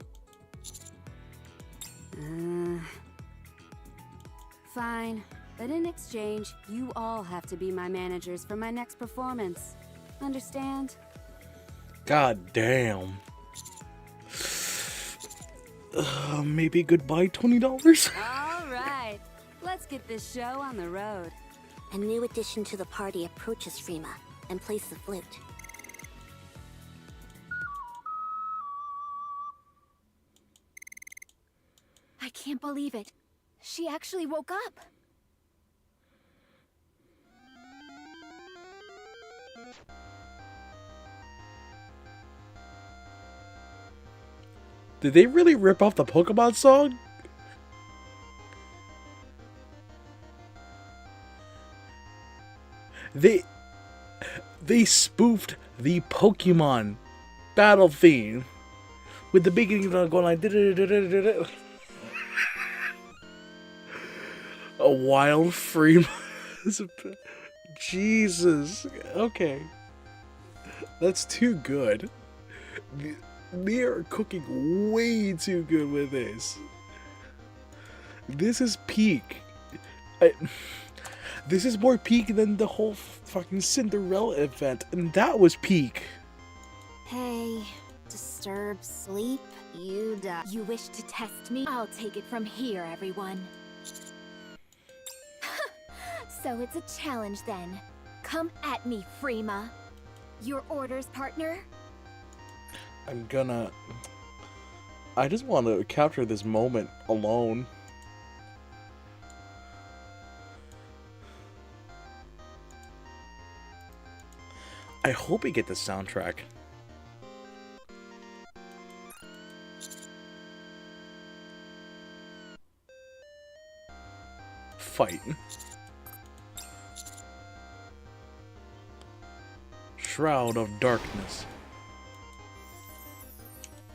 Fine. But in exchange, you all have to be my managers for my next performance. Understand? God damn. Maybe goodbye $20? All right. Let's get this show on the road. A new addition to the party approaches Frima and plays the flute. I can't believe it. She actually woke up. Did they really rip off the Pokemon song? They spoofed the Pokemon battle theme with the beginning going like a wild free. Jesus. Okay. That's too good. They are cooking way too good with this. This is peak. This is more peak than the whole fucking Cinderella event, and that was peak. Hey, disturb sleep, you die. You wish to test me? I'll take it from here, everyone. So it's a challenge then. Come at me, Frima. Your orders, partner? I just want to capture this moment alone. I hope we get the soundtrack. Fight. Shroud of Darkness.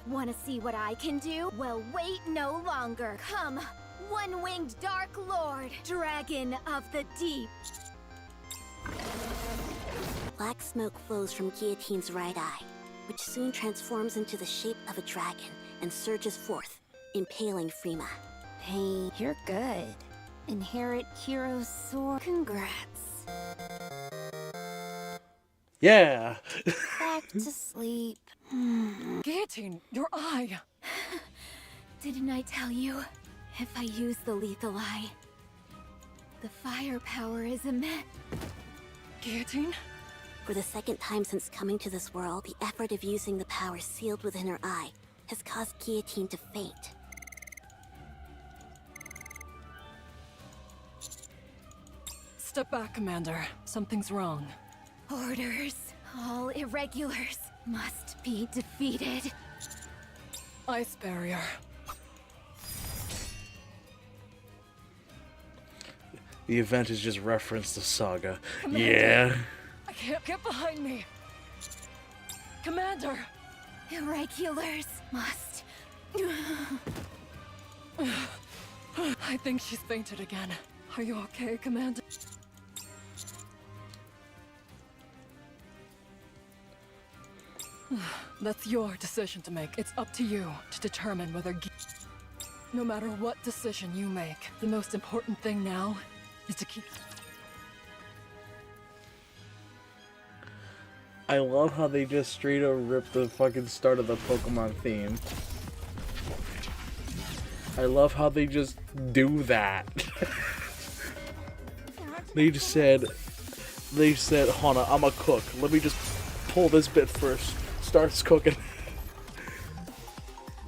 Wanna see what I can do? Well, wait no longer. Come, one-winged Dark Lord, Dragon of the Deep. Black smoke flows from Guillotine's right eye, which soon transforms into the shape of a dragon and surges forth, impaling Frima. Hey, you're good. Inherit Hero's sword. Congrats. Yeah. Back to sleep. Guillotine, your eye! Didn't I tell you? If I use the lethal eye, the firepower is immense. Guillotine? For the second time since coming to this world, the effort of using the power sealed within her eye has caused Guillotine to faint. Step back, Commander. Something's wrong. Orders, all irregulars, must be defeated. Ice barrier. The event is just reference to Saga. Commander. Yeah. I can't get behind me. Commander! Irregulars must... I think she's fainted again. Are you okay, Commander? That's your decision to make. It's up to you to determine whether... No matter what decision you make, the most important thing now is to keep... I love how they just straight up ripped the fucking start of the Pokemon theme. I love how they just do that. They said, Hana, I'm a cook. Let me just pull this bit first. Starts cooking.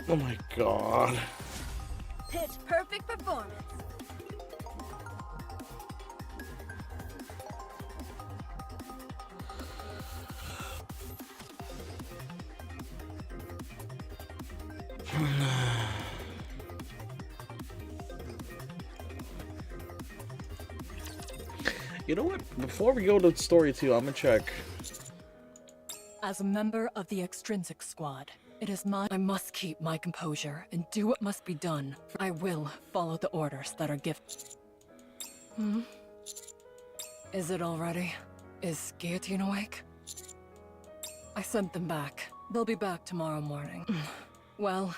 Oh my god. Pitch perfect performance. You know what? Before we go to story 2, I'm gonna check. As a member of the Extrinsic Squad, It is I must keep my composure and do what must be done. I will follow the orders that are given. Is it all ready? Is Guillotine awake? I sent them back. They'll be back tomorrow morning. Well,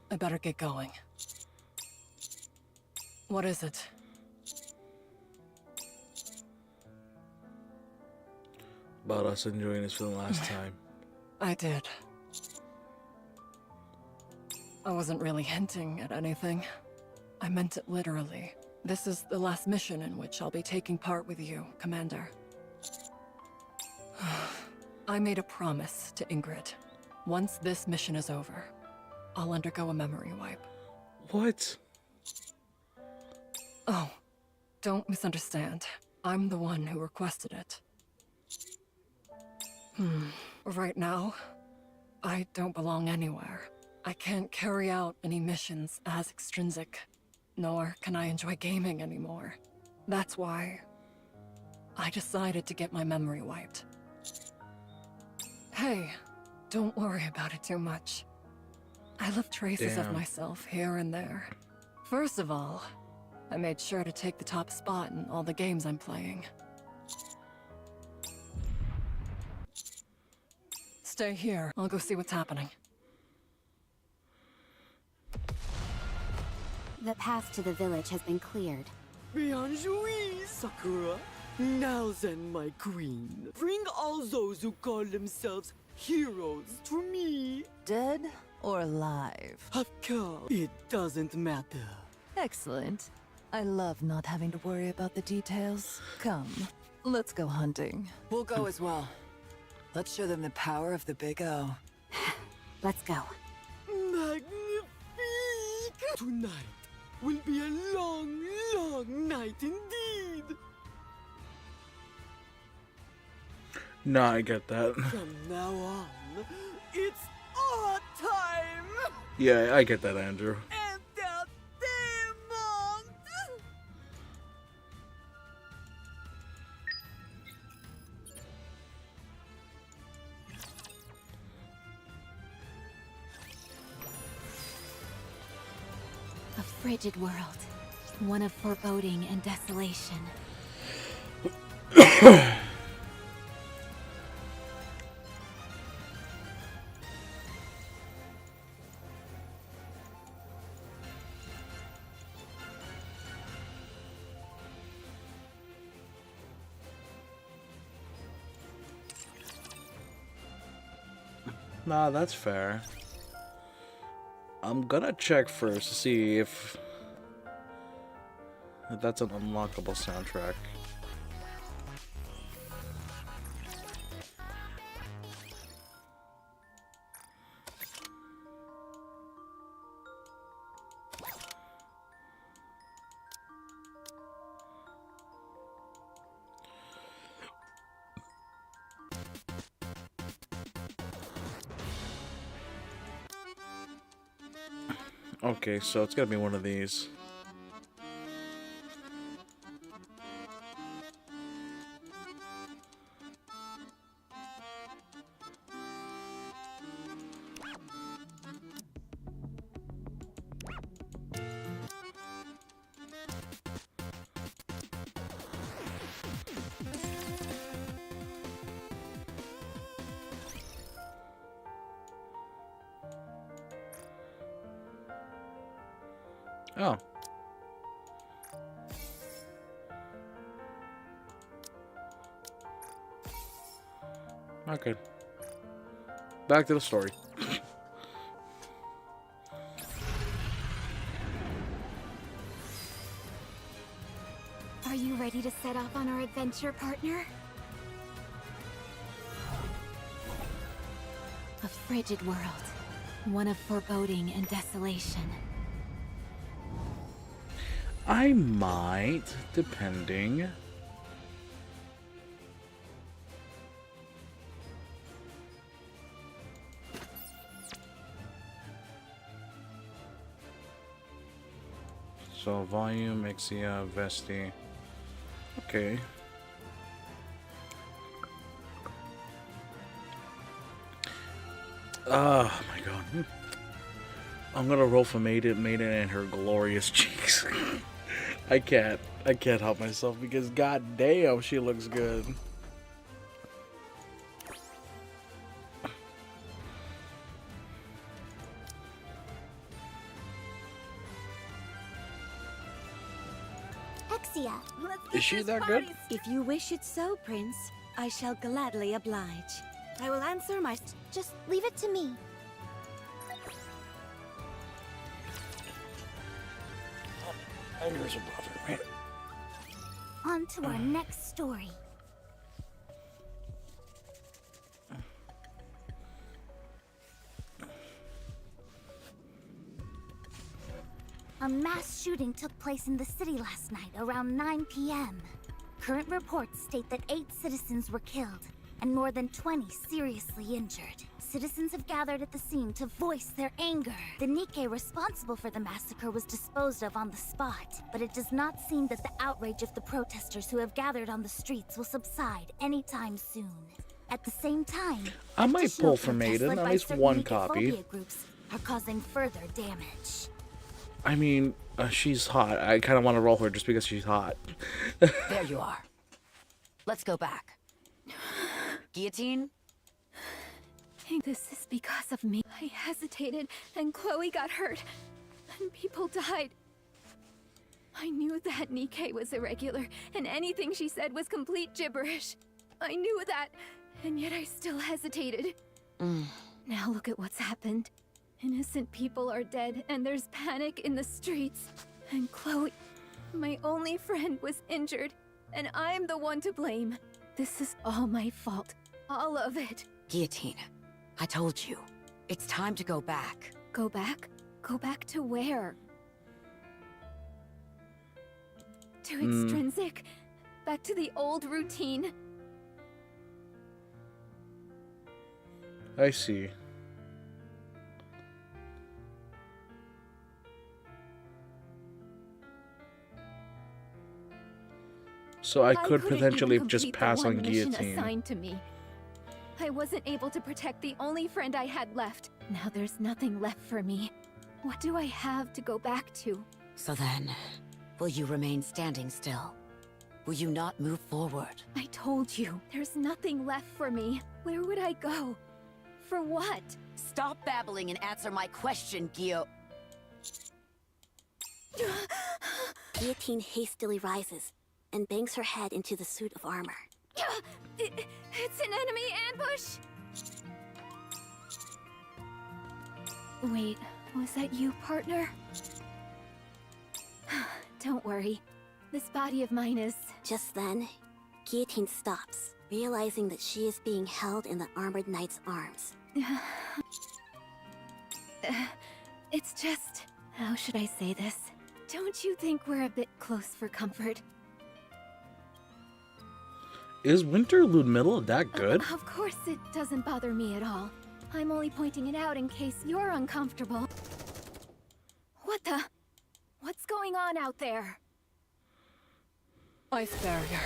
I better get going. What is it? About us enjoying this for the last time. I did. I wasn't really hinting at anything. I meant it literally. This is the last mission in which I'll be taking part with you, Commander. I made a promise to Ingrid. Once this mission is over, I'll undergo a memory wipe. What? Oh, don't misunderstand. I'm the one who requested it. Right now, I don't belong anywhere. I can't carry out any missions as extrinsic, nor can I enjoy gaming anymore. That's why I decided to get my memory wiped. Hey, don't worry about it too much. I left traces of myself here and there. First of all, I made sure to take the top spot in all the games I'm playing. Stay here. I'll go see what's happening. The path to the village has been cleared. Bien joué, Sakura. Now then, my queen, bring all those who call themselves heroes to me. Dead or alive? Of course, it doesn't matter. Excellent. I love not having to worry about the details. Come, let's go hunting. We'll go as well. Let's show them the power of the Big O. Let's go. Magnifique! Tonight will be a long, long night indeed. No, I get that. From now on, it's our time! Yeah, I get that, Andrew. Entertainment! A frigid world, one of foreboding and desolation. Nah, that's fair. I'm gonna check first to see if that's an unlockable soundtrack. Okay, so it's gotta be one of these. Oh. Okay. Back to the story. Are you ready to set off on our adventure, partner? A frigid world, one of foreboding and desolation. I might, depending. So volume, Ixia, Vesti. Okay. Oh my god. I'm gonna roll for Maiden and her glorious cheeks. I can't help myself because god damn she looks good. Exia, Is she that good? If you wish it so, Prince, I shall gladly oblige. I will answer my... just leave it to me. Fingers are bothering me. On to our next story. A mass shooting took place in the city last night around 9 p.m. Current reports state that 8 citizens were killed and more than 20 seriously injured. Citizens have gathered at the scene to voice their anger. The Nikke responsible for the massacre was disposed of on the spot, but it does not seem that the outrage of the protesters who have gathered on the streets will subside anytime soon. At the same time, I might additional pull for protests Maiden, led at by least certain one Nikke copy. phobia groups are causing further damage. I mean, she's hot. I kind of want to roll her just because she's hot. There you are. Let's go back. Guillotine? This is because of me. I hesitated, and Chloe got hurt, and people died. I knew that Nikke was irregular, and anything she said was complete gibberish. I knew that, and yet I still hesitated. Now look at what's happened. Innocent people are dead, and there's panic in the streets. And Chloe, my only friend, was injured, and I'm the one to blame. This is all my fault. All of it. Guillotine, I told you. It's time to go back. Go back? Go back to where? To Extrinsic? Back to the old routine? I see. So I could couldn't potentially even just complete the pass on one mission Guillotine. assigned to me. I wasn't able to protect the only friend I had left. Now there's nothing left for me. What do I have to go back to? So then, will you remain standing still? Will you not move forward? I told you, there's nothing left for me. Where would I go? For what? Stop babbling and answer my question, Gio. Guillotine hastily rises and bangs her head into the suit of armor. It's an enemy ambush! Wait, was that you, partner? Don't worry. This body of mine is... Just then, Guillotine stops, realizing that she is being held in the armored knight's arms. It's just... How should I say this? Don't you think we're a bit close for comfort? Is Winterlude Middle that good? Of course it doesn't bother me at all. I'm only pointing it out in case you're uncomfortable. What the? What's going on out there? Ice barrier.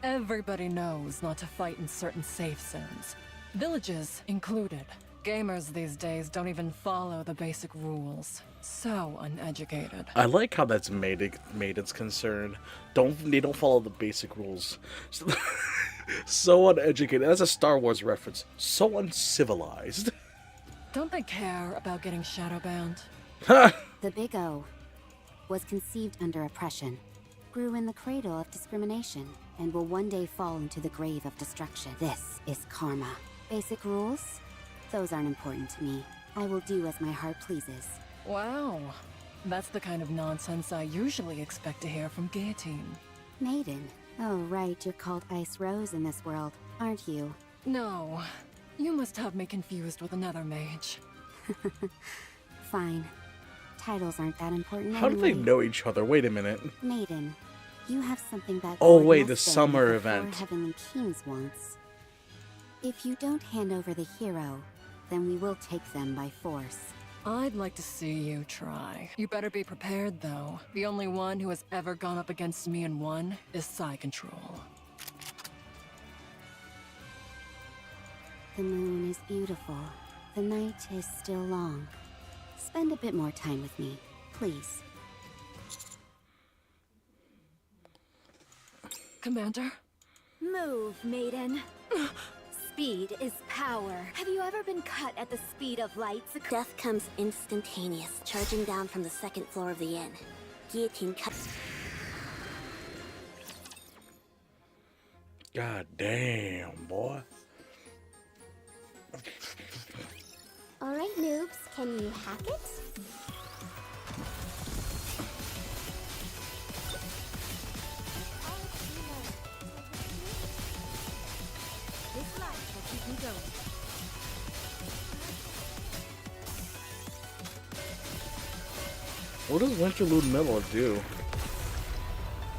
Everybody knows not to fight in certain safe zones. Villages included. Gamers these days don't even follow the basic rules. So uneducated. I like how that's Maiden's concerned. They don't follow the basic rules. So uneducated. That's a Star Wars reference. So uncivilized. Don't they care about getting shadowbound? The Big O was conceived under oppression, grew in the cradle of discrimination, and will one day fall into the grave of destruction. This is karma. Basic rules? Those aren't important to me. I will do as my heart pleases. Wow. That's the kind of nonsense I usually expect to hear from Guillotine. Maiden. Oh, right, you're called Ice Rose in this world, aren't you? No. You must have me confused with another mage. Fine. Titles aren't that important How do they anyway. know each other? Wait a minute. Maiden, you have something that Oh, God wait, the must say summer that the event. 4 Heavenly Kings wants. If you don't hand over the hero, then we will take them by force. I'd like to see you try. You better be prepared, though. The only one who has ever gone up against me and won is Psy Control. The moon is beautiful. The night is still long. Spend a bit more time with me, please. Commander? Move, maiden. Speed is power. Have you ever been cut at the speed of light? Death comes instantaneous, charging down from the second floor of the inn. Guillotine cuts. God damn, boy. Alright, noobs, can you hack it? This light will keep me going. What does Winterlude Miller do?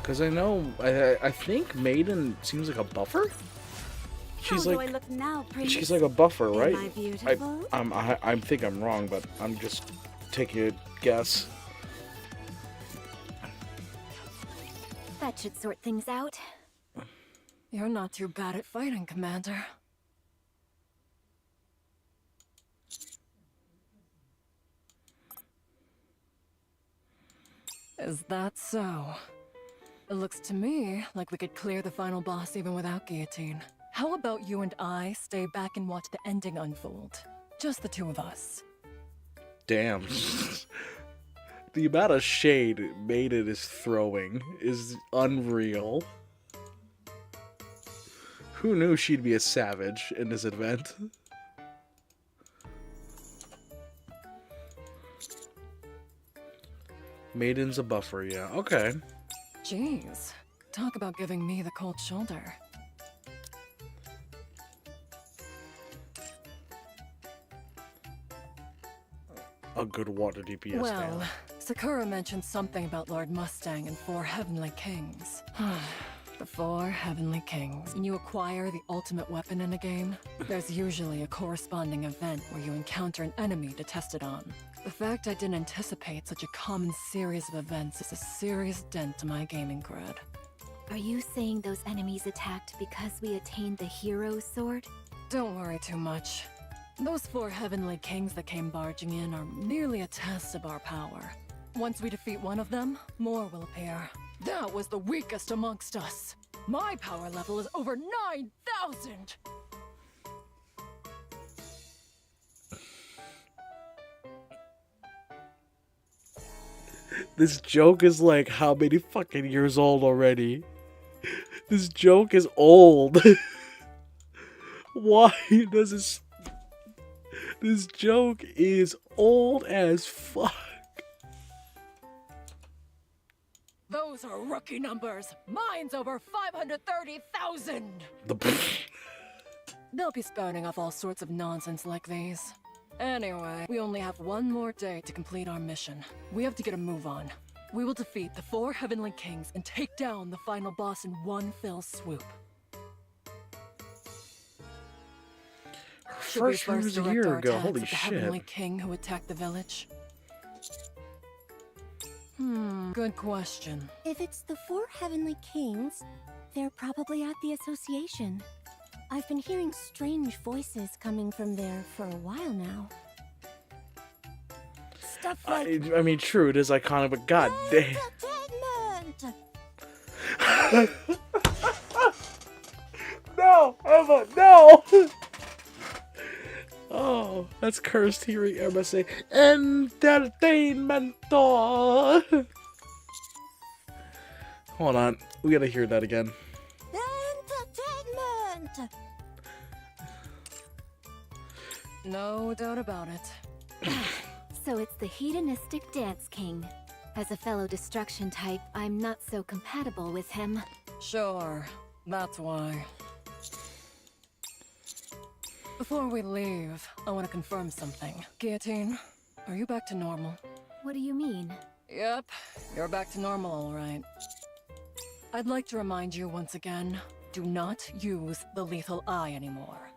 Because I know, I think Maiden seems like a buffer? She's How like, do I look now, Prince? she's like a buffer, right? Am I beautiful? I think I'm wrong, but I'm just taking a guess. That should sort things out. You're not too bad at fighting, Commander. Is that so? It looks to me like we could clear the final boss even without Guillotine. How about you and I stay back and watch the ending unfold? Just the two of us. Damn. The amount of shade Maiden is throwing is unreal. Who knew she'd be a savage in this event? Maiden's a buffer, yeah. Okay. Jeez. Talk about giving me the cold shoulder. A good water DPS Well, now. Sakura mentioned something about Lord Mustang and 4 Heavenly Kings. The 4 Heavenly Kings. When you acquire the ultimate weapon in a game, there's usually a corresponding event where you encounter an enemy to test it on. The fact I didn't anticipate such a common series of events is a serious dent to my gaming cred. Are you saying those enemies attacked because we attained the hero sword? Don't worry too much. Those 4 Heavenly Kings that came barging in are merely a test of our power. Once we defeat one of them, more will appear. That was the weakest amongst us. My power level is over 9,000! This joke is like how many fucking years old already? This joke is old. Why does this... This joke is old as fuck. Those are rookie numbers. Mine's over 530,000! They'll be spouting off all sorts of nonsense like these. Anyway, we only have one more day to complete our mission. We have to get a move on. We will defeat the 4 Heavenly Kings and take down the final boss in one fell swoop. Should we First one was a direct year our ago, attacks holy at the shit. Heavenly King who attacked the village? Good question. If it's the 4 Heavenly Kings, they're probably at the association. I've been hearing strange voices coming from there for a while now. Stuff like... I mean, true, it is iconic, but god damn. Entertainment! No, Emma, no! Oh, that's cursed hearing Emma say, entertainment. Hold on, we gotta hear that again. Entertainment! No doubt about it. So it's the hedonistic Dance King. As a fellow destruction type, I'm not so compatible with him. Sure, that's why. Before we leave, I want to confirm something. Guillotine, are you back to normal? What do you mean? Yep, you're back to normal, all right. I'd like to remind you once again, do not use the lethal eye anymore.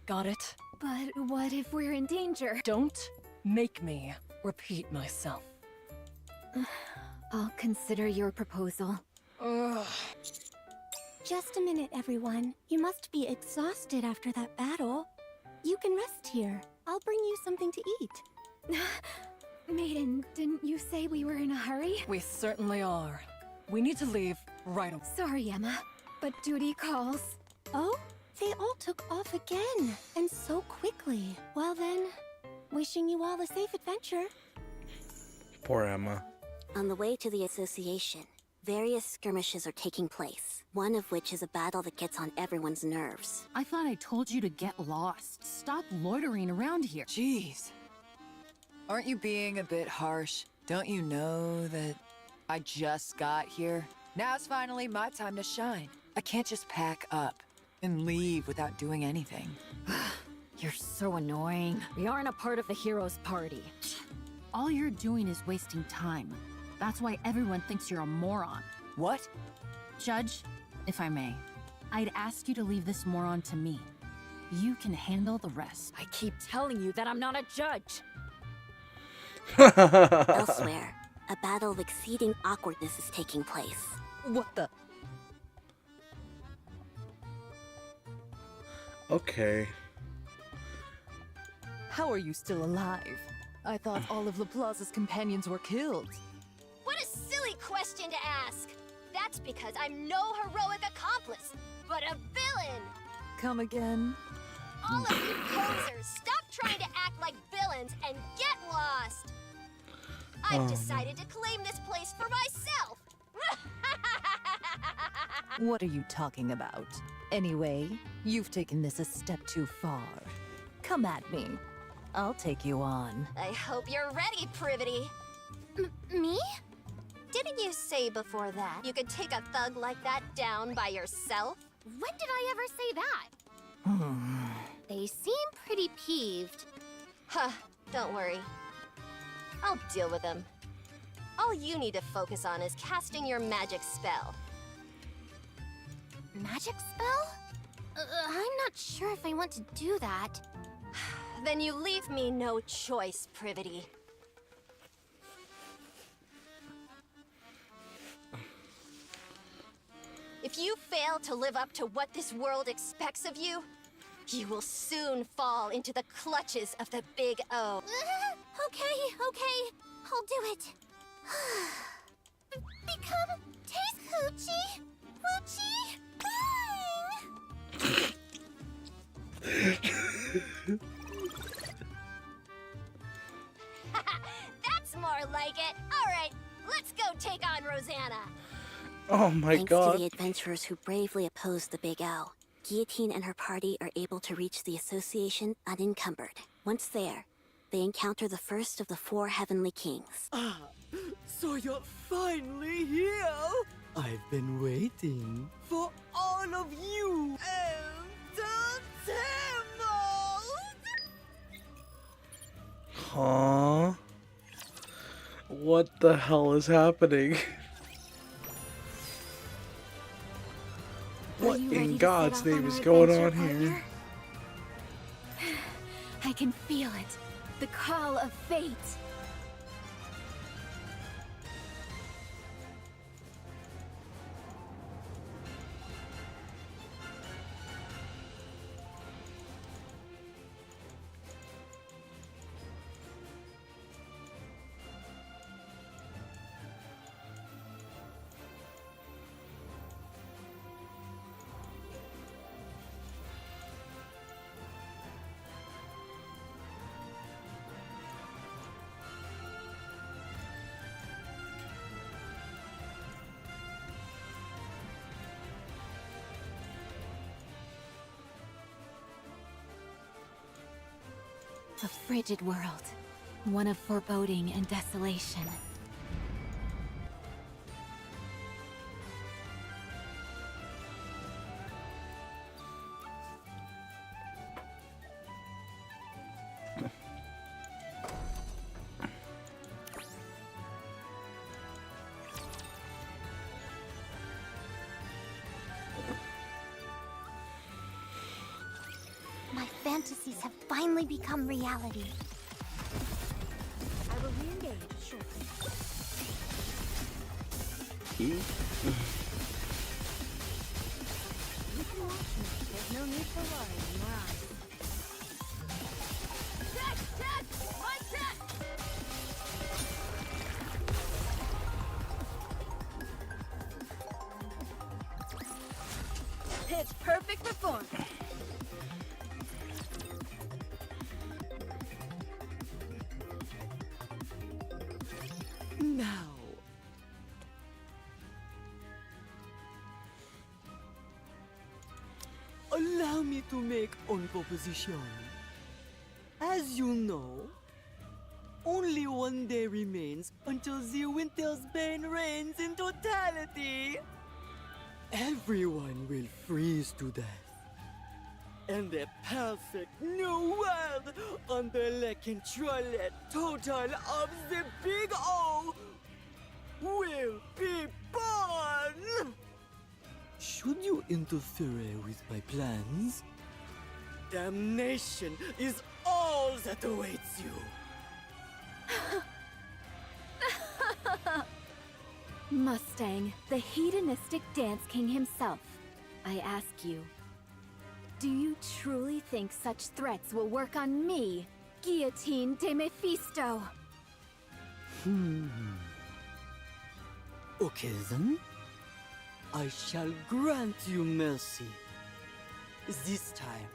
Got it? But what if we're in danger? Don't make me repeat myself. I'll consider your proposal. Ugh. Just a minute, everyone. You must be exhausted after that battle. You can rest here. I'll bring you something to eat. Maiden, didn't you say we were in a hurry? We certainly are. We need to leave right away. Sorry, Emma, but duty calls. Oh? They all took off again, and so quickly. Well then, wishing you all a safe adventure. Poor Emma. On the way to the association, various skirmishes are taking place, one of which is a battle that gets on everyone's nerves. I thought I told you to get lost. Stop loitering around here. Jeez. Aren't you being a bit harsh? Don't you know that I just got here? Now it's finally my time to shine. I can't just pack up and leave without doing anything. You're so annoying. We aren't a part of the hero's party. All you're doing is wasting time. That's why everyone thinks you're a moron. What? Judge, if I may, I'd ask you to leave this moron to me. You can handle the rest. I keep telling you that I'm not a judge. Elsewhere, a battle of exceeding awkwardness is taking place. What the? Okay. How are you still alive? I thought all of LaPlaza's companions were killed. What a silly question to ask! That's because I'm no heroic accomplice, but a villain! Come again? All of you posers, stop trying to act like villains and get lost! I've decided to claim this place for myself! What are you talking about? Anyway, you've taken this a step too far. Come at me. I'll take you on. I hope you're ready, Privity. Me? Didn't you say before that you could take a thug like that down by yourself? When did I ever say that? They seem pretty peeved. Huh, don't worry. I'll deal with them. All you need to focus on is casting your magic spell. Magic spell? I'm not sure if I want to do that. Then you leave me no choice, Privity. If you fail to live up to what this world expects of you, you will soon fall into the clutches of the Big O. Okay. I'll do it. Become Taste Hoochie. Hoochie. That's more like it. All right, let's go take on Rosanna. Oh my Thanks god. to the adventurers who bravely opposed the Big O, Guillotine and her party are able to reach the association unencumbered. Once there, they encounter the first of the 4 heavenly kings. So you're finally here! I've been waiting for all of you! Huh? What the hell is happening? What in God's name is going on here? I can feel it. The call of fate. A frigid world, one of foreboding and desolation. My fantasies have finally become reality. I will re-engage shortly. E? You can watch me. There's no need for worry in your eyes. Now, allow me to make one proposition. As you know, only one day remains until the winter's bane reigns in totality. Everyone will freeze to death. And the perfect new world under the control total of the Big O will be born! Should you interfere with my plans, damnation is all that awaits you. Mustang, the hedonistic dance king himself. I ask you, do you truly think such threats will work on me, Guillotine de Mephisto? Okay then, I shall grant you mercy. This time,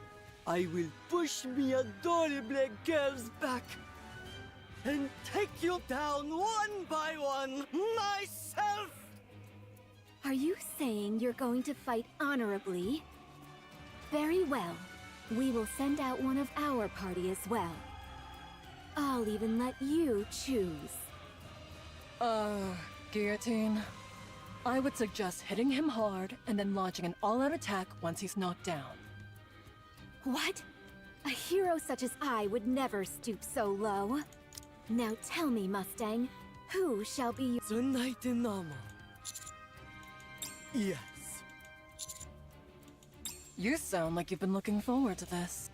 I will push me adorable girls back and take you down one by one myself! Are you saying you're going to fight honorably? Very well. We will send out one of our party as well. I'll even let you choose. Guillotine. I would suggest hitting him hard and then launching an all-out attack once he's knocked down. What? A hero such as I would never stoop so low. Now tell me, Mustang, who shall be the knight in armor? Yes. You sound like you've been looking forward to this.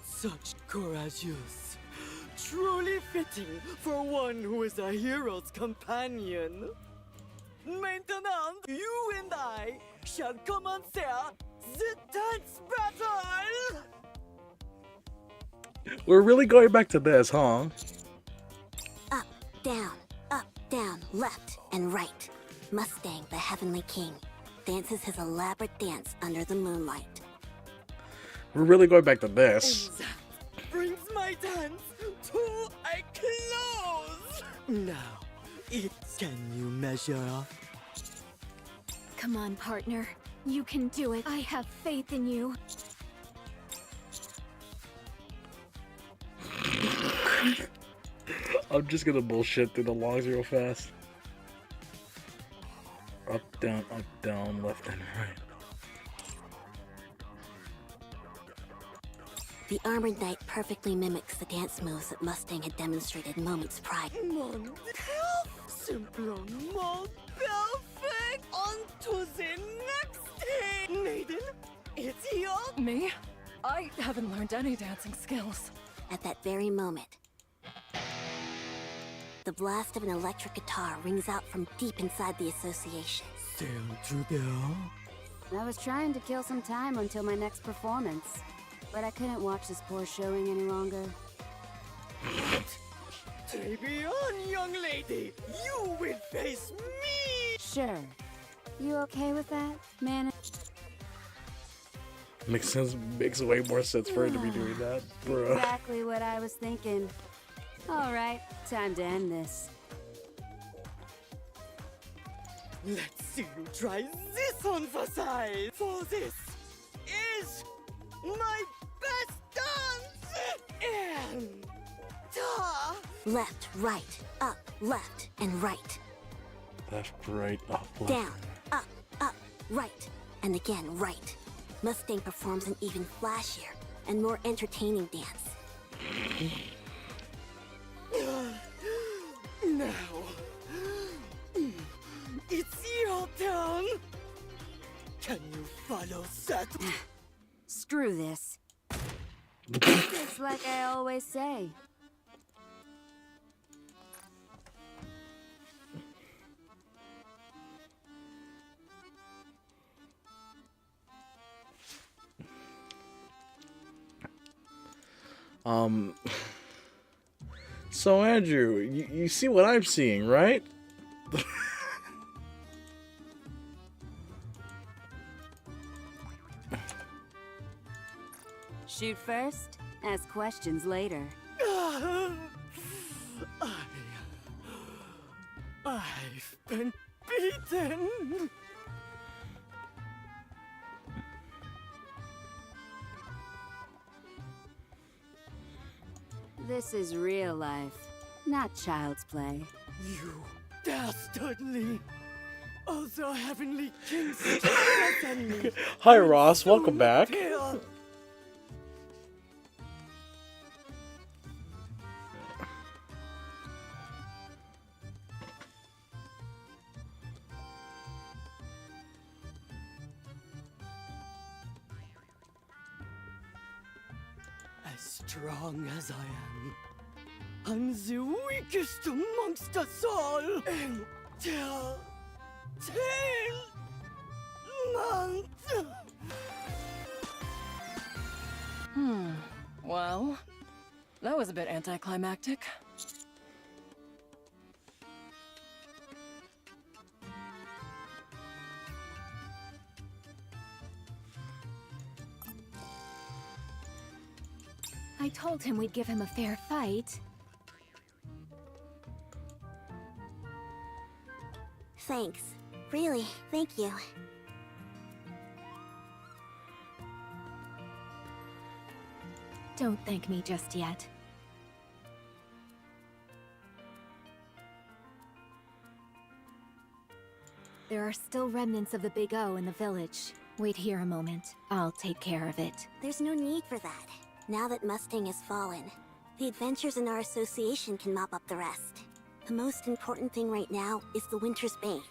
Such courageous. Truly fitting for one who is a hero's companion. Maiden'S, you and I shall commence the dance battle! We're really going back to this, huh? Up, down, left, and right. Mustang, the Heavenly King, dances his elaborate dance under the moonlight. We're really going back to this. And that brings my dance to a close! Now, can you measure up? Come on, partner. You can do it. I have faith in you. I'm just gonna bullshit through the longs real fast. Up, down, left and right. The armored knight perfectly mimics the dance moves that Mustang had demonstrated moments prior. Mon simplement perfect! On to the next thing! Maiden, it's here! Me? I haven't learned any dancing skills. At that very moment, the blast of an electric guitar rings out from deep inside the association. I was trying to kill some time until my next performance, but I couldn't watch this poor showing any longer. Take me on, young lady! You will face me! Sure. You okay with that, man? Makes way more sense for her to be doing that, bro. Exactly what I was thinking. Alright, time to end this. Let's see you try this on for size! For this is my best dance! And... Left, right, up, left, and right. Left, right, up, left. Down, up, right, and again right. Mustang performs an even flashier and more entertaining dance. Now, it's your turn. Can you follow that? Screw this. It's like I always say. So Andrew, you see what I'm seeing, right? Shoot first, Ask questions later. I've been beaten. This is real life, not child's play. You dastardly! Also heavenly kings threaten me. Hi Ross, welcome back. Kill. As strong as I am, I'm the weakest amongst us all. Until 10 months. Well, that was a bit anticlimactic. I told him we'd give him a fair fight. Thanks. Really, thank you. Don't thank me just yet. There are still remnants of the Big O in the village. Wait here a moment. I'll take care of it. There's no need for that. Now that Mustang has fallen, the adventurers in our association can mop up the rest. The most important thing right now is the Winter's Bane.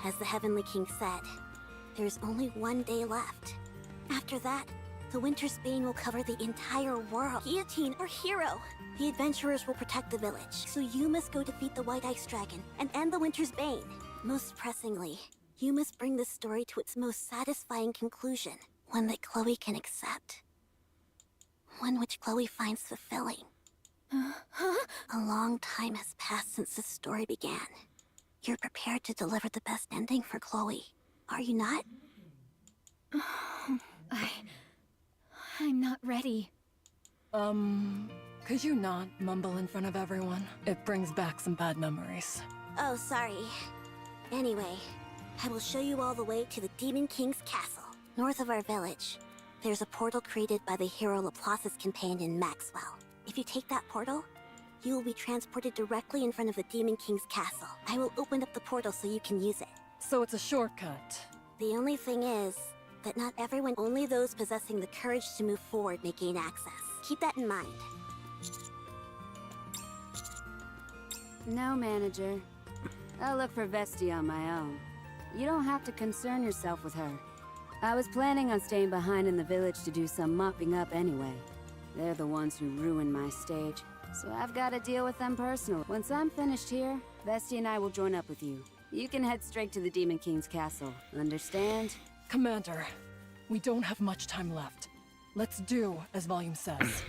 As the Heavenly King said, there's only one day left. After that, the Winter's Bane will cover the entire world. Guillotine, our hero! The adventurers will protect the village, so you must go defeat the White Ice Dragon and end the Winter's Bane. Most pressingly, you must bring this story to its most satisfying conclusion, one that Chloe can accept. One which Chloe finds fulfilling. A long time has passed since this story began. You're prepared to deliver the best ending for Chloe, are you not? I'm not ready. Could you not mumble in front of everyone? It brings back some bad memories. Oh, sorry. Anyway, I will show you all the way to the Demon King's castle, north of our village. There's a portal created by the hero Laplace's companion Maxwell. If you take that portal, you will be transported directly in front of the Demon King's castle. I will open up the portal so you can use it. So it's a shortcut. The only thing is that not everyone, only those possessing the courage to move forward may gain access. Keep that in mind. No, manager. I'll look for Vesti on my own. You don't have to concern yourself with her. I was planning on staying behind in the village to do some mopping up anyway. They're the ones who ruined my stage, so I've got to deal with them personally. Once I'm finished here, Vesti and I will join up with you. You can head straight to the Demon King's castle. Understand? Commander, we don't have much time left. Let's do as Volume says.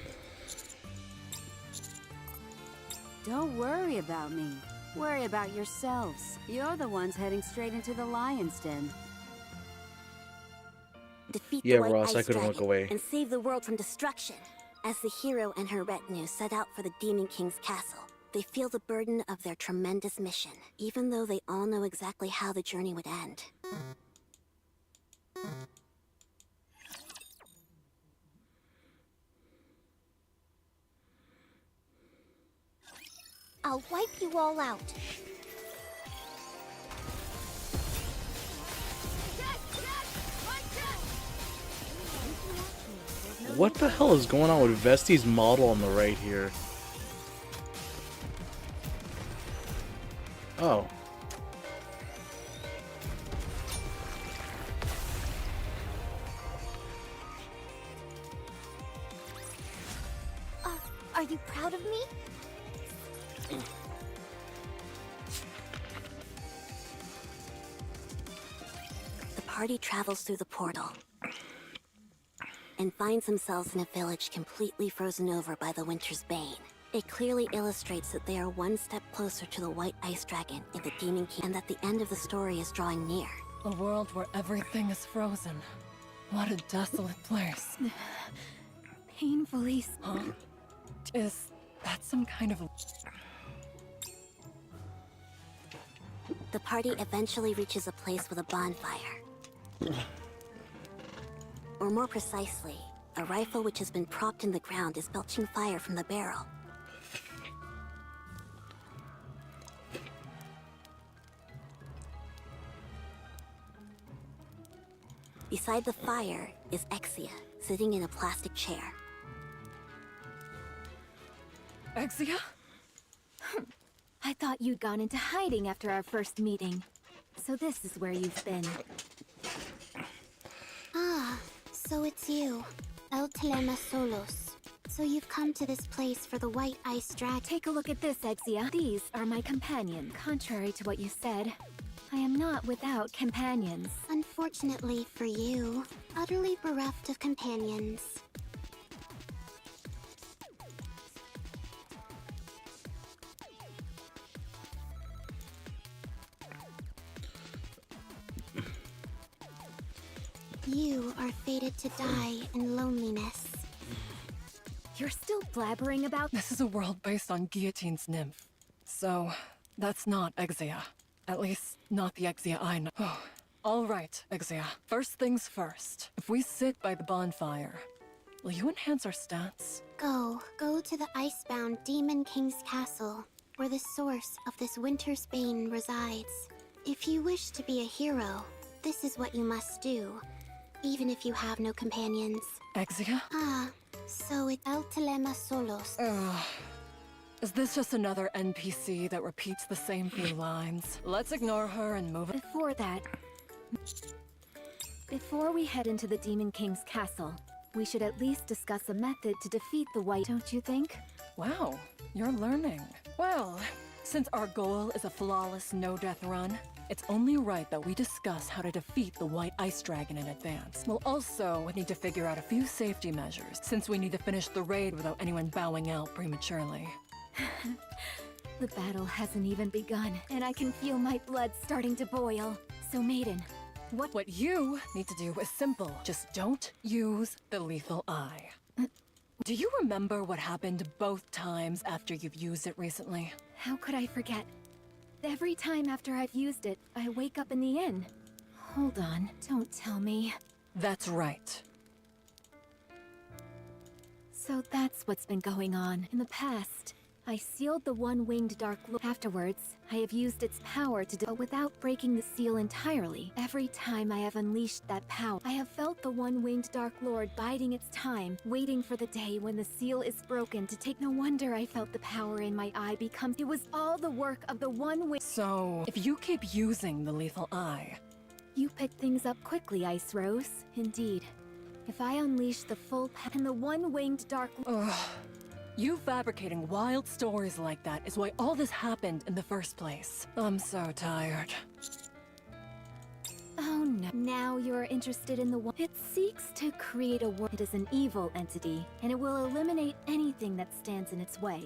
Don't worry about me. Worry about yourselves. You're the ones heading straight into the Lion's Den. Defeat Yeah, the White Ross, Ice I couldn't Dragon look away. and save the world from destruction. As the hero and her retinue set out for the Demon King's castle, they feel the burden of their tremendous mission, even though they all know exactly how the journey would end. I'll wipe you all out. What the hell is going on with Vesti's model on the right here? Oh. Are you proud of me? The party travels through the portal and finds themselves in a village completely frozen over by the Winter's Bane. It clearly illustrates that they are one step closer to the White Ice Dragon and the Demon King, and that the end of the story is drawing near. A world where everything is frozen. What a desolate place. painfully... Huh? Is that some kind of... The party eventually reaches a place with a bonfire. Or more precisely, a rifle which has been propped in the ground is belching fire from the barrel. Beside the fire is Exia, sitting in a plastic chair. Exia? I thought you'd gone into hiding after our first meeting. So this is where you've been. Ah, so it's you. El Telema Solos. So you've come to this place for the White Ice Dragon. Take a look at this, Exia. These are my companions. Contrary to what you said, I am not without companions. Unfortunately for you, utterly bereft of companions. You are fated to die in loneliness. You're still blabbering about... This is a world based on Guillotine's nymph. So, that's not Exia. At least, not the Exia I know. All right, Exia. First things first. If we sit by the bonfire, will you enhance our stats? Go to the icebound Demon King's castle, where the source of this winter's bane resides. If you wish to be a hero, this is what you must do, even if you have no companions. Exia? Ah, so it's El Telema Solos. Is this just another NPC that repeats the same few lines? Let's ignore her and move it. Before we head into the Demon King's castle, we should at least discuss a method to defeat the White, don't you think? Wow, you're learning. Well, since our goal is a flawless no-death run, it's only right that we discuss how to defeat the White Ice Dragon in advance. We'll also need to figure out a few safety measures, since we need to finish the raid without anyone bowing out prematurely. The battle hasn't even begun, and I can feel my blood starting to boil. So, Maiden, What you need to do is simple. Just don't use the lethal eye. Do you remember what happened both times after you've used it recently? How could I forget? Every time after I've used it, I wake up in the inn. Hold on, don't tell me. That's right. So that's what's been going on. In the past, I sealed the one-winged Dark Lord. Afterwards, I have used its power to do without breaking the seal entirely. Every time I have unleashed that power, I have felt the one-winged Dark Lord biding its time, waiting for the day when the seal is broken to take. No wonder I felt the power in my eye become. It was all the work of the one-winged. So, if you keep using the lethal eye... You pick things up quickly, Ice Rose. Indeed. If I unleash the full and the one-winged Dark Lord... You fabricating wild stories like that is why all this happened in the first place. I'm so tired. Oh no. Now you're interested in the one. It seeks to create a world. It is an evil entity, and it will eliminate anything that stands in its way.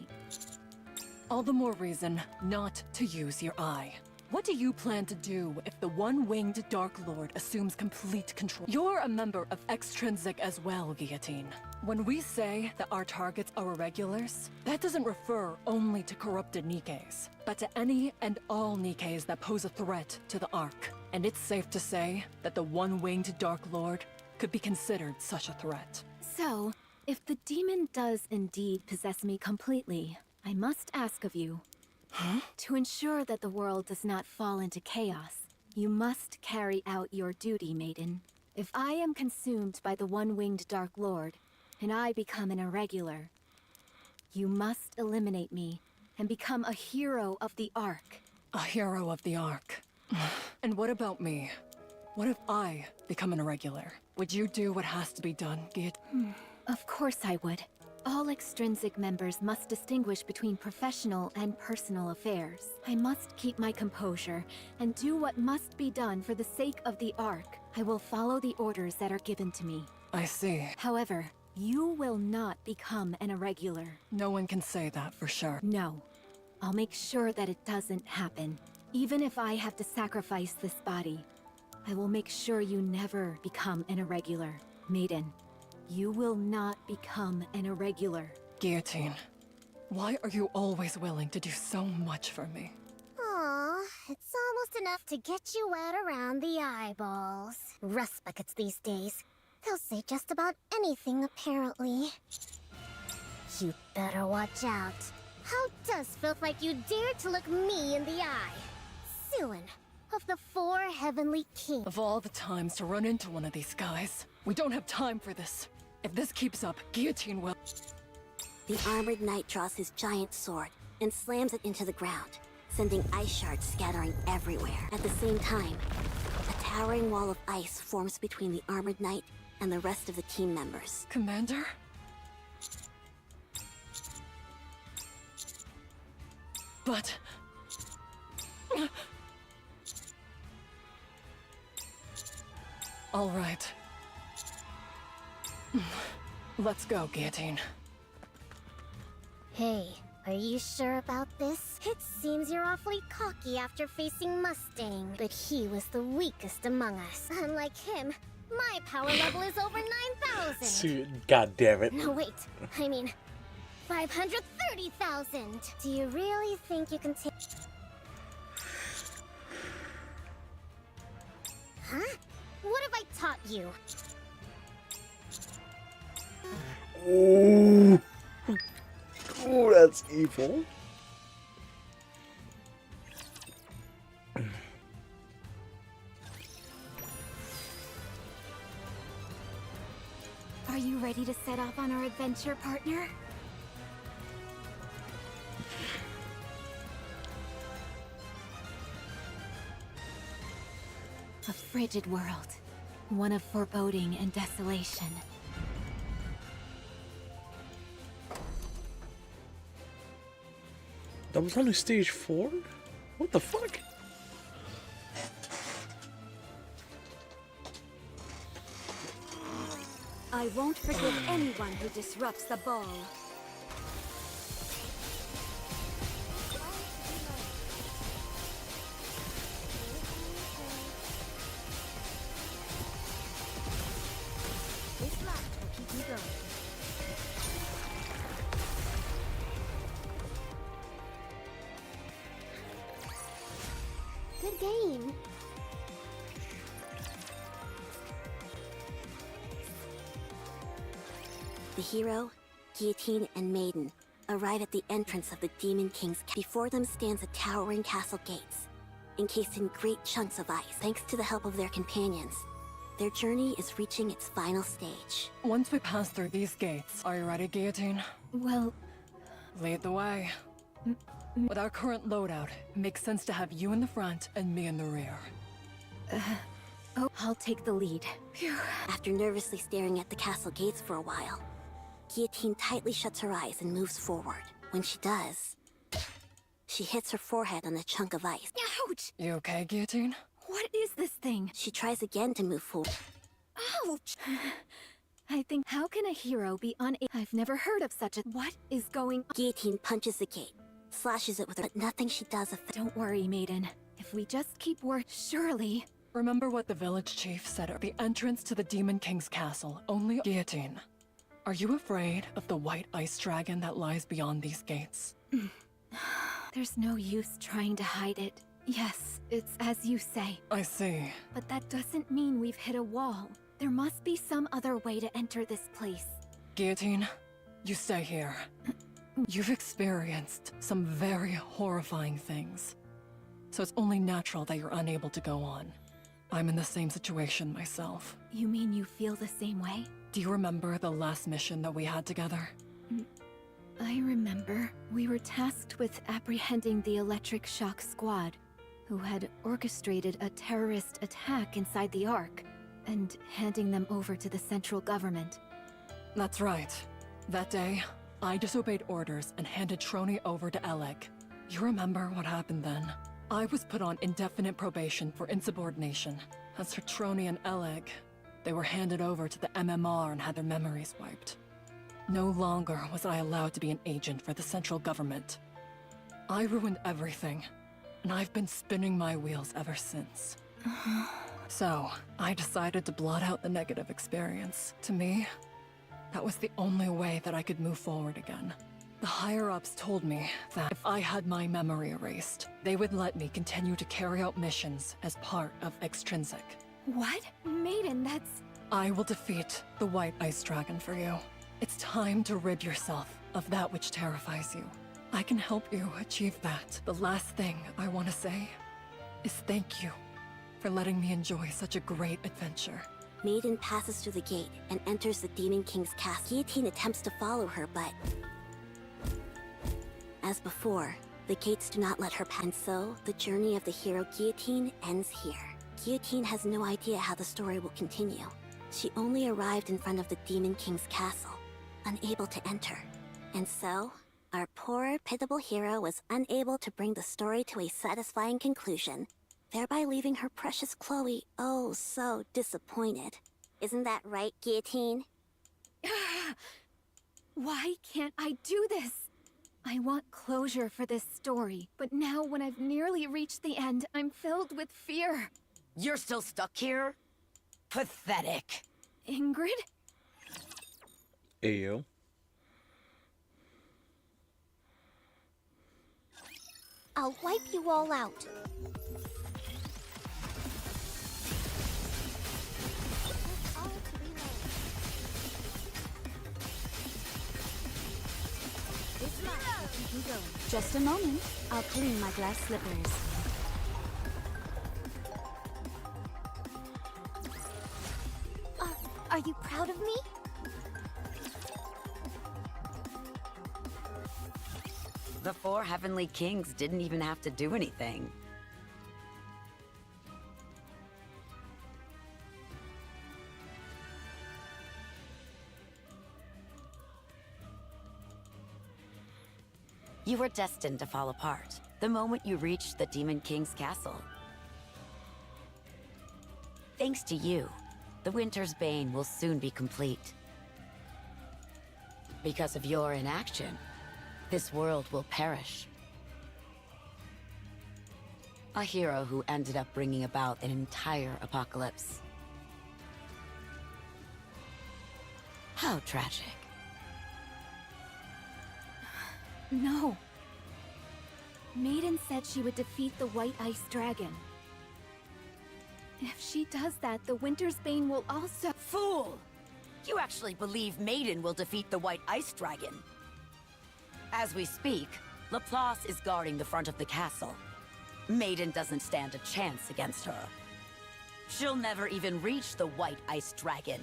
All the more reason not to use your eye. What do you plan to do if the one-winged Dark Lord assumes complete control? You're a member of Extrinsic as well, Guillotine. When we say that our targets are irregulars, that doesn't refer only to corrupted Nikkes, but to any and all Nikkes that pose a threat to the Ark. And it's safe to say that the one-winged Dark Lord could be considered such a threat. So, if the demon does indeed possess me completely, I must ask of you, to ensure that the world does not fall into chaos, you must carry out your duty, Maiden. If I am consumed by the one-winged Dark Lord, and I become an irregular, you must eliminate me and become a hero of the Ark. A hero of the Ark. And what about me? What if I become an irregular? Would you do what has to be done, Guillotine? Of course I would. All Extrinsic members must distinguish between professional and personal affairs. I must keep my composure and do what must be done for the sake of the Ark. I will follow the orders that are given to me. I see. However, you will not become an irregular. No one can say that for sure. No. I'll make sure that it doesn't happen. Even if I have to sacrifice this body, I will make sure you never become an irregular. Maiden, You will not become an irregular. Guillotine, why are you always willing to do so much for me? Aw, it's almost enough to get you wet around the eyeballs. Rust buckets these days. They'll say just about anything, apparently. You better watch out. How does filth like you dare to look me in the eye? Suin, of the 4 heavenly kings. Of all the times to run into one of these guys, we don't have time for this. If this keeps up, Guillotine will... The armored knight draws his giant sword and slams it into the ground, sending ice shards scattering everywhere. At the same time, a towering wall of ice forms between the armored knight and the rest of the team members. Commander? But... All right. Let's go, Guillotine. Hey, are you sure about this? It seems you're awfully cocky after facing Mustang, but he was the weakest among us. Unlike him, my power level is over 9,000. God damn it. No, wait. I mean, 530,000. Do you really think you can take... Huh? What have I taught you? Ooh. Ooh, that's evil. Are you ready to set off on our adventure, partner? A frigid world. One of foreboding and desolation. That was only stage 4? What the fuck? I won't forgive anyone who disrupts the ball. This light will keep me going. Good game. The hero, Guillotine, and Maiden arrive at the entrance of the Demon King's castle. Before them stands a towering castle gates, encased in great chunks of ice. Thanks to the help of their companions, their journey is reaching its final stage. Once we pass through these gates, are you ready, Guillotine? Well... Lead the way. With our current loadout, it makes sense to have you in the front and me in the rear. Oh, I'll take the lead. Phew. After nervously staring at the castle gates for a while, Guillotine tightly shuts her eyes and moves forward. When she does, she hits her forehead on a chunk of ice. Ouch! You okay, Guillotine? What is this thing? She tries again to move forward. Ouch! I think, how can a hero be I've never heard of such a... What is going on? Guillotine punches the gate, slashes it with her, but nothing she does affects. Don't worry, Maiden. If we just keep surely... Remember what the village chief said at the entrance to the Demon King's castle. Only Guillotine. Are you afraid of the white ice dragon that lies beyond these gates? There's no use trying to hide it. Yes, it's as you say. I see. But that doesn't mean we've hit a wall. There must be some other way to enter this place. Guillotine, you stay here. You've experienced some very horrifying things. So it's only natural that you're unable to go on. I'm in the same situation myself. You mean you feel the same way? Do you remember the last mission that we had together? I remember. We were tasked with apprehending the Electric Shock Squad, who had orchestrated a terrorist attack inside the Ark, and handing them over to the central government. That's right. That day, I disobeyed orders and handed Trony over to Elec. You remember what happened then? I was put on indefinite probation for insubordination. As for Trony and Elec, they were handed over to the MMR and had their memories wiped. No longer was I allowed to be an agent for the central government. I ruined everything, and I've been spinning my wheels ever since. So, I decided to blot out the negative experience. To me, That was the only way that I could move forward again. The higher-ups told me that if I had my memory erased, they would let me continue to carry out missions as part of Extrinsic. What? Maiden, that's... I will defeat the White Ice Dragon for you. It's time to rid yourself of that which terrifies you. I can help you achieve that. The last thing I want to say is thank you for letting me enjoy such a great adventure. Maiden passes through the gate and enters the Demon King's castle. Guillotine attempts to follow her, but... as before, the gates do not let her pass. And so, the journey of the hero Guillotine ends here. Guillotine has no idea how the story will continue. She only arrived in front of the Demon King's castle, unable to enter. And so, our poor, pitiable hero was unable to bring the story to a satisfying conclusion, thereby leaving her precious Chloe oh so disappointed. Isn't that right, Guillotine? Why can't I do this? I want closure for this story, but now when I've nearly reached the end, I'm filled with fear. You're still stuck here? Pathetic. Ingrid? Ayo. I'll wipe you all out. Just a moment. I'll clean my glass slippers. Are you proud of me? The 4 Heavenly Kings didn't even have to do anything. You were destined to fall apart the moment you reached the Demon King's castle. Thanks to you, the Winter's Bane will soon be complete. Because of your inaction, this world will perish. A hero who ended up bringing about an entire apocalypse. How tragic. No. Maiden said she would defeat the White Ice Dragon. If she does that, the Winter's Bane will also— Fool! You actually believe Maiden will defeat the White Ice Dragon? As we speak, Laplace is guarding the front of the castle. Maiden doesn't stand a chance against her. She'll never even reach the White Ice Dragon.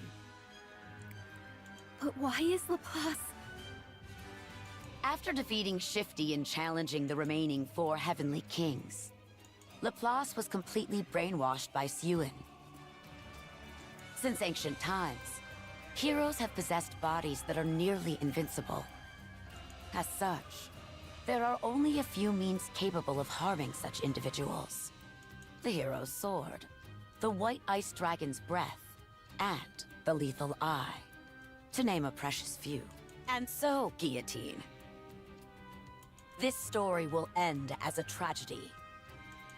But why is Laplace— After defeating Shifty and challenging the remaining 4 Heavenly Kings, Laplace was completely brainwashed by Suen. Since ancient times, heroes have possessed bodies that are nearly invincible. As such, there are only a few means capable of harming such individuals. The hero's sword, the White Ice Dragon's breath, and the lethal eye, to name a precious few. And so, Guillotine, this story will end as a tragedy.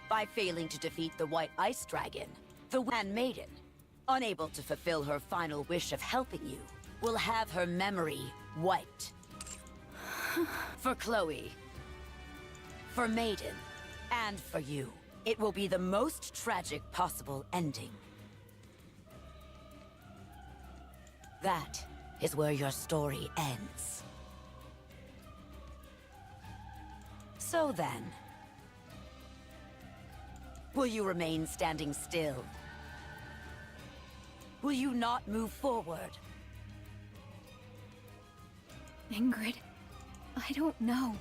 By failing to defeat the White Ice Dragon, the Maiden, unable to fulfill her final wish of helping you, will have her memory wiped. For Chloe, for Maiden, and for you, it will be the most tragic possible ending. That is where your story ends. So then, will you remain standing still? Will you not move forward? Ingrid, I don't know.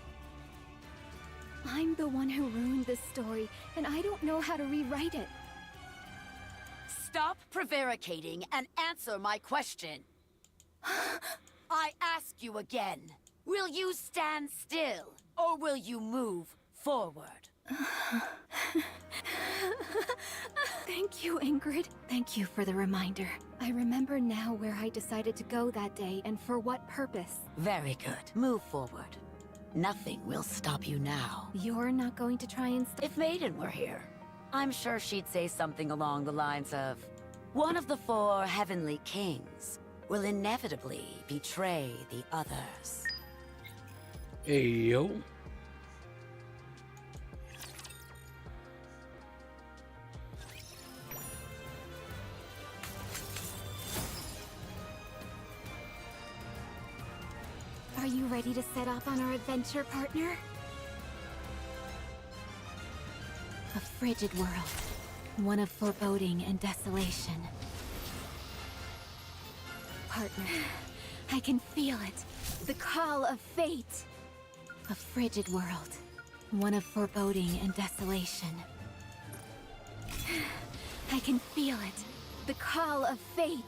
I'm the one who ruined this story, and I don't know how to rewrite it. Stop prevaricating and answer my question. I ask you again. Will you stand still, or will you move forward? Thank you, Ingrid. Thank you for the reminder. I remember now where I decided to go that day and for what purpose. Very good. Move forward. Nothing will stop you now. You're not going to try and If Maiden were here, I'm sure she'd say something along the lines of, one of the 4 Heavenly Kings will inevitably betray the others. Hey, yo. Are you ready to set off on our adventure, partner? A frigid world. One of foreboding and desolation. Partner, I can feel it. The call of fate. A frigid world. One of foreboding and desolation. I can feel it. The call of fate.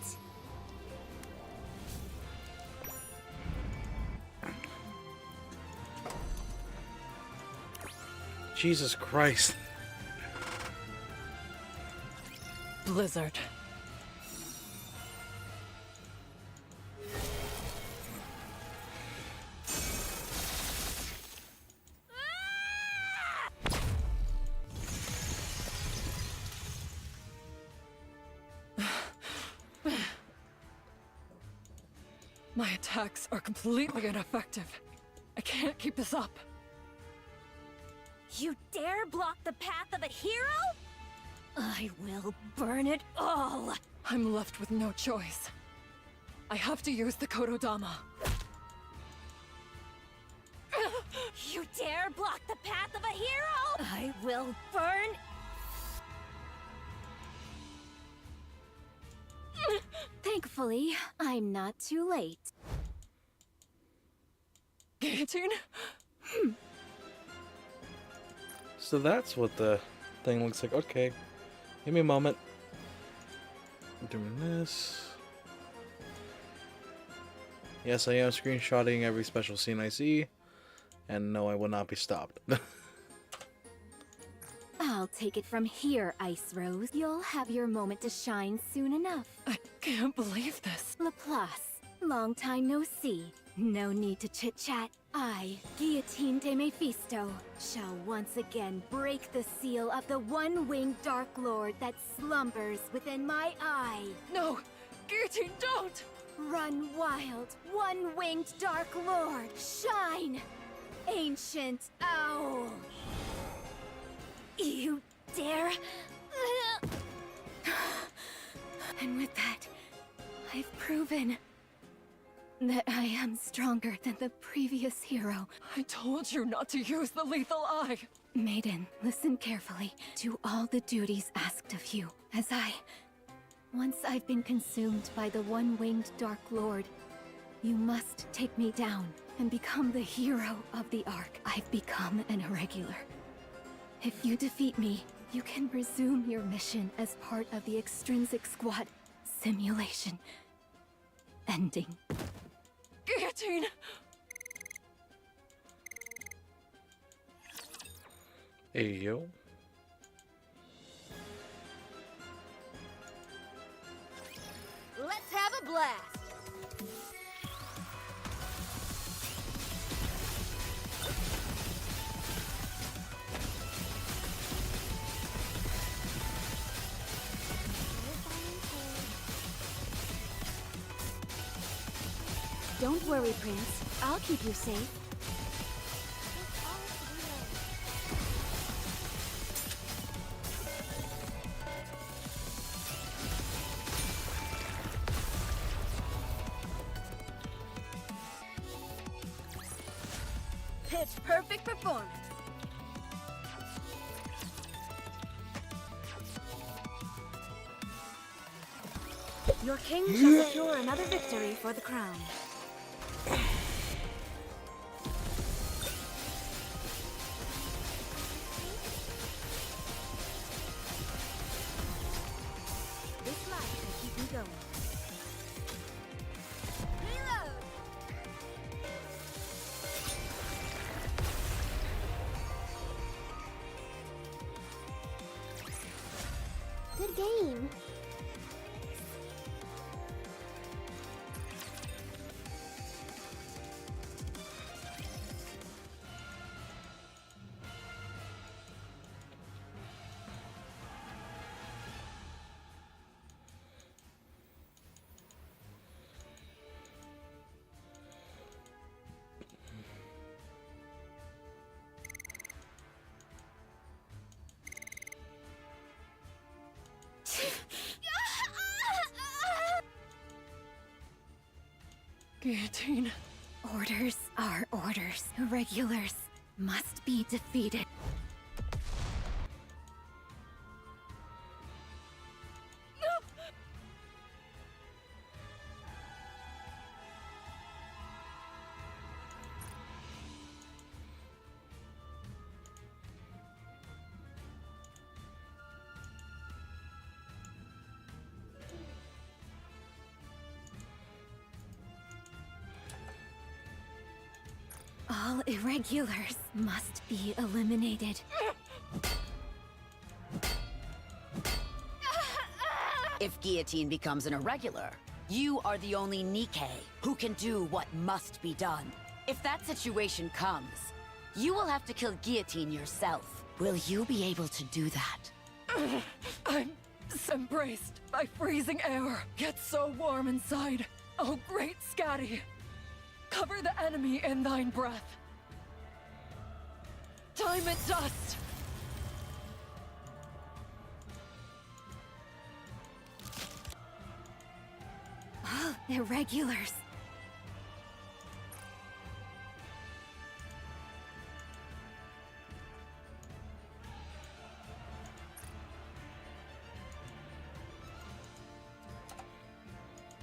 Jesus Christ. Blizzard. My attacks are completely ineffective. I can't keep this up. You dare block the path of a hero? I will burn it all! I'm left with no choice. I have to use the Kododama. You dare block the path of a hero? I will burn... Thankfully, I'm not too late. Guillotine? So that's what the thing looks like. Okay. Give me a moment. I'm doing this. Yes, I am screenshotting every special scene I see. And no, I will not be stopped. I'll take it from here, Ice Rose. You'll have your moment to shine soon enough. I can't believe this. Laplace, long time no see. No need to chit-chat. I, Guillotine de Mephisto, shall once again break the seal of the one-winged Dark Lord that slumbers within my eye. No! Guillotine, don't! Run wild, one-winged Dark Lord, shine! Ancient Owl! You dare? And with that, I've proven that I am stronger than the previous hero. I told you not to use the lethal eye! Maiden, listen carefully to all the duties asked of you. Once I've been consumed by the one-winged Dark Lord, you must take me down and become the hero of the Ark. I've become an irregular. If you defeat me, you can resume your mission as part of the Extrinsic Squad simulation. Ending. Guillotine! Hey, yo. Let's have a blast! Don't worry, Prince. I'll keep you safe. Pitch perfect performance. Your king shall secure another victory for the crown. This light will keep me going. Reload! Good game. Guillotine. Orders are orders. Irregulars must be defeated. All irregulars must be eliminated. If Guillotine becomes an irregular, you are the only Nikke who can do what must be done. If that situation comes, you will have to kill Guillotine yourself. Will you be able to do that? I'm embraced by freezing air, yet so warm inside. Oh, great Scatty! Cover the enemy in thine breath. Time and dust! All irregulars.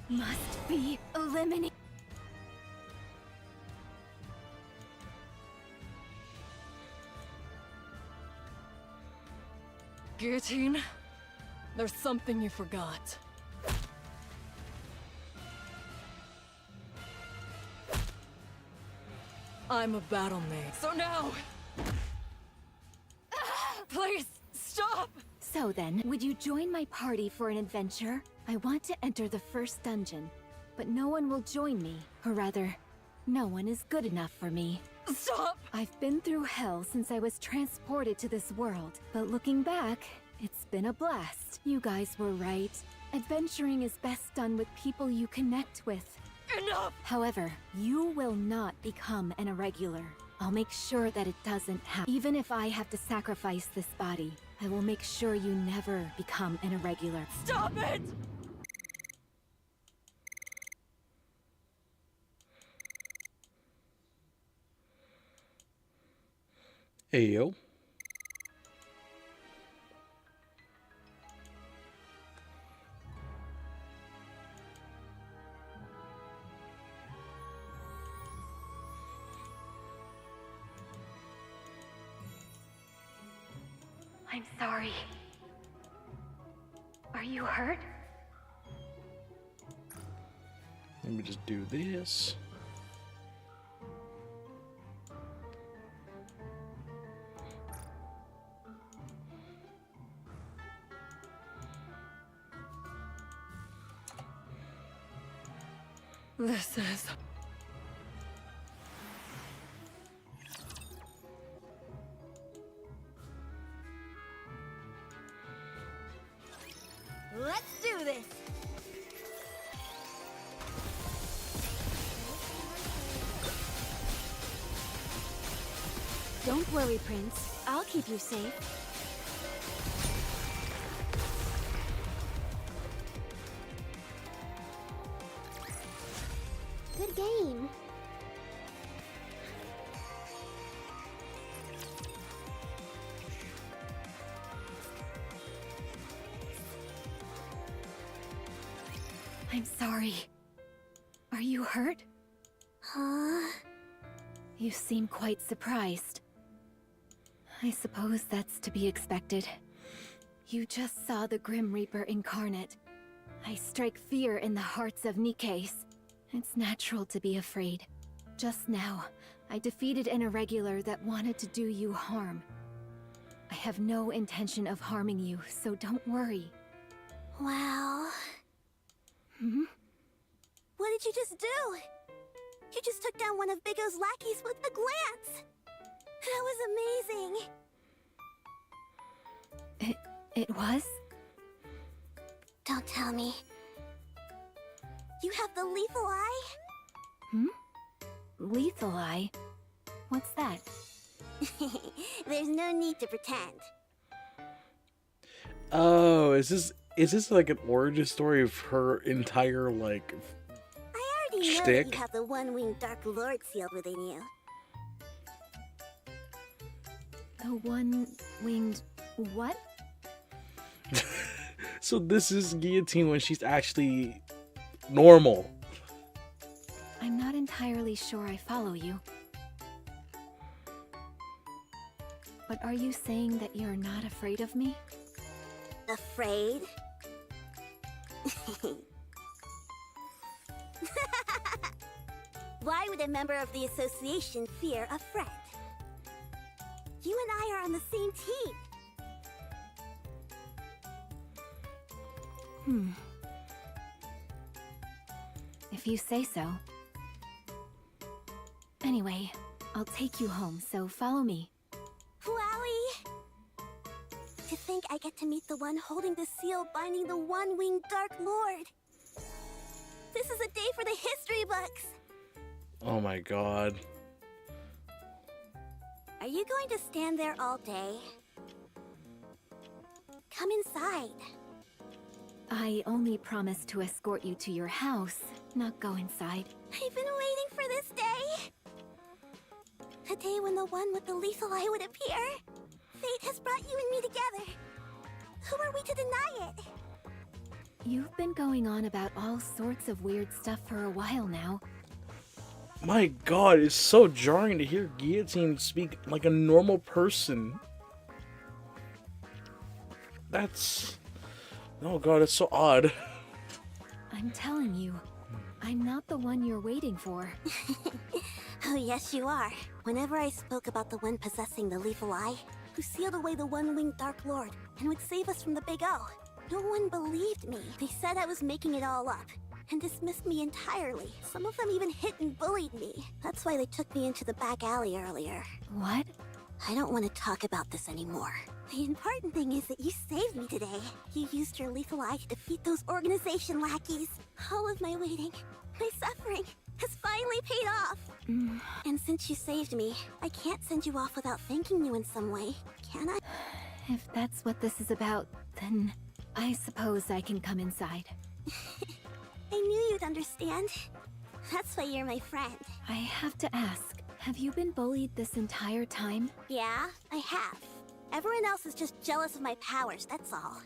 Must be eliminated. Guillotine, there's something you forgot. I'm a battle maid, so now... Please, stop! So then, would you join my party for an adventure? I want to enter the first dungeon, but no one will join me. Or rather, no one is good enough for me. Stop! I've been through hell since I was transported to this world, but looking back, it's been a blast. You guys were right. Adventuring is best done with people you connect with. Enough! However, you will not become an irregular. I'll make sure that it doesn't happen. Even if I have to sacrifice this body, I will make sure you never become an irregular. Stop it! Hey, yo. I'm sorry. Are you hurt? Let me just do this. This is... Let's do this! Don't worry, Prince. I'll keep you safe. Good game. I'm sorry. Are you hurt? Huh? You seem quite surprised. I suppose that's to be expected. You just saw the Grim Reaper incarnate. I strike fear in the hearts of Nikke's. It's natural to be afraid. Just now, I defeated an irregular that wanted to do you harm. I have no intention of harming you, so don't worry. Well... Hmm? What did you just do? You just took down one of Big O's lackeys with a glance! That was amazing! It was? Don't tell me. You have the lethal eye? Hmm? Lethal eye? What's that? There's no need to pretend. Oh, is this like an origin story of her entire, like... I already know that shtick. you have the one-winged Dark Lord sealed within you. The one-winged what? So this is Guillotine when she's actually normal. I'm not entirely sure I follow you. But are you saying that you're not afraid of me? Afraid? Why would a member of the association fear a friend? You and I are on the same team. If you say so. Anyway, I'll take you home, so follow me. Wowie! To think I get to meet the one holding the seal binding the one-winged Dark Lord. This is a day for the history books. Oh my god. Are you going to stand there all day? Come inside. I only promised to escort you to your house, not go inside. I've been waiting for this day. The day when the one with the lethal eye would appear. Fate has brought you and me together. Who are we to deny it? You've been going on about all sorts of weird stuff for a while now. My god, it's so jarring to hear Guillotine speak like a normal person. That's... Oh god, it's so odd. I'm telling you, I'm not the one you're waiting for. Oh, yes, you are. Whenever I spoke about the one possessing the lethal eye, who sealed away the one-winged Dark Lord and would save us from the Big O, no one believed me. They said I was making it all up and dismissed me entirely. Some of them even hit and bullied me. That's why they took me into the back alley earlier. What? I don't want to talk about this anymore. The important thing is that you saved me today. You used your lethal eye to defeat those organization lackeys. All of my waiting, my suffering, has finally paid off. And since you saved me, I can't send you off without thanking you in some way, can I? If that's what this is about, then I suppose I can come inside. I knew you'd understand. That's why you're my friend. I have to ask, have you been bullied this entire time? Yeah, I have. Everyone else is just jealous of my powers, that's all.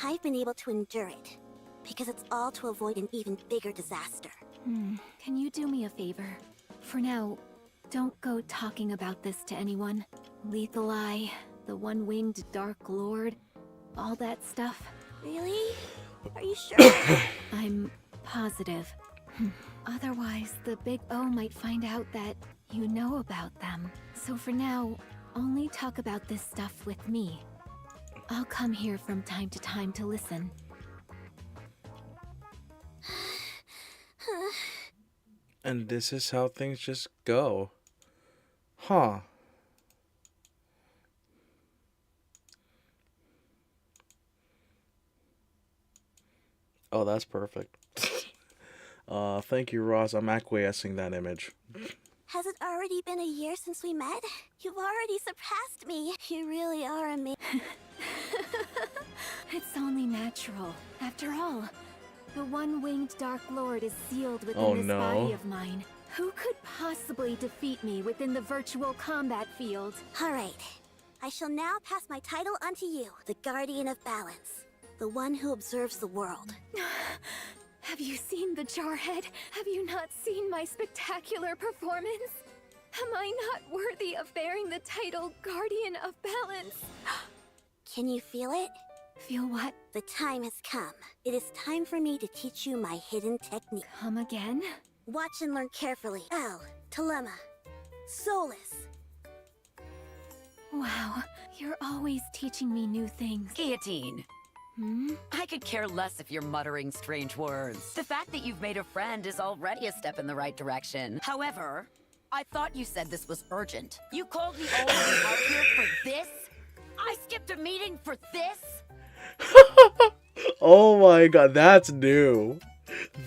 I've been able to endure it, because it's all to avoid an even bigger disaster. Can you do me a favor? For now, don't go talking about this to anyone. Lethal Eye, the one-winged Dark Lord, all that stuff. Really? Are you sure? I'm positive. Otherwise, the Big O might find out that you know about them. So for now, only talk about this stuff with me. I'll come here from time to time to listen. And this is how things just go. Huh. Oh, that's perfect. Thank you, Ross. I'm acquiescing that image. Has it already been a year since we met? You've already surpassed me. You really are amazing. It's only natural. After all, the one-winged Dark Lord is sealed within Oh, this no. body of mine. Who could possibly defeat me within the virtual combat field? All right. I shall now pass my title onto you, the Guardian of Balance. The one who observes the world. Have you seen the Jarhead? Have you not seen my spectacular performance? Am I not worthy of bearing the title Guardian of Balance? Can you feel it? Feel what? The time has come. It is time for me to teach you my hidden technique. Come again? Watch and learn carefully. L, Telema, Solus. Wow, you're always teaching me new things. Guillotine. I could care less if you're muttering strange words. The fact that you've made a friend is already a step in the right direction. However, I thought you said this was urgent. You called me all the way out here for this? I skipped a meeting for this? Oh my god, that's new.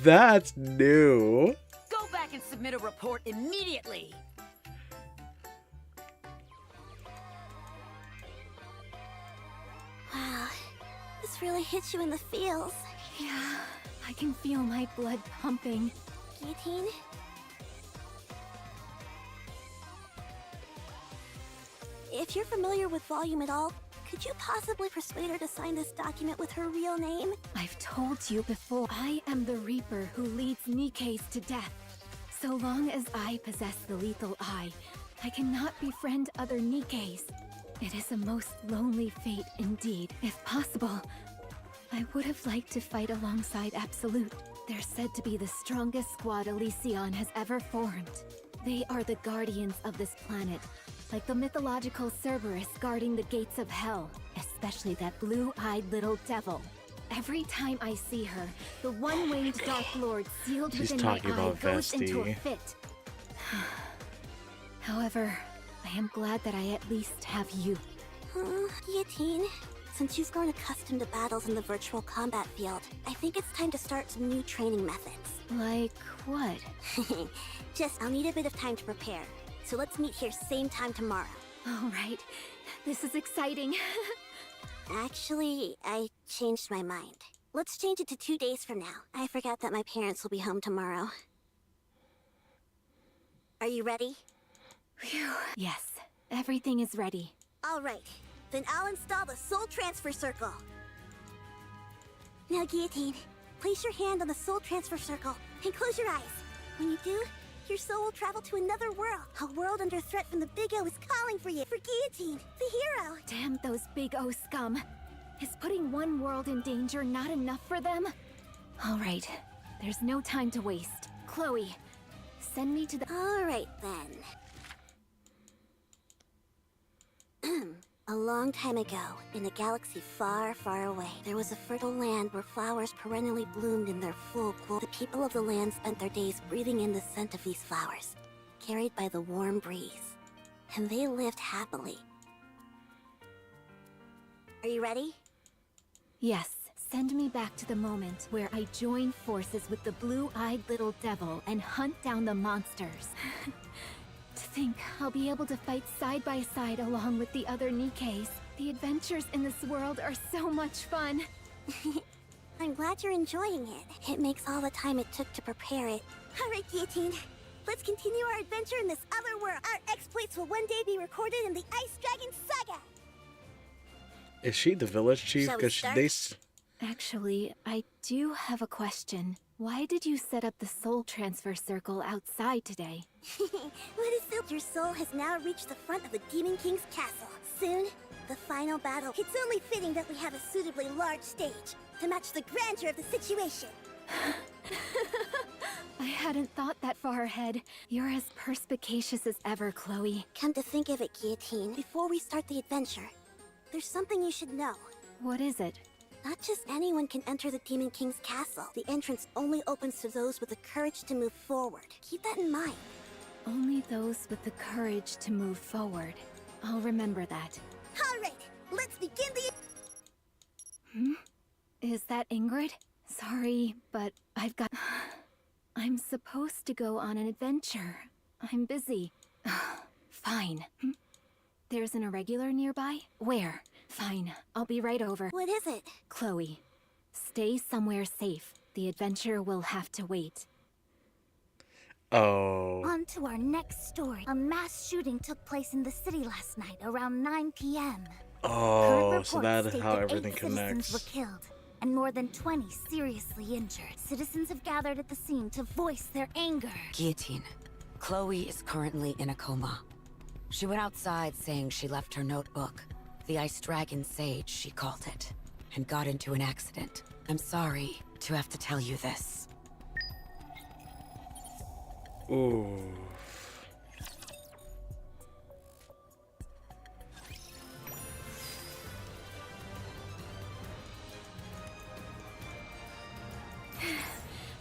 That's new. Go back and submit a report immediately. Wow, this really hits you in the feels. Yeah, I can feel my blood pumping. Guillotine? If you're familiar with Volume at all, could you possibly persuade her to sign this document with her real name? I've told you before, I am the Reaper who leads Nikke's to death. So long as I possess the lethal eye, I cannot befriend other Nikkes. It is a most lonely fate indeed. If possible, I would have liked to fight alongside Absolute. They're said to be the strongest squad Elysion has ever formed. They are the guardians of this planet, like the mythological Cerberus guarding the gates of hell, especially that blue-eyed little devil. Every time I see her, the one-winged Dark Lord sealed She's within my talking eye about goes into a Vesti. fit. However, I am glad that I at least have you. Guillotine, since you've grown accustomed to battles in the virtual combat field, I think it's time to start some new training methods. Like what? I'll need a bit of time to prepare. So let's meet here same time tomorrow. All right. This is exciting. Actually, I changed my mind. Let's change it to 2 days from now. I forgot that my parents will be home tomorrow. Are you ready? Phew. Yes, everything is ready. All right. Then I'll install the Soul Transfer Circle. Now, Guillotine, place your hand on the Soul Transfer Circle and close your eyes. When you do, your soul will travel to another world. A world under threat from the Big O is calling for you. For Guillotine, the hero. Damn those Big O scum. Is putting one world in danger not enough for them? All right, there's no time to waste. Chloe, send me to the... All right, then. A long time ago, in a galaxy far, far away, there was a fertile land where flowers perennially bloomed in their full glory. The people of the land spent their days breathing in the scent of these flowers, carried by the warm breeze. And they lived happily. Are you ready? Yes, send me back to the moment where I join forces with the blue-eyed little devil and hunt down the monsters. To think I'll be able to fight side by side along with the other Nikkes. The adventures in this world are so much fun. I'm glad you're enjoying it. It makes all the time it took to prepare it. All right, Guillotine. Let's continue our adventure in this other world. Our exploits will one day be recorded in the Ice Dragon Saga. Is she the village chief? Shall we Because start? Actually, I do have a question. Why did you set up the soul transfer circle outside today? What is it? Your soul has now reached the front of the Demon King's castle. Soon, the final battle. It's only fitting that we have a suitably large stage to match the grandeur of the situation. I hadn't thought that far ahead. You're as perspicacious as ever, Chloe. Come to think of it, Guillotine, before we start the adventure, there's something you should know. What is it? Not just anyone can enter the Demon King's castle. The entrance only opens to those with the courage to move forward. Keep that in mind. Only those with the courage to move forward. I'll remember that. All right, let's begin the... Is that Ingrid? Sorry, but I've got... I'm supposed to go on an adventure. I'm busy. Fine. There's an irregular nearby? Where? Fine, I'll be right over. What is it? Chloe, stay somewhere safe. The adventure will have to wait. Oh. On to our next story. A mass shooting took place in the city last night around 9 p.m. Oh, so Current that reports is state how that everything 8 connects. citizens were killed, and more than 20 seriously injured. Citizens have gathered at the scene to voice their anger. Guillotine. Chloe is currently in a coma. She went outside saying she left her notebook. The Ice Dragon Sage, she called it, and got into an accident. I'm sorry to have to tell you this. Ooh.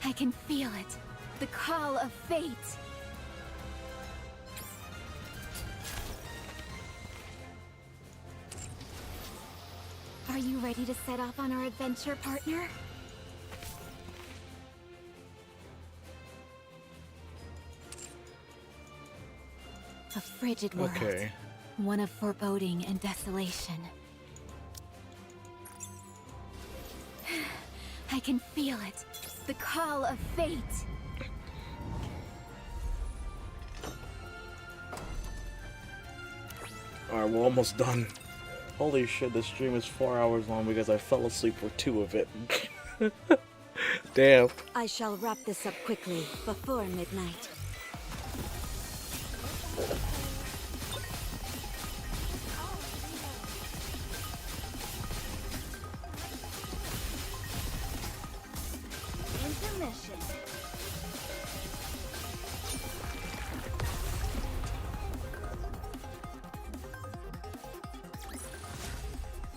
I can feel it. The call of fate. Are you ready to set off on our adventure, partner? A frigid world. Okay. One of foreboding and desolation. I can feel it. The call of fate. Alright, we're almost done. Holy shit, this stream is 4 hours long because I fell asleep for 2 of it. Damn. I shall wrap this up quickly, before midnight. Intermission.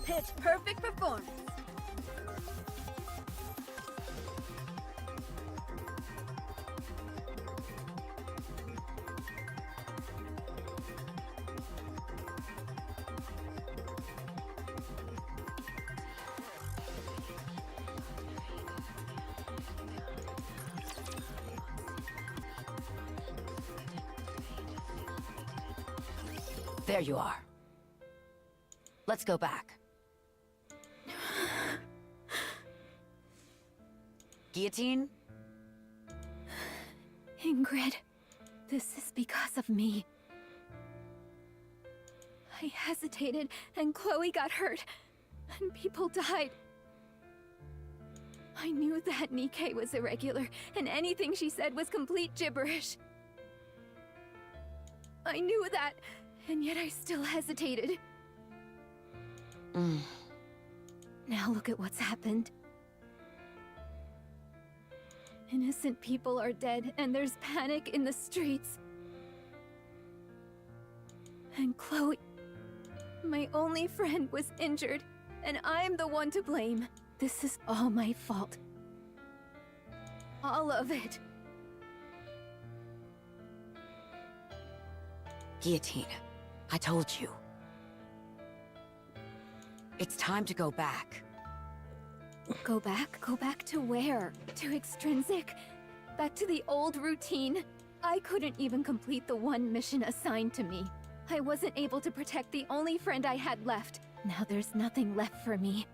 Pitch perfect performance. There you are. Let's go back. Guillotine? Ingrid, this is because of me. I hesitated, and Chloe got hurt, and people died. I knew that Nikke was irregular, and anything she said was complete gibberish. I knew that, and yet I still hesitated. Now look at what's happened. Innocent people are dead, and there's panic in the streets. And Chloe, my only friend, was injured, and I'm the one to blame. This is all my fault. All of it. Guillotine, I told you. It's time to go back. Go back? Go back to where? To Extrinsic? Back to the old routine? I couldn't even complete the one mission assigned to me. I wasn't able to protect the only friend I had left. Now there's nothing left for me.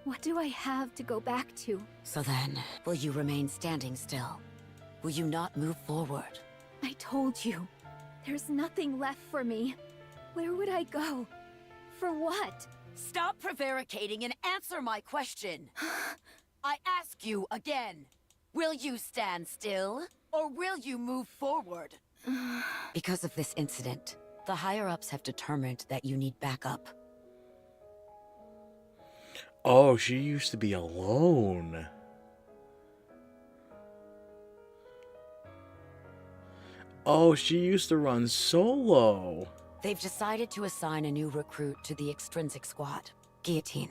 What do I have to go back to? So then, will you remain standing still? Will you not move forward? I told you. There's nothing left for me. Where would I go? For what? Stop prevaricating and answer my question! I ask you again. Will you stand still? Or will you move forward? Because of this incident, the higher-ups have determined that you need backup. Oh, she used to be alone. Oh, she used to run solo. They've decided to assign a new recruit to the Extrinsic Squad. Guillotine,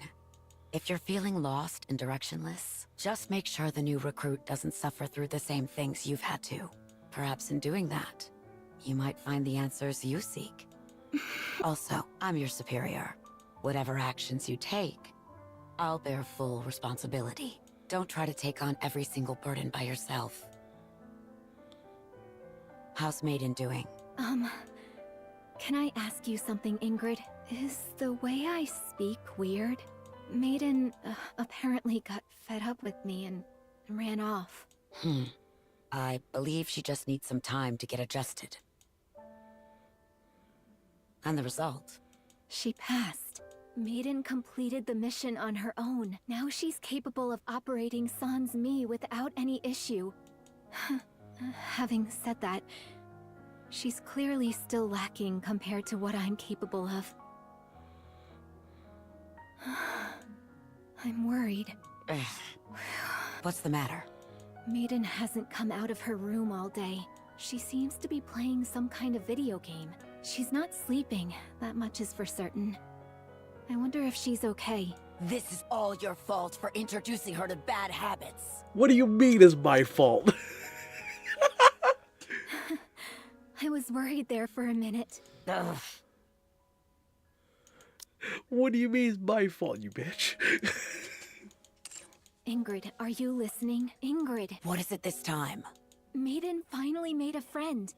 if you're feeling lost and directionless, just make sure the new recruit doesn't suffer through the same things you've had to. Perhaps in doing that, you might find the answers you seek. Also, I'm your superior. Whatever actions you take, I'll bear full responsibility. Don't try to take on every single burden by yourself. How's Maiden doing? Can I ask you something, Ingrid? Is the way I speak weird? Maiden apparently got fed up with me and ran off. I believe she just needs some time to get adjusted. And the result? She passed. Maiden completed the mission on her own. Now she's capable of operating Sans Mi without any issue. Having said that, she's clearly still lacking compared to what I'm capable of. I'm worried. What's the matter? Maiden hasn't come out of her room all day. She seems to be playing some kind of video game. She's not sleeping, that much is for certain. I wonder if she's okay. This is all your fault for introducing her to bad habits. What do you mean it's my fault? I was worried there for a minute. Ugh. What do you mean it's my fault, you bitch? Ingrid, are you listening? Ingrid! What is it this time? Maiden finally made a friend.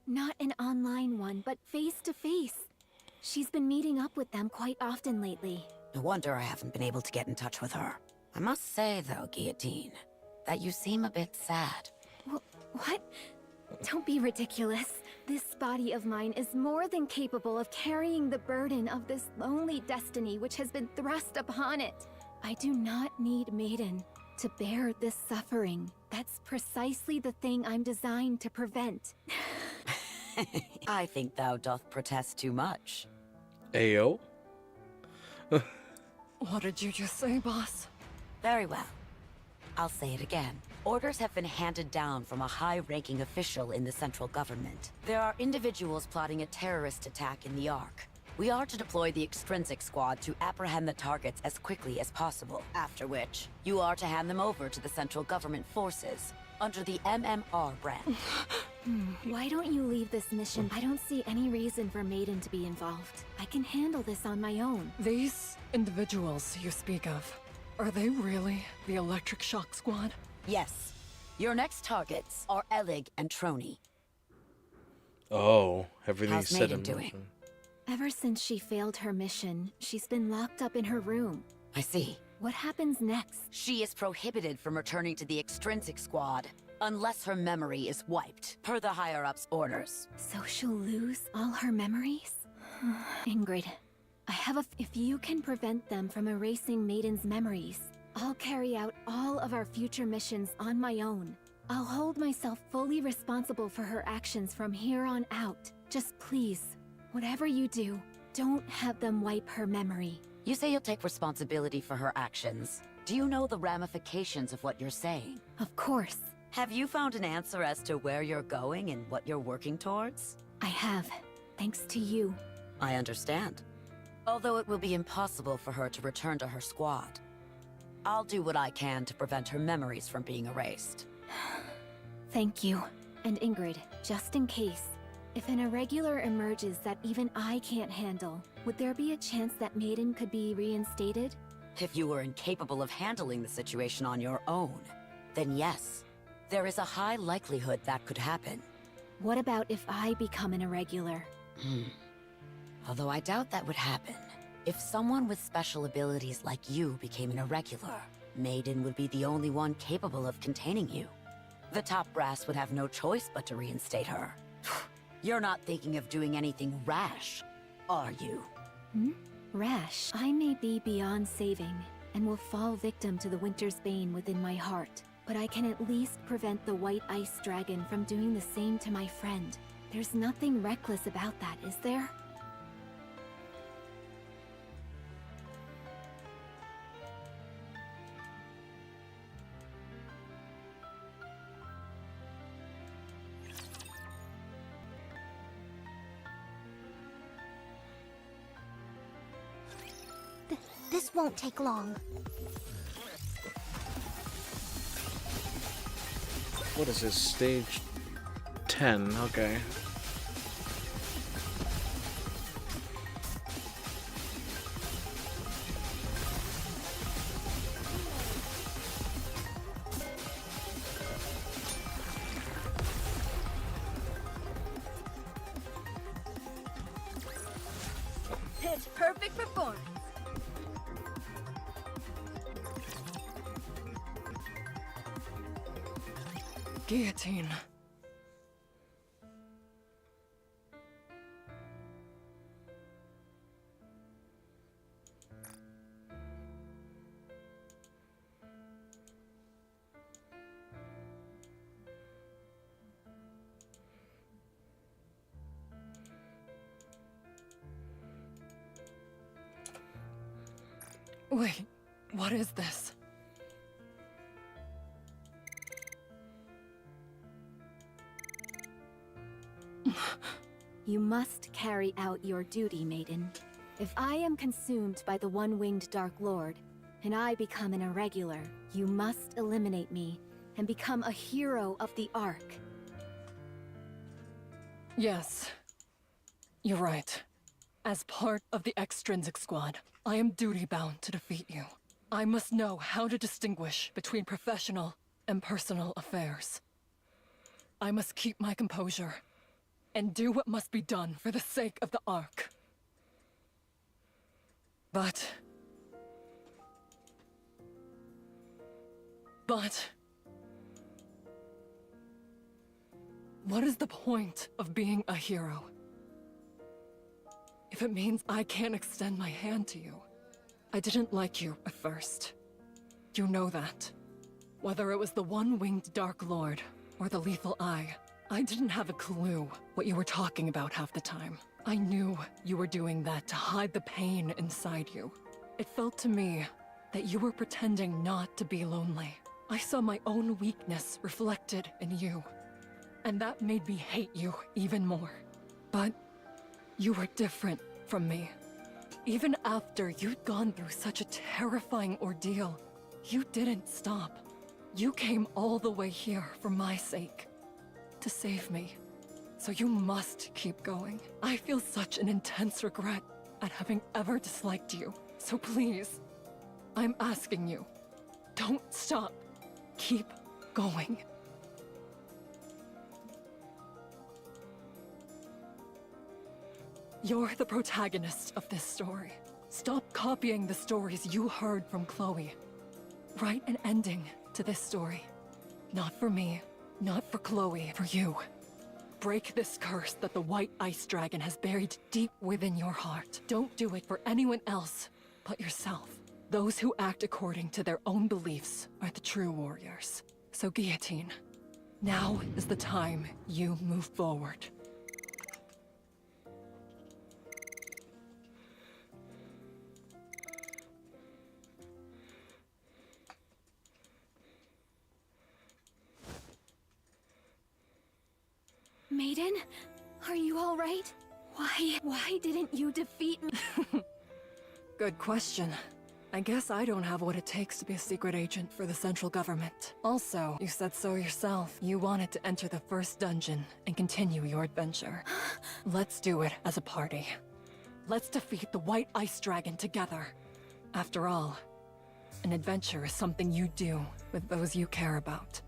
Not an online one, but face-to-face. She's been meeting up with them quite often lately. No wonder I haven't been able to get in touch with her. I must say, though, Guillotine, that you seem a bit sad. What? Don't be ridiculous. This body of mine is more than capable of carrying the burden of this lonely destiny which has been thrust upon it. I do not need Maiden to bear this suffering. That's precisely the thing I'm designed to prevent. I think thou doth protest too much. Ayo. What did you just say, boss? Very well. I'll say it again. Orders have been handed down from a high-ranking official in the central government. There are individuals plotting a terrorist attack in the Ark. We are to deploy the Extrinsic Squad to apprehend the targets as quickly as possible, after which, you are to hand them over to the central government forces, under the MMR brand. Why don't you leave this mission? I don't see any reason for Maiden to be involved. I can handle this on my own. These individuals you speak of, are they really the Electric Shock Squad? Yes. Your next targets are Elig and Trony. Oh, everything's How's set in Maiden doing? motion. Ever since she failed her mission, she's been locked up in her room. I see. What happens next? She is prohibited from returning to the Extrinsic Squad unless her memory is wiped, per the higher-ups' orders. So she'll lose all her memories? Ingrid, I have if you can prevent them from erasing Maiden's memories, I'll carry out all of our future missions on my own. I'll hold myself fully responsible for her actions from here on out. Just please, whatever you do, don't have them wipe her memory. You say you'll take responsibility for her actions. Do you know the ramifications of what you're saying? Of course. Have you found an answer as to where you're going and what you're working towards? I have, thanks to you. I understand. Although it will be impossible for her to return to her squad. I'll do what I can to prevent her memories from being erased. Thank you. And Ingrid, just in case, if an irregular emerges that even I can't handle, would there be a chance that Maiden could be reinstated? If you were incapable of handling the situation on your own, then yes, there is a high likelihood that could happen. What about if I become an irregular? Although I doubt that would happen. If someone with special abilities like you became an irregular, Maiden would be the only one capable of containing you. The top brass would have no choice but to reinstate her. You're not thinking of doing anything rash, are you? Rash. I may be beyond saving, and will fall victim to the Winter's Bane within my heart. But I can at least prevent the White Ice Dragon from doing the same to my friend. There's nothing reckless about that, is there? This won't take long. What is this? Stage 10. Okay. Pitch perfect performance. Guillotine. Wait, what is this? You must carry out your duty, Maiden. If I am consumed by the one-winged Dark Lord, and I become an irregular, you must eliminate me and become a hero of the Ark. Yes. You're right. As part of the Extrinsic Squad, I am duty-bound to defeat you. I must know how to distinguish between professional and personal affairs. I must keep my composure and do what must be done for the sake of the Ark. But... What is the point of being a hero if it means I can't extend my hand to you? I didn't like you at first. You know that. Whether it was the one-winged Dark Lord or the Lethal Eye, I didn't have a clue what you were talking about half the time. I knew you were doing that to hide the pain inside you. It felt to me that you were pretending not to be lonely. I saw my own weakness reflected in you, and that made me hate you even more. But you were different from me. Even after you'd gone through such a terrifying ordeal, you didn't stop. You came all the way here for my sake, to save me. So you must keep going. I feel such an intense regret at having ever disliked you. So please, I'm asking you, don't stop. Keep going. You're the protagonist of this story. Stop copying the stories you heard from Chloe. Write an ending to this story. Not for me, not for Chloe, for you. Break this curse that the White Ice Dragon has buried deep within your heart. Don't do it for anyone else but yourself. Those who act according to their own beliefs are the true warriors. So Guillotine, now is the time you move forward. Maiden, are you all right? Why didn't you defeat me? Good question. I guess I don't have what it takes to be a secret agent for the central government. Also, you said so yourself. You wanted to enter the first dungeon and continue your adventure. Let's do it as a party. Let's defeat the White Ice Dragon together. After all, an adventure is something you do with those you care about.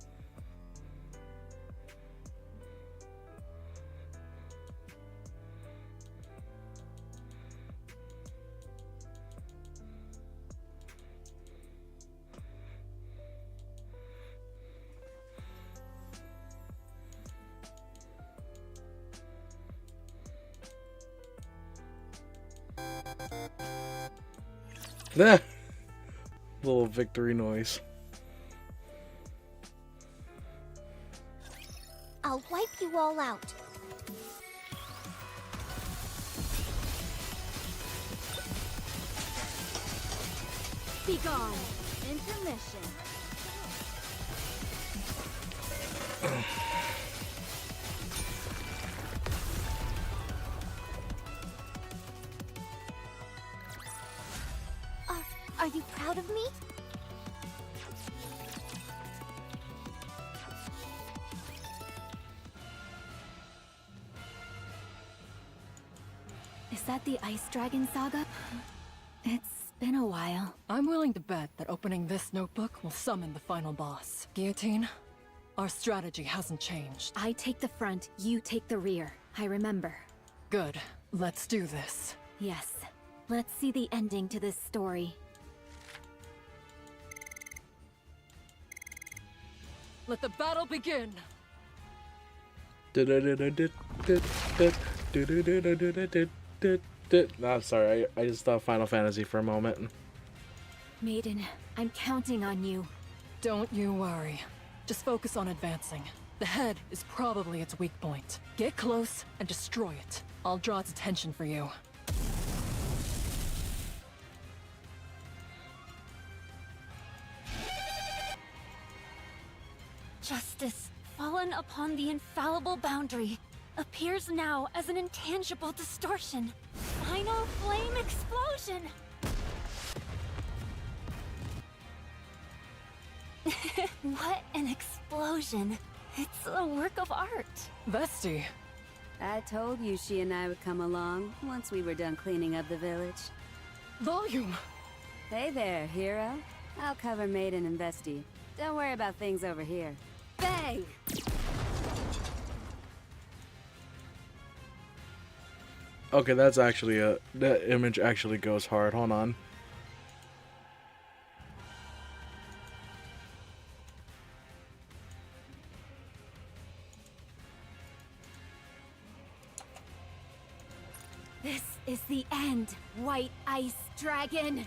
That little victory noise. I'll wipe you all out. Be gone. Intermission. Are you proud of me? Is that the Ice Dragon saga? It's been a while. I'm willing to bet that opening this notebook will summon the final boss. Guillotine, our strategy hasn't changed. I take the front, you take the rear. I remember. Good. Let's do this. Yes. Let's see the ending to this story. Let the battle begin! No, sorry, I just thought Final Fantasy for a moment. Maiden, I'm counting on you. Don't you worry. Just focus on advancing. The head is probably its weak point. Get close and destroy it. I'll draw its attention for you. Justice, fallen upon the infallible boundary, appears now as an intangible distortion. Final flame explosion! What an explosion. It's a work of art. Vesti. I told you she and I would come along once we were done cleaning up the village. Volume! Hey there, hero. I'll cover Maiden and Vesti. Don't worry about things over here. Bang! Okay, that's actually that image actually goes hard. Hold on. This is the end, White Ice Dragon!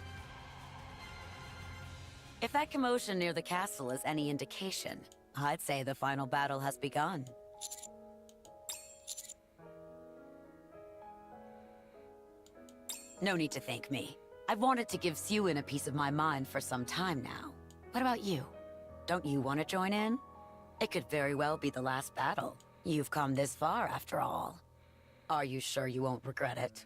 If that commotion near the castle is any indication, I'd say the final battle has begun. No need to thank me. I've wanted to give Siwin a piece of my mind for some time now. What about you? Don't you want to join in? It could very well be the last battle. You've come this far, after all. Are you sure you won't regret it?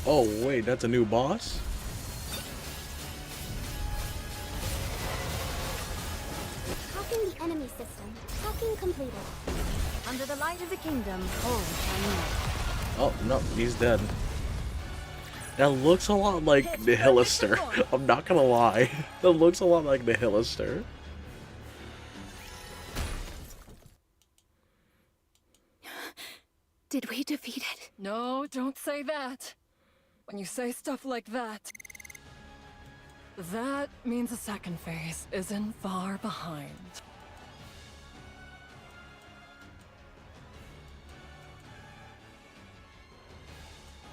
Oh wait, that's a new boss? Hacking the enemy system. Hacking completed. Under the light of the kingdom, home shall Oh no, he's dead. That looks a lot like the Hillister. I'm not gonna lie. That looks a lot like the Hillister. Did we defeat it? No, don't say that. When you say stuff like that, that means the second phase isn't far behind.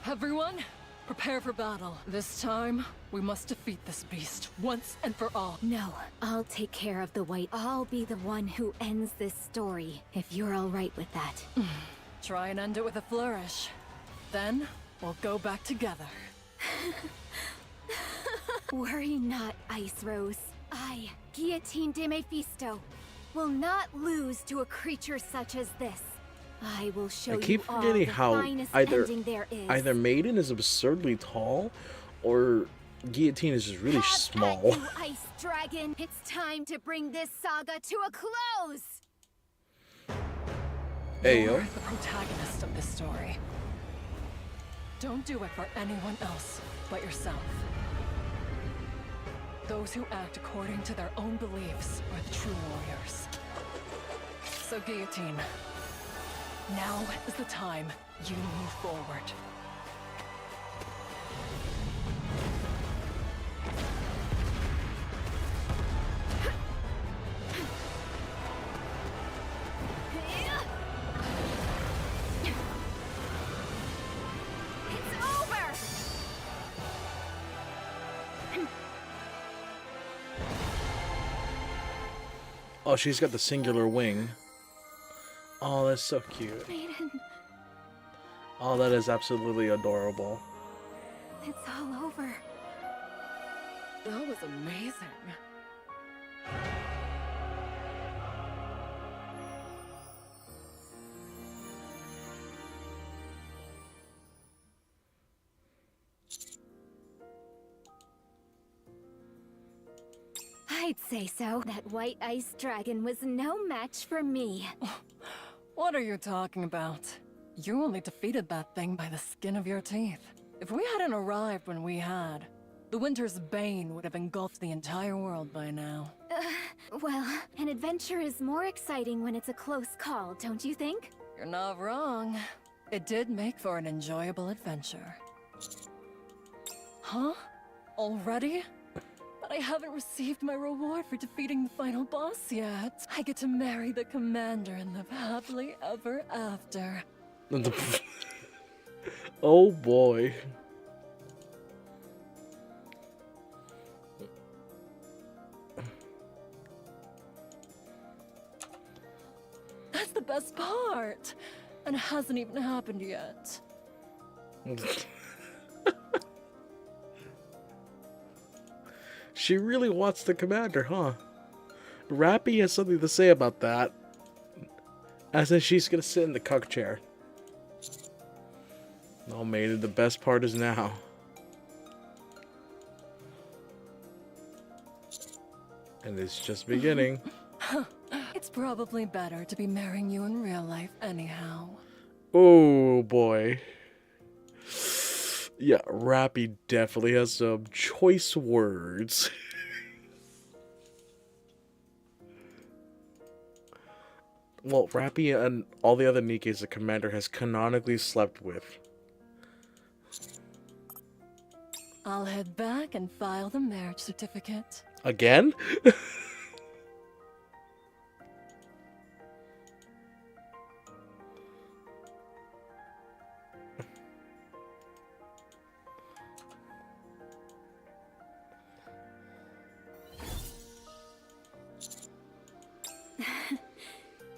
Everyone, prepare for battle. This time, we must defeat this beast once and for all. No, I'll take care of the White. I'll be the one who ends this story, if you're all right with that. Try and end it with a flourish. Then, we'll go back together. Worry not, Ice Rose. I, Guillotine de Mephisto, will not lose to a creature such as this. I will show I keep you all forgetting the how finest either ending there is. Maiden is absurdly tall, or Guillotine is just really small. You, Ice Dragon, it's time to bring this saga to a close. Hey, You're yo. the protagonist of this story. Don't do it for anyone else but yourself. Those who act according to their own beliefs are the true warriors. So, Guillotine, now is the time you move forward. Oh, she's got the singular wing. Oh, that's so cute. Maiden, Oh, that is absolutely adorable. it's all over. That was amazing. I'd say so. That White Ice Dragon was no match for me. What are you talking about? You only defeated that thing by the skin of your teeth. If we hadn't arrived when we had, the Winter's Bane would have engulfed the entire world by now. Well, an adventure is more exciting when it's a close call, don't you think? You're not wrong. It did make for an enjoyable adventure. Huh? Already? But I haven't received my reward for defeating the final boss yet. I get to marry the commander and live happily ever after. Oh boy. That's the best part! And it hasn't even happened yet. She really wants the commander, huh? Rappy has something to say about that. As in she's gonna sit in the cuck chair. Oh, Maiden, the best part is now. And it's just beginning. It's probably better to be marrying you in real life anyhow. Oh boy. Yeah, Rappy definitely has some choice words. Well, Rappy and all the other Nikkes the commander has canonically slept with. I'll head back and file the marriage certificate. Again?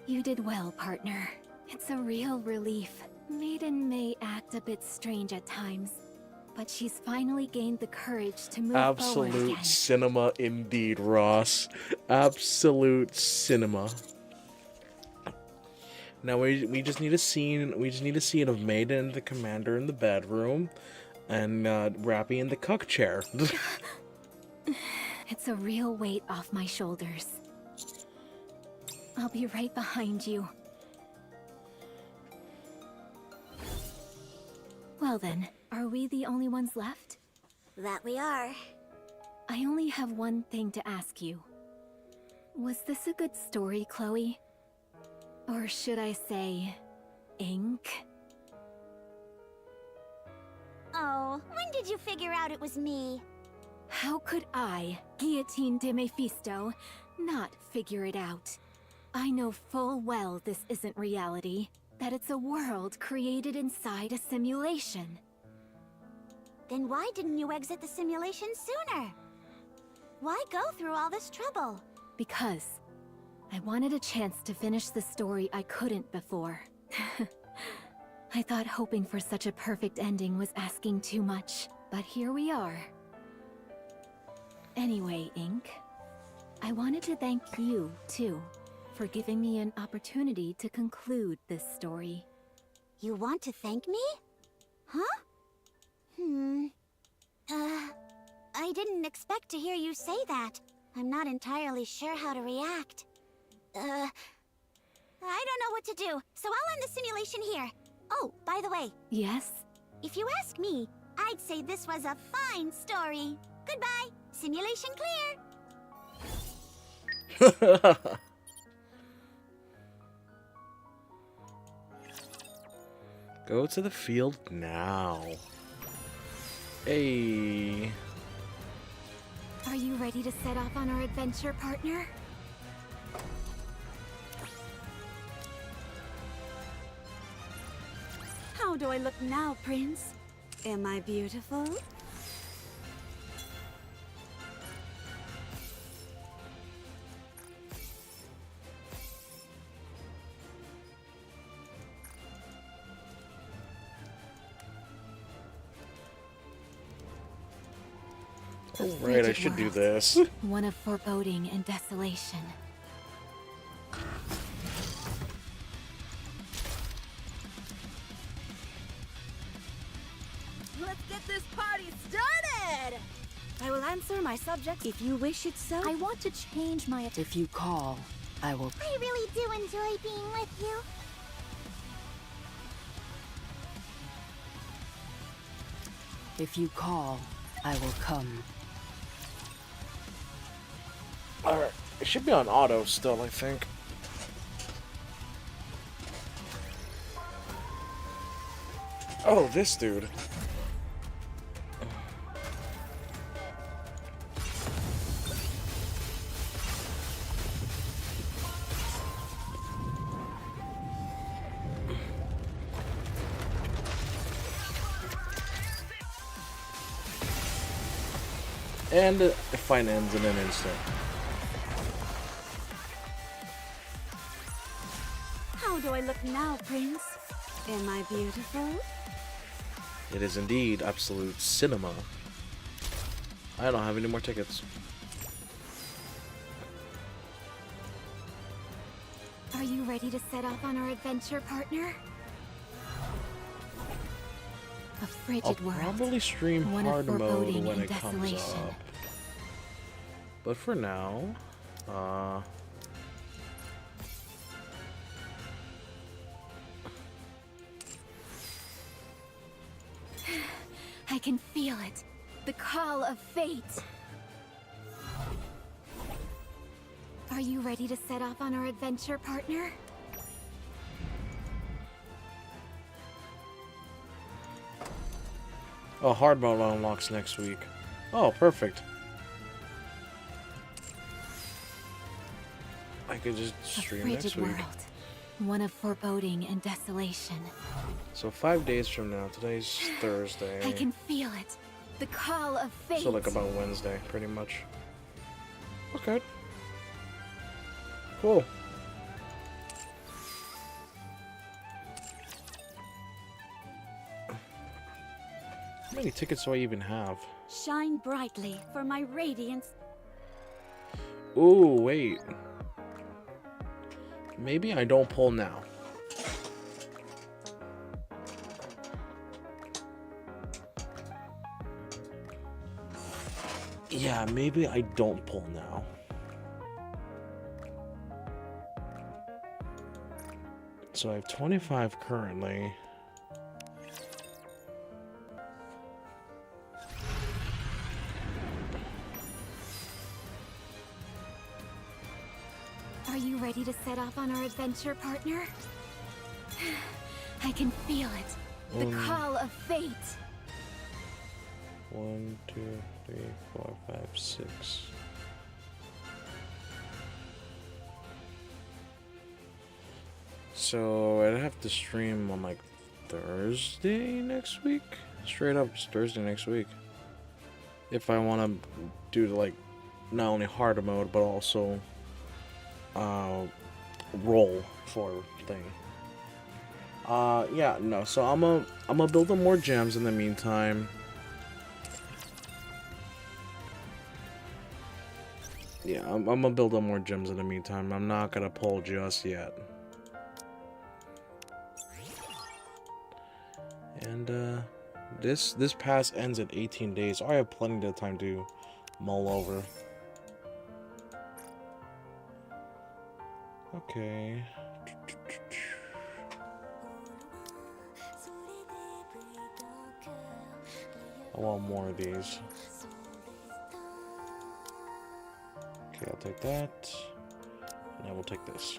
You did well, partner. It's a real relief. Maiden may act a bit strange at times, but she's finally gained the courage to move forward Absolute again. cinema indeed, Ross. Absolute cinema. Now we just need a scene. We just need a scene of Maiden and the commander in the bedroom, and Rappy in the cuck chair. It's a real weight off my shoulders. I'll be right behind you. Well then, are we the only ones left? That we are. I only have one thing to ask you. Was this a good story, Chloe? Or should I say, ink? Oh, when did you figure out it was me? How could I, Guillotine de Mephisto, not figure it out? I know full well this isn't reality, that it's a world created inside a simulation. Then why didn't you exit the simulation sooner? Why go through all this trouble? Because I wanted a chance to finish the story I couldn't before. I thought hoping for such a perfect ending was asking too much, but here we are. Anyway, Ink, I wanted to thank you, too, for giving me an opportunity to conclude this story. You want to thank me? Huh? I didn't expect to hear you say that. I'm not entirely sure how to react. I don't know what to do, so I'll end the simulation here. Oh, by the way. Yes? If you ask me, I'd say this was a fine story. Goodbye. Simulation clear. Go to the field now. Hey. Are you ready to set off on our adventure, partner? How do I look now, Prince? Am I beautiful? Oh, right, I should do this. One of foreboding and desolation. Let's get this party started! I will answer my subjects if you wish it so. I want to change my... If you call, I will... I really do enjoy being with you. If you call, I will come. Alright, it should be on auto still, I think. Oh, this dude. And the fight ends in an instant. How do I look now, Prince? Am I beautiful? It is indeed absolute cinema. I don't have any more tickets. Are you ready to set off on our adventure, partner? A frigid I'll world. probably stream One of hard mode foreboding when and it comes desolation. up. But for now, I can feel it. The call of fate. Are you ready to set off on our adventure, partner? Oh, hard mode unlocks next week. Oh, perfect. I could just stream A frigid next week. world, one of foreboding and desolation. So 5 days from now. Today's Thursday. I can feel it. The call of fate. So like about Wednesday, pretty much. Okay. Cool. How many tickets do I even have? Shine brightly for my radiance. Ooh, wait. Maybe I don't pull now. Yeah, maybe I don't pull now. So I have 25 currently. Are you ready to set off on our adventure, partner? I can feel it. The call of fate. 1, 2, 3, 4, 5, 6. So I'd have to stream on like Thursday next week. Straight up, it's Thursday next week. If I want to do like not only hard mode but also roll for thing. Yeah, no. So I'm gonna build up more gems in the meantime. Yeah, I'm gonna build up more gems in the meantime. I'm not gonna pull just yet. And this pass ends in 18 days. I have plenty of time to mull over. Okay. I want more of these. Okay, I'll take that. And I will take this.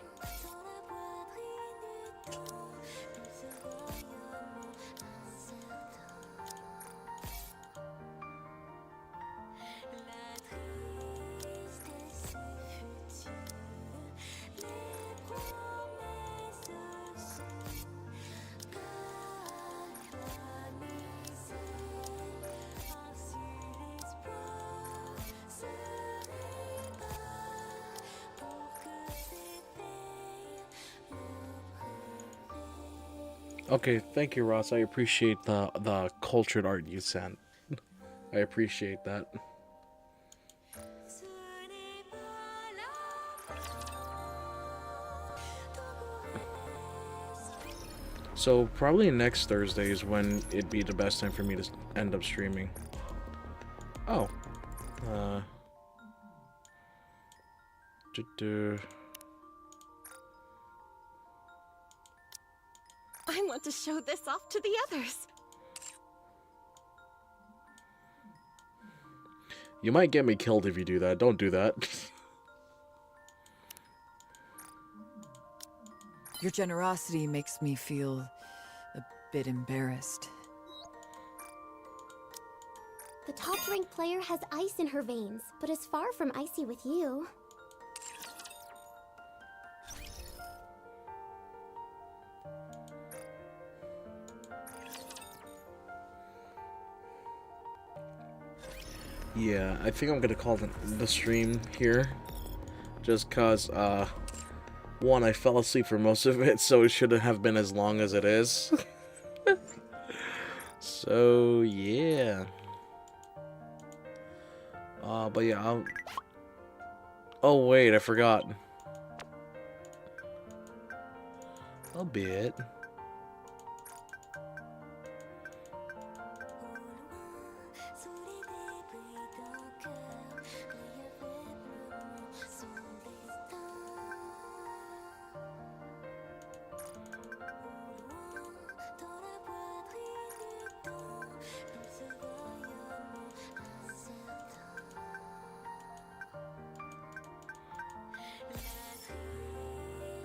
Okay, thank you, Ross. I appreciate the cultured art you sent. I appreciate that. So probably next Thursday is when it'd be the best time for me to end up streaming. Oh. I want to show this off to the others. You might get me killed if you do that. Don't do that. Your generosity makes me feel a bit embarrassed. The top-ranked player has ice in her veins, but is far from icy with you. Yeah, I think I'm gonna call the stream here. Just cause, one, I fell asleep for most of it, so it shouldn't have been as long as it is. So, yeah. But yeah, oh wait, I forgot. A bit.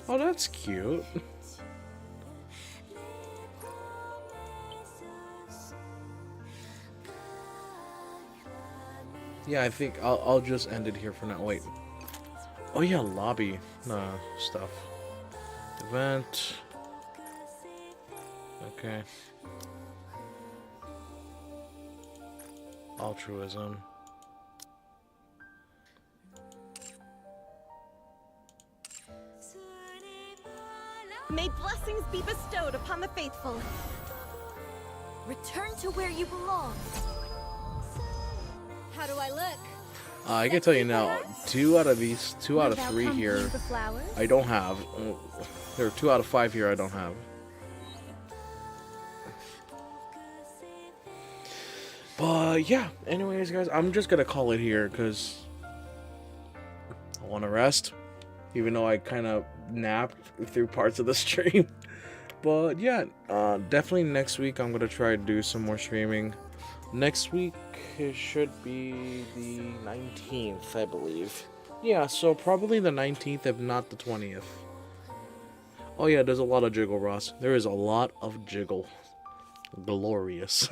Oh, that's cute. Yeah, I think I'll just end it here for now. Wait. Oh yeah, lobby stuff. Event. Okay. Altruism. May blessings be bestowed upon the faithful. Return to where you belong. How do I look? I can tell you now, 2 out of 3 here, I don't have. There are 2 out of 5 here I don't have. But yeah, anyways, guys, I'm just gonna call it here because I want to rest, even though I kind of napped through parts of the stream. But yeah, definitely next week I'm gonna try to do some more streaming. Next week it should be the 19th, I believe. Yeah, so probably the 19th, if not the 20th. Oh yeah, there's a lot of jiggle, Ross. There is a lot of jiggle. Glorious.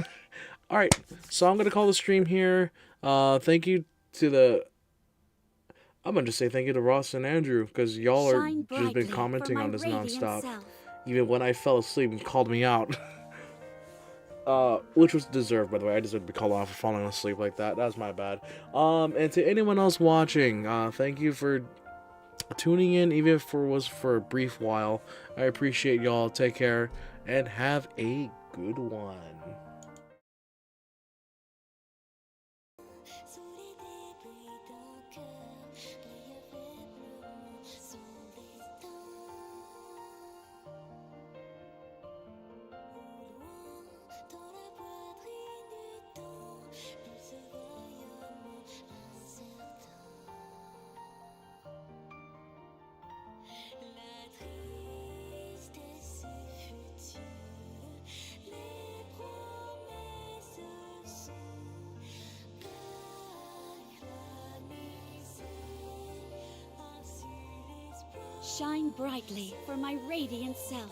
Alright, so I'm gonna call the stream here. Thank you to the... I'm gonna just say thank you to Ross and Andrew, because y'all are just been commenting on this nonstop. Even when I fell asleep and called me out. Which was deserved, by the way. I deserve to be called off for falling asleep like that. That was my bad. And to anyone else watching, thank you for tuning in, even if it was for a brief while. I appreciate y'all. Take care, and have a good one. Shine brightly for my radiant self.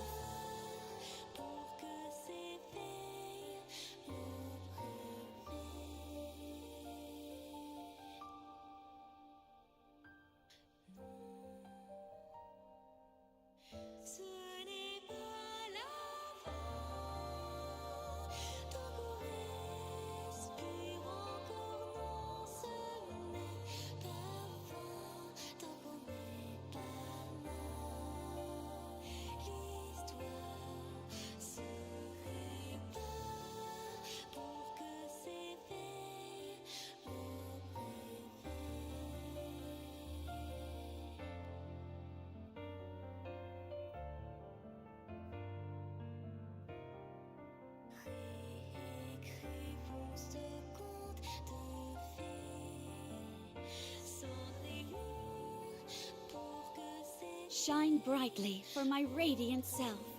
Shine brightly for my radiant self.